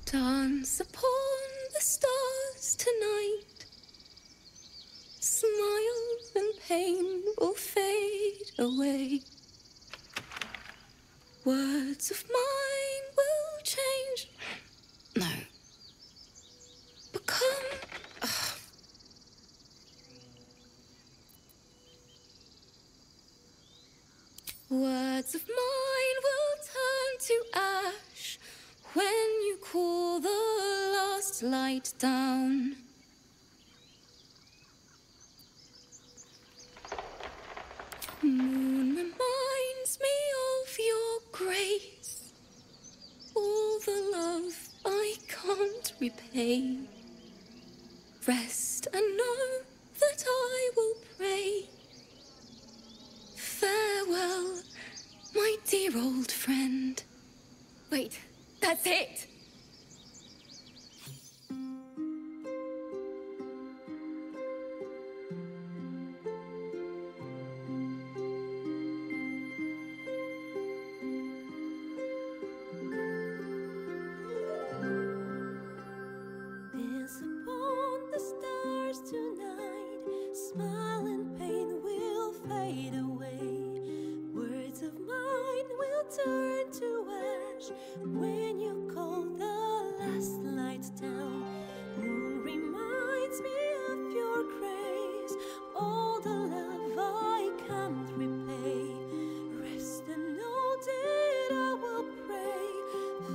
Dance upon the stars tonight. Smile and pain will fade away. Words of mine will change. No. Become... Words of mine will turn to ash when you cool the last light down. Moon reminds me of your grace, all the love I can't repay. Rest and know that I old friend. Wait, that's it! Dance upon the stars tonight, smile and pain will fade away. Words of mine will turn to ash when you call the last light down. Moon reminds me of your grace, all the love I can't repay. Rest and note it, I will pray.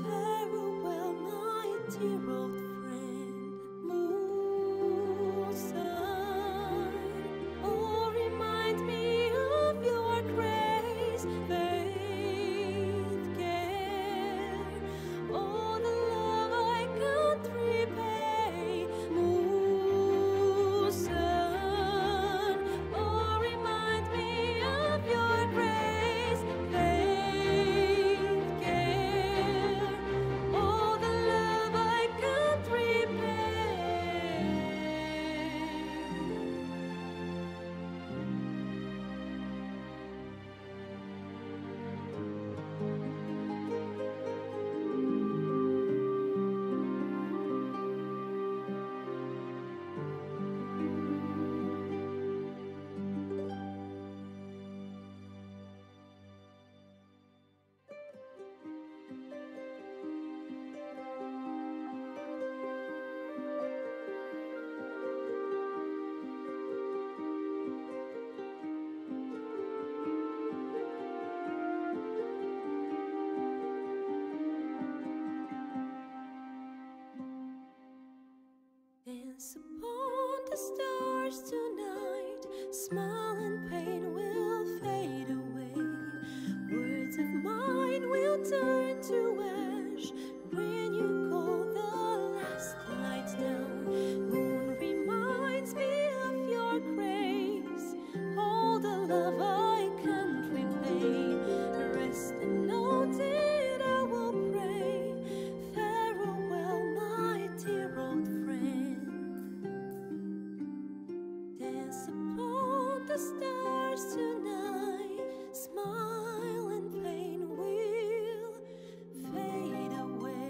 Farewell, my dear old friend. Dance upon the stars tonight, smile and pain will fade away.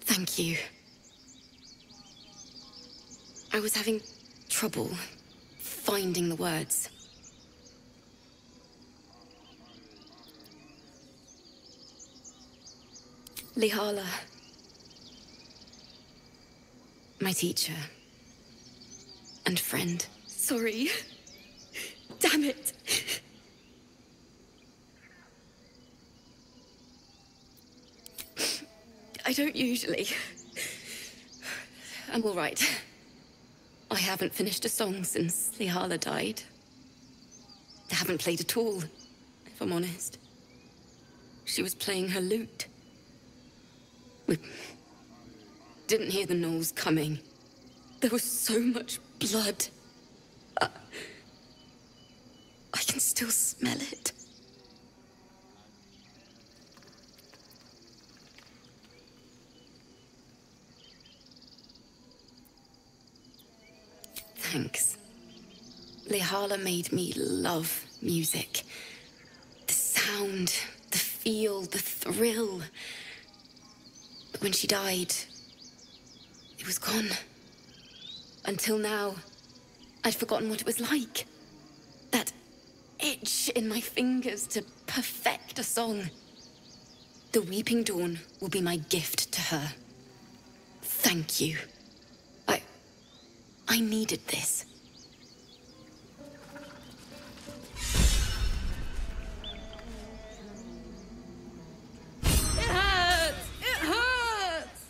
Thank you. I was having trouble finding the words. Lihala, my teacher and friend. Sorry. Damn it. I don't usually. I'm all right. I haven't finished a song since Lihala died. I haven't played at all, if I'm honest. She was playing her lute. We didn't hear the gnolls coming. There was so much blood. I can still smell it. Thanks. Lihala made me love music. The sound, the feel, the thrill. But when she died, it was gone. Until now, I'd forgotten what it was like. That itch in my fingers to perfect a song. The Weeping Dawn will be my gift to her. Thank you. I needed this. It hurts! It hurts!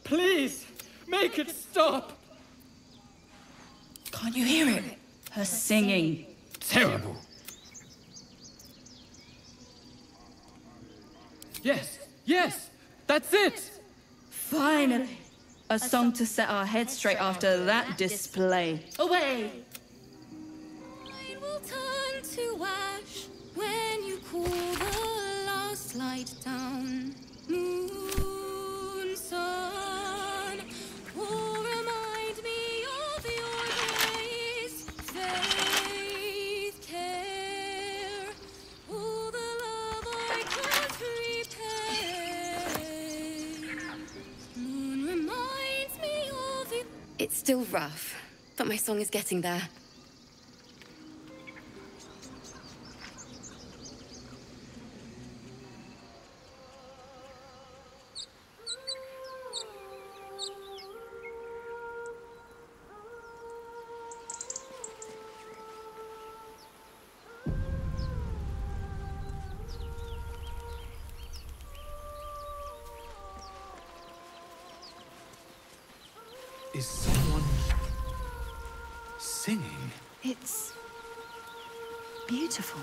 Please, make it stop! Can't you hear it? Her singing. Terrible. Yes, yes, that's it! Finally! A song to set our heads straight after that display. Away! turn to ash when you cool the last light down. Moon, sun, will remind me of your days. Faith, care, all the love I can't repay. Moon reminds me of you. It's still rough, but my song is getting there. Is someone singing? It's beautiful.